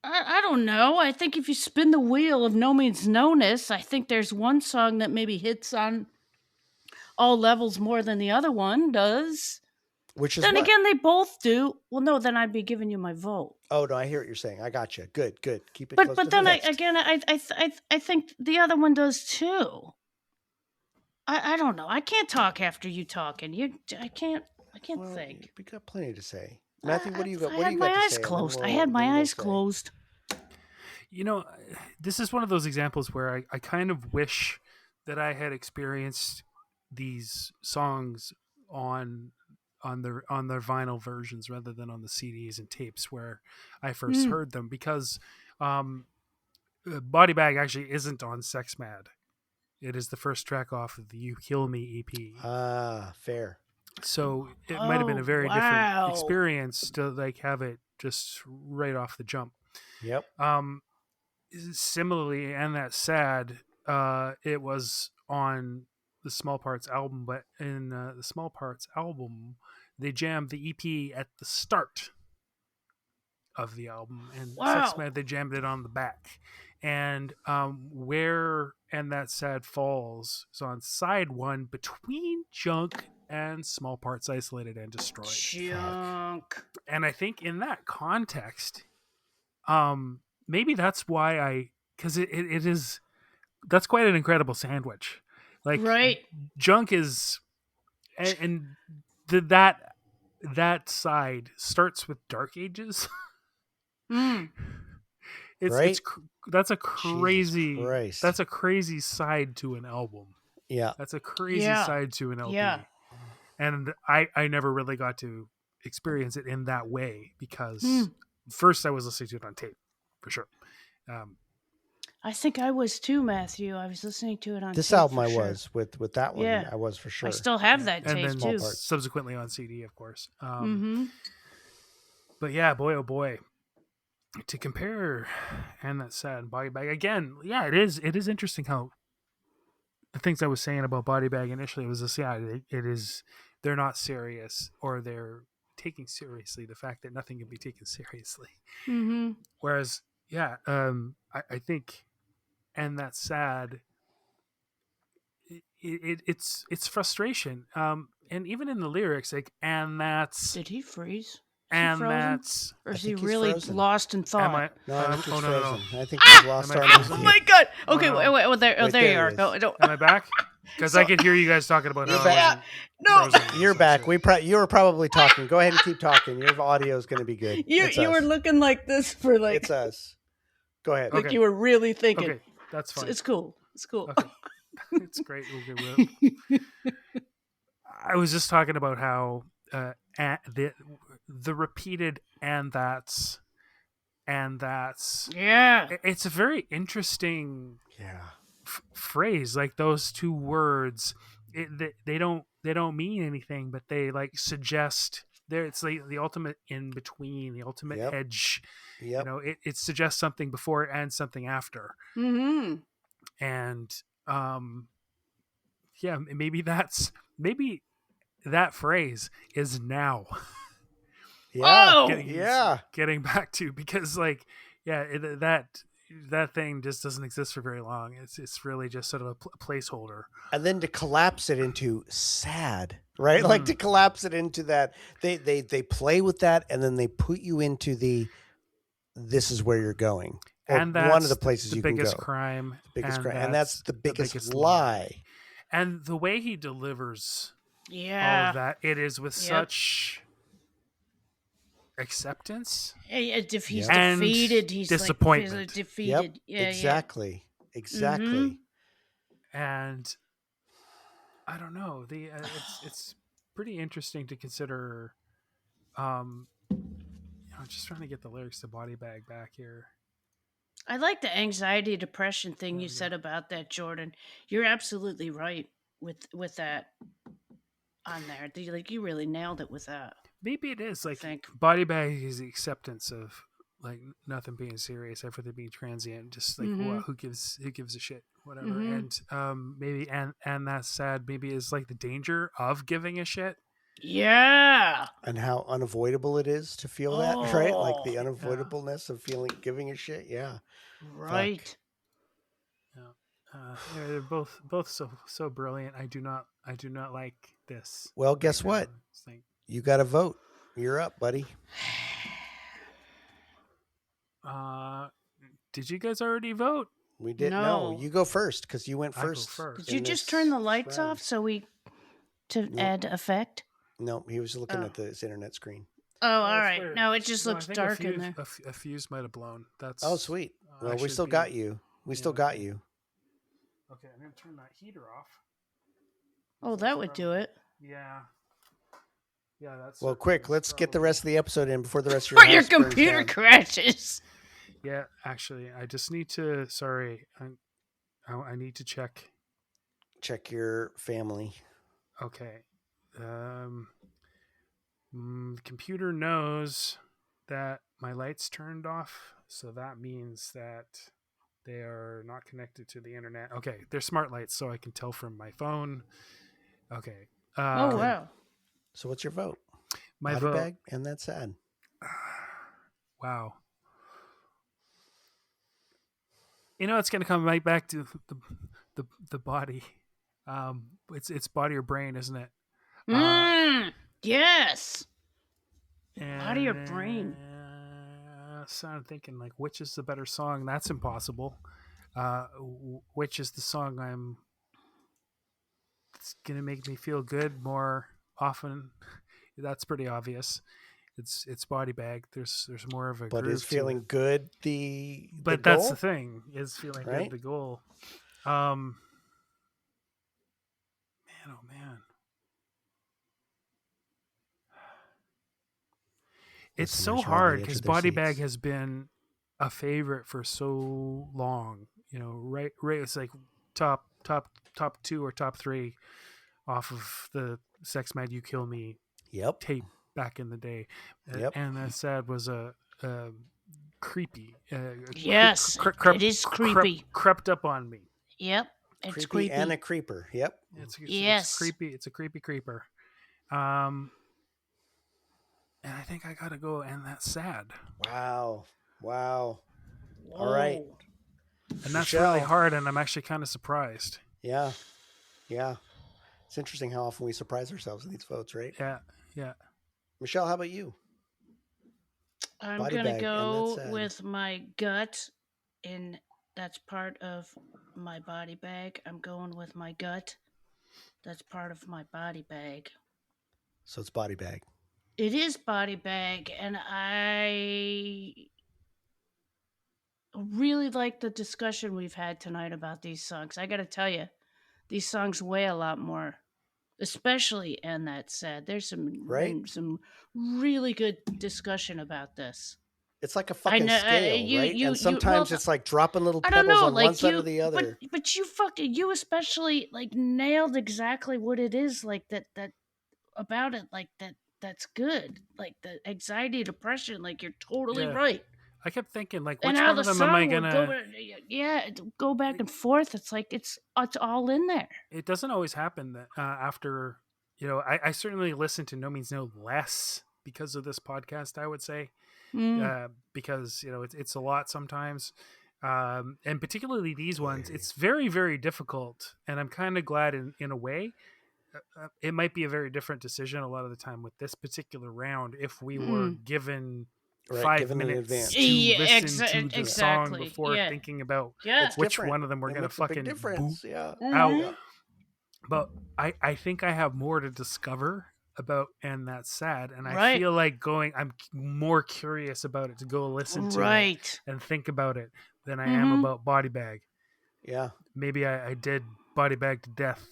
I don't know. I think if you spin the wheel of No Means No-ness, I think there's one song that maybe hits on all levels more than the other one does. Which is then what? again, they both do. Well, no, then I'd be giving you my vote. Oh no, I hear what you're saying. I got you. Good. Keep it But close to then the vest. I think the other one does too. I don't know. I can't talk after you talking. I can't Well, think. we got plenty to say. Matthew, what do you got? I What do had you my got to eyes say? And closed. I then had my eyes say. closed. You know, this is one of those examples where I kind of wish that I had experienced these songs on their vinyl versions rather than on the CDs and tapes where I first heard them, because Body Bag actually isn't on Sex Mad. It is the first track off of the You Kill Me EP. Ah, fair. So it might have been a very wow. different experience to like have it just right off the jump. Yep. Similarly, and that's sad. It was on the Small Parts album, but in the Small Parts album, they jammed the EP at the start of the album, and Wow. Sex Mad they jammed it on the back. And where and that sad falls is on side one between Junk and Small Parts Isolated and Destroyed. Junk. And I think in that context, maybe that's why because it is, that's quite an incredible sandwich. Like, right. Junk is, and that side starts with Dark Ages. Right? That's a crazy Christ. that's a crazy side to an album. Yeah. That's a crazy Yeah. side to an LP. Yeah. And I never really got to experience it in that way because first I was listening to it on tape, for sure. I think I was too, Matthew. I was listening to it on This tape album for I sure. was with that one. Yeah. I was for sure. I still have that and tape then too. subsequently on CD, of course. Mm-hmm. But yeah, boy oh boy, to compare And That's Sad and Body Bag again, yeah, it is interesting how the things I was saying about Body Bag initially was this, yeah, it is, they're not serious, or they're taking seriously the fact that nothing can be taken seriously. Mm-hmm. Whereas, yeah, I think And That's Sad, it's frustration. And even in the lyrics, like, and that's, Did he freeze? and frozen? that's, Or I is he think he's really frozen. lost in thought? am I? No, I think he's no. frozen. I think we've lost Am I our frozen? Oh Matthew. my god! Okay, no. wait. Oh, there Wait, you there are. he No, is. no. Am I back? Because I could hear you guys talking about You're how back. I wasn't frozen. You're back. You were probably talking. Go ahead and keep talking. Your audio is going to be good. It's You were us. looking like this for like It's us. Go ahead. Okay. you were really thinking. Okay, that's fine. It's cool. It's cool. Okay. It's great. Okay, I was just talking about how the repeated and that's Yeah. it's a very interesting Yeah. phrase. Like, those two words, they don't mean anything, but they like suggest there. It's like the ultimate in between, the ultimate Yep. edge. Yep. You know, it suggests something before and something after. Mm-hmm. And yeah, maybe that phrase is now. Yeah. Oh! Getting back to, because like, yeah, that thing just doesn't exist for very long. It's really just sort of a placeholder. And then to collapse it into sad, right? Like to collapse it into that, they play with that, and then they put you into this is where you're going, or And that's one of the places the you can go. biggest crime. And that's the biggest lie. And the way he delivers all Yeah. of that, it is with Yep. such acceptance. If he's And defeated, he's disappointment. like defeated. Yep. Yeah. Exactly. Exactly. Mhm. And I don't know, it's pretty interesting to consider. I'm just trying to get the lyrics to Body Bag back here. I like the anxiety depression thing There you we go. said about that, Jordan. You're absolutely right with that on there. You really nailed it with that. Maybe it is like think. Body Bag is the acceptance of like nothing being serious, everything being transient, just like, Mhm. well, who gives a shit, whatever. Mhm. And maybe and that's sad. Maybe is like the danger of giving a shit. Yeah. And how unavoidable it is to feel that, right? Like the Oh. unavoidableness of giving a shit. Yeah. Right. Yeah, they're both so brilliant. I do not like this. Well, guess now. what? It's like, You got to vote. You're up, buddy. did you guys already vote? We didn't No. know. You go first because you went I go first. first. Did you in just this turn the lights round. off to No. add effect? No, he was looking Oh. at this internet screen. Oh, all that's right. weird. No, it just No, I looks think dark in there. A fuse might have blown. That's Oh, sweet. I Well, we should still be- got you. We still yeah, got okay. you. Okay, I'm gonna turn that heater off. Oh, that would do it. Yeah. Yeah, that's Well, quick, let's get the rest of the episode in before the rest of Or your your house burns computer down. crashes. Yeah, actually, I just need to. Sorry, I need to check. Check your family. Okay. Computer knows that my lights turned off, so that means that they are not connected to the internet. Okay, they're smart lights, so I can tell from my phone. Okay. Oh, wow. So what's your vote? My Body vote. bag, and that's sad. Wow. You know, it's going to come right back to the body. It's body or brain, isn't it? Yes. Body or brain? So I'm thinking, like, which is the better song? That's impossible. Which is the song it's gonna make me feel good more often? That's pretty obvious. It's Body Bag. There's more of a But groove is to feeling it. good But that's the thing, is feeling Right? good the goal. Man, oh man. It's Listeners so are on hard the edge because of their Body Bag seats. has been a favorite for so long. You know, right. It's like top 2 or top 3 off of the Sex Mad You Kill Me Yep. tape back in the day. Yep. And that sad was a creepy. Yes, it is creepy. Crept up on me. Yep, it's creepy. And a creeper. Yep. It's creepy. It's a creepy creeper. And I think I gotta go, and that's sad. Wow. All right. And that's Michelle. really hard, and I'm actually kind of surprised. Yeah. It's interesting how often we surprise ourselves in these votes, right? Yeah. Michelle, how about you? I'm Body gonna bag, and go that's sad. with my gut, and that's part of my body bag. I'm going with my gut. That's part of my body bag. So it's body bag. It is body bag, and I really like the discussion we've had tonight about these songs. I gotta tell you, these songs weigh a lot more, especially And That Said. There's been some really good discussion about this. It's like a fucking scale, right? And sometimes it's like dropping little I don't pebbles know, on like one side or the other. But you especially like nailed exactly what it is like that about it, like that's good. Like the anxiety, depression, like you're totally Yeah. right. I kept thinking, like, And which how one the of them am I song would gonna? go back and forth. It's like it's all in there. It doesn't always happen that after, you know, I certainly listen to No Means No less because of this podcast, I would say. Because, you know, it's a lot sometimes. And particularly these ones, it's very, very difficult. And I'm kind of glad in a way. It might be a very different decision a lot of the time with this particular round if we were given 5 minutes to listen to the song before thinking about which one of them we're going to fucking boot out. But I think I have more to discover about And That's Sad, and I feel like I'm more curious about it to go listen to it and think about it than I am about Body Bag. Yeah. Maybe I did Body Bag to death.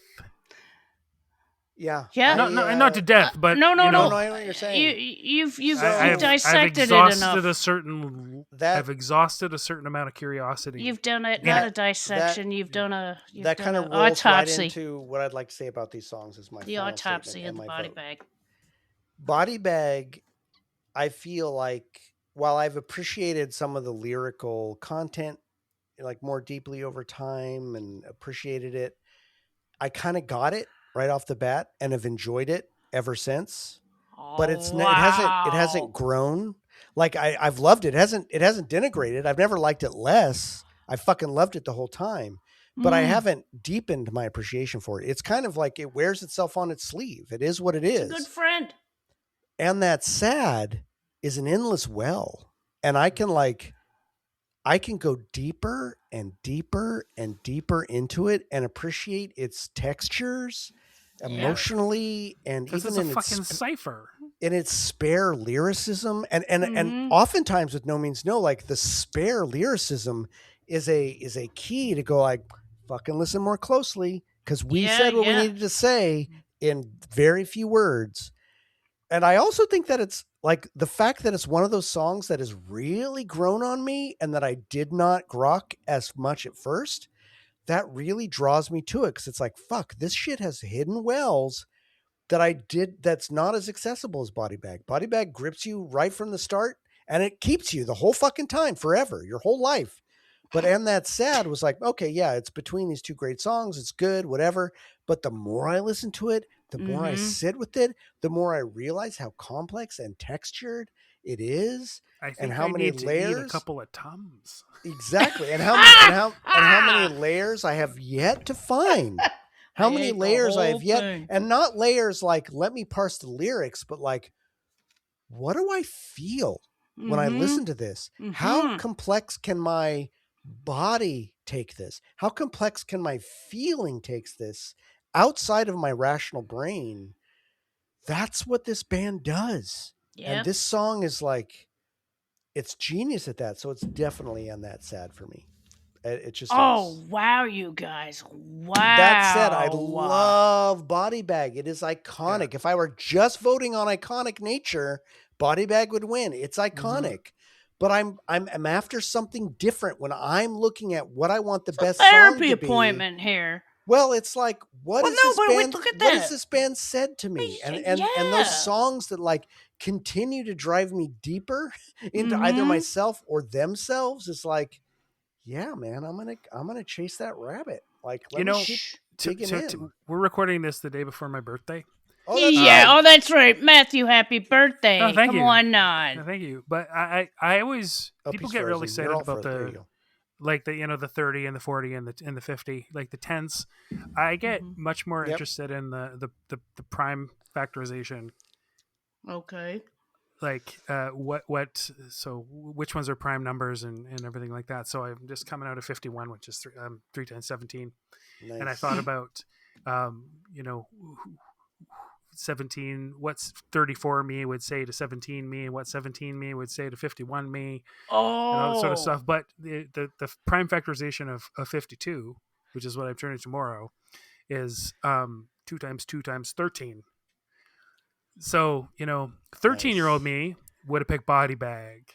Yeah. Not to death, but no. I know what you're saying. You've dissected it enough. I've exhausted a certain amount of curiosity. You've done it, not a dissection. You've done that kind of rolls autopsy. Right into what I'd like to say about these songs is my the final autopsy of and the my body vote. bag. Body Bag, I feel like while I've appreciated some of the lyrical content like more deeply over time and appreciated it, I kind of got it right off the bat and have enjoyed it ever since. But it hasn't grown. Like I've loved it. It hasn't denigrated. I've never liked it less. I fucking loved it the whole time. But I haven't deepened my appreciation for it. It's kind of like it wears itself on its sleeve. It is what it is. It's a good friend. And That Sad is an endless well. And I can I can go deeper and deeper and deeper into it and appreciate its textures emotionally and Because even it's a in fucking cipher. its spare lyricism and Mhm. oftentimes with No Means No, like the spare lyricism is a key to go like fucking listen more closely because we Yeah, said what we yeah. needed to say in very few words. And I also think that it's like the fact that it's one of those songs that has really grown on me and that I did not grok as much at first, that really draws me to it because it's like, fuck, this shit has hidden wells that I did that's not as accessible as Body Bag. Body Bag grips you right from the start and it keeps you the whole fucking time forever, your whole life. But And That's Sad was like, okay, yeah, it's between these two great songs. It's good, whatever. But the more I listen to it, the more I Mhm. sit with it, the more I realize how complex and textured it is I and think how I many need to eat a layers. couple of Tums. Exactly. And how many layers I have yet to find. How I many ate the layers I whole have yet, thing. and not layers like let me parse the lyrics, but like what do I feel when I listen to this? How Mhm. complex can my body take this? How complex can my feeling takes this outside of my rational brain? That's what this band does. And Yep. this song is like it's genius at that. So it's definitely on that sad for me. It just Oh is. wow, you guys! That said, I Wow. love Body Bag. It is iconic. Yeah. If I were just voting on iconic nature, Body Bag would win. It's iconic. But I'm after something different when I'm looking at what I want the It's a best song therapy to be. appointment here. Well, it's like Well, no, but wait, look at what has that. this band said to me? And those Yeah. songs that like continue to drive me deeper into either Mhm. myself or themselves is like, yeah, man, I'm gonna chase that rabbit. Like, You let me know, keep Shh. digging in. we're recording this the day before my birthday. Oh, that's Yeah. right. Oh, that's right, Matthew. Happy Oh, birthday! thank Come you. on, on. Thank you. But I always Oh, people he's get real frozen. You're excited all about frozen. There you the go. like the 30 and the 40 and the 50, like the tenths. I get Mhm. much more Yep. interested in the prime factorization, Okay. like what so which ones are prime numbers and everything like that. So I'm just coming out of 51, which is 3 times 17, and I thought Nice. about you know 17, what's 34 me would say to 17 me, and what 17 me would say to 51 me, and all that sort of Oh. stuff. But the prime factorization of 52, which is what I'm turning tomorrow, is 2 times 2 times 13. So 13-year-old Nice. me would have picked body bag.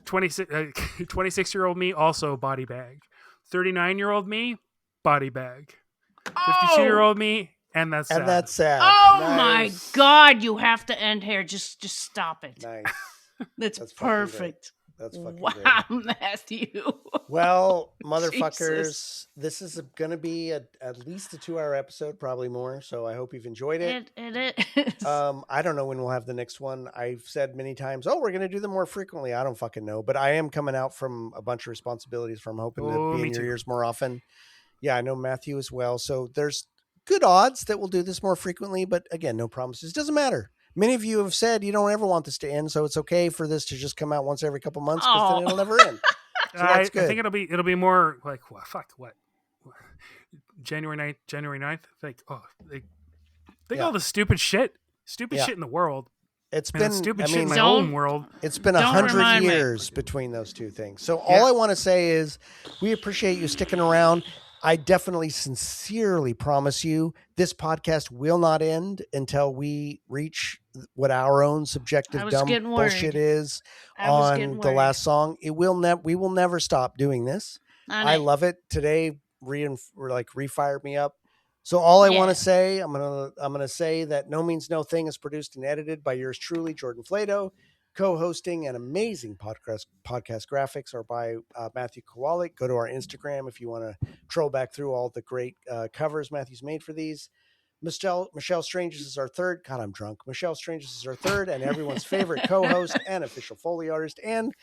26-year-old me also body bag. 39-year-old me body bag. Oh. 52-year-old me, and that's And sad. that's sad. Oh my Nice. God! You have to end here. Just stop it. Nice. That's That's fucking great. perfect. That's fucking Wow, great. Matthew. Well, Jesus. motherfuckers, this is going to be at least a 2-hour episode, probably more. So I hope you've enjoyed it. It is. I don't know when we'll have the next one. I've said many times, oh, we're going to do them more frequently. I don't fucking know, but I am coming out from a bunch of responsibilities from hoping to Oh, be in me your too. ears more often. Yeah, I know Matthew as well. So there's good odds that we'll do this more frequently, but again, no promises. Doesn't matter. Many of you have said you don't ever want this to end, so it's okay for this to just come out once every couple months because then Oh. it'll never end. So that's I think good. it'll be more like what January 9th. Like think Yeah. all the stupid shit Yeah. in the world, It's and that been, stupid I shit in my mean, own Don't world. it's been don't 100 remind me. years between those two things. So all Yeah. I want to say is we appreciate you sticking around. I definitely sincerely promise you this podcast will not end until we reach what our own subjective I was dumb getting bullshit worried. is I was getting on the worried. last song. We will never stop doing this. On I it. love it. Today refired me up. So all I want Yeah. to say, I'm gonna say that No Means No Thing is produced and edited by yours truly, Jordan Flato. Co-hosting and amazing podcast graphics are by Matthew Kowalik. Go to our Instagram if you want to troll back through all the great covers Matthew's made for these. Michelle Strangers is our third. God, I'm drunk. Michelle Strangers is our third and everyone's favorite co-host and official Foley artist, and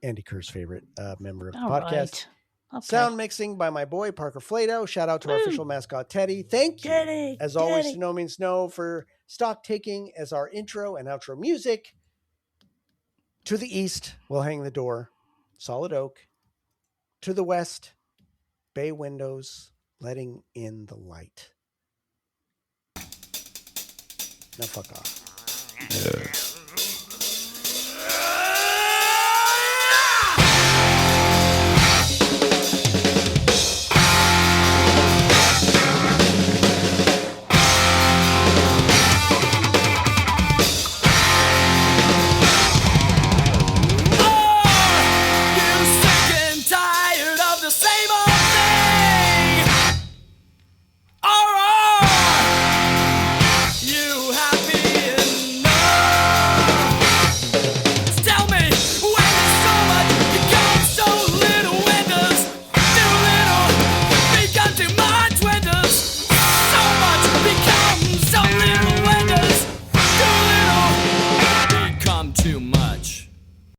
Andy Kerr's favorite member of the All podcast. right. Okay. Sound mixing by my boy Parker Flato. Shout out to our Woo. official mascot Teddy. Thank you, Teddy, as always, Teddy. to No Means No for stock taking as our intro and outro music. To the east, we'll hang the door. solid oak. To the west, bay windows letting in the light. Now fuck off.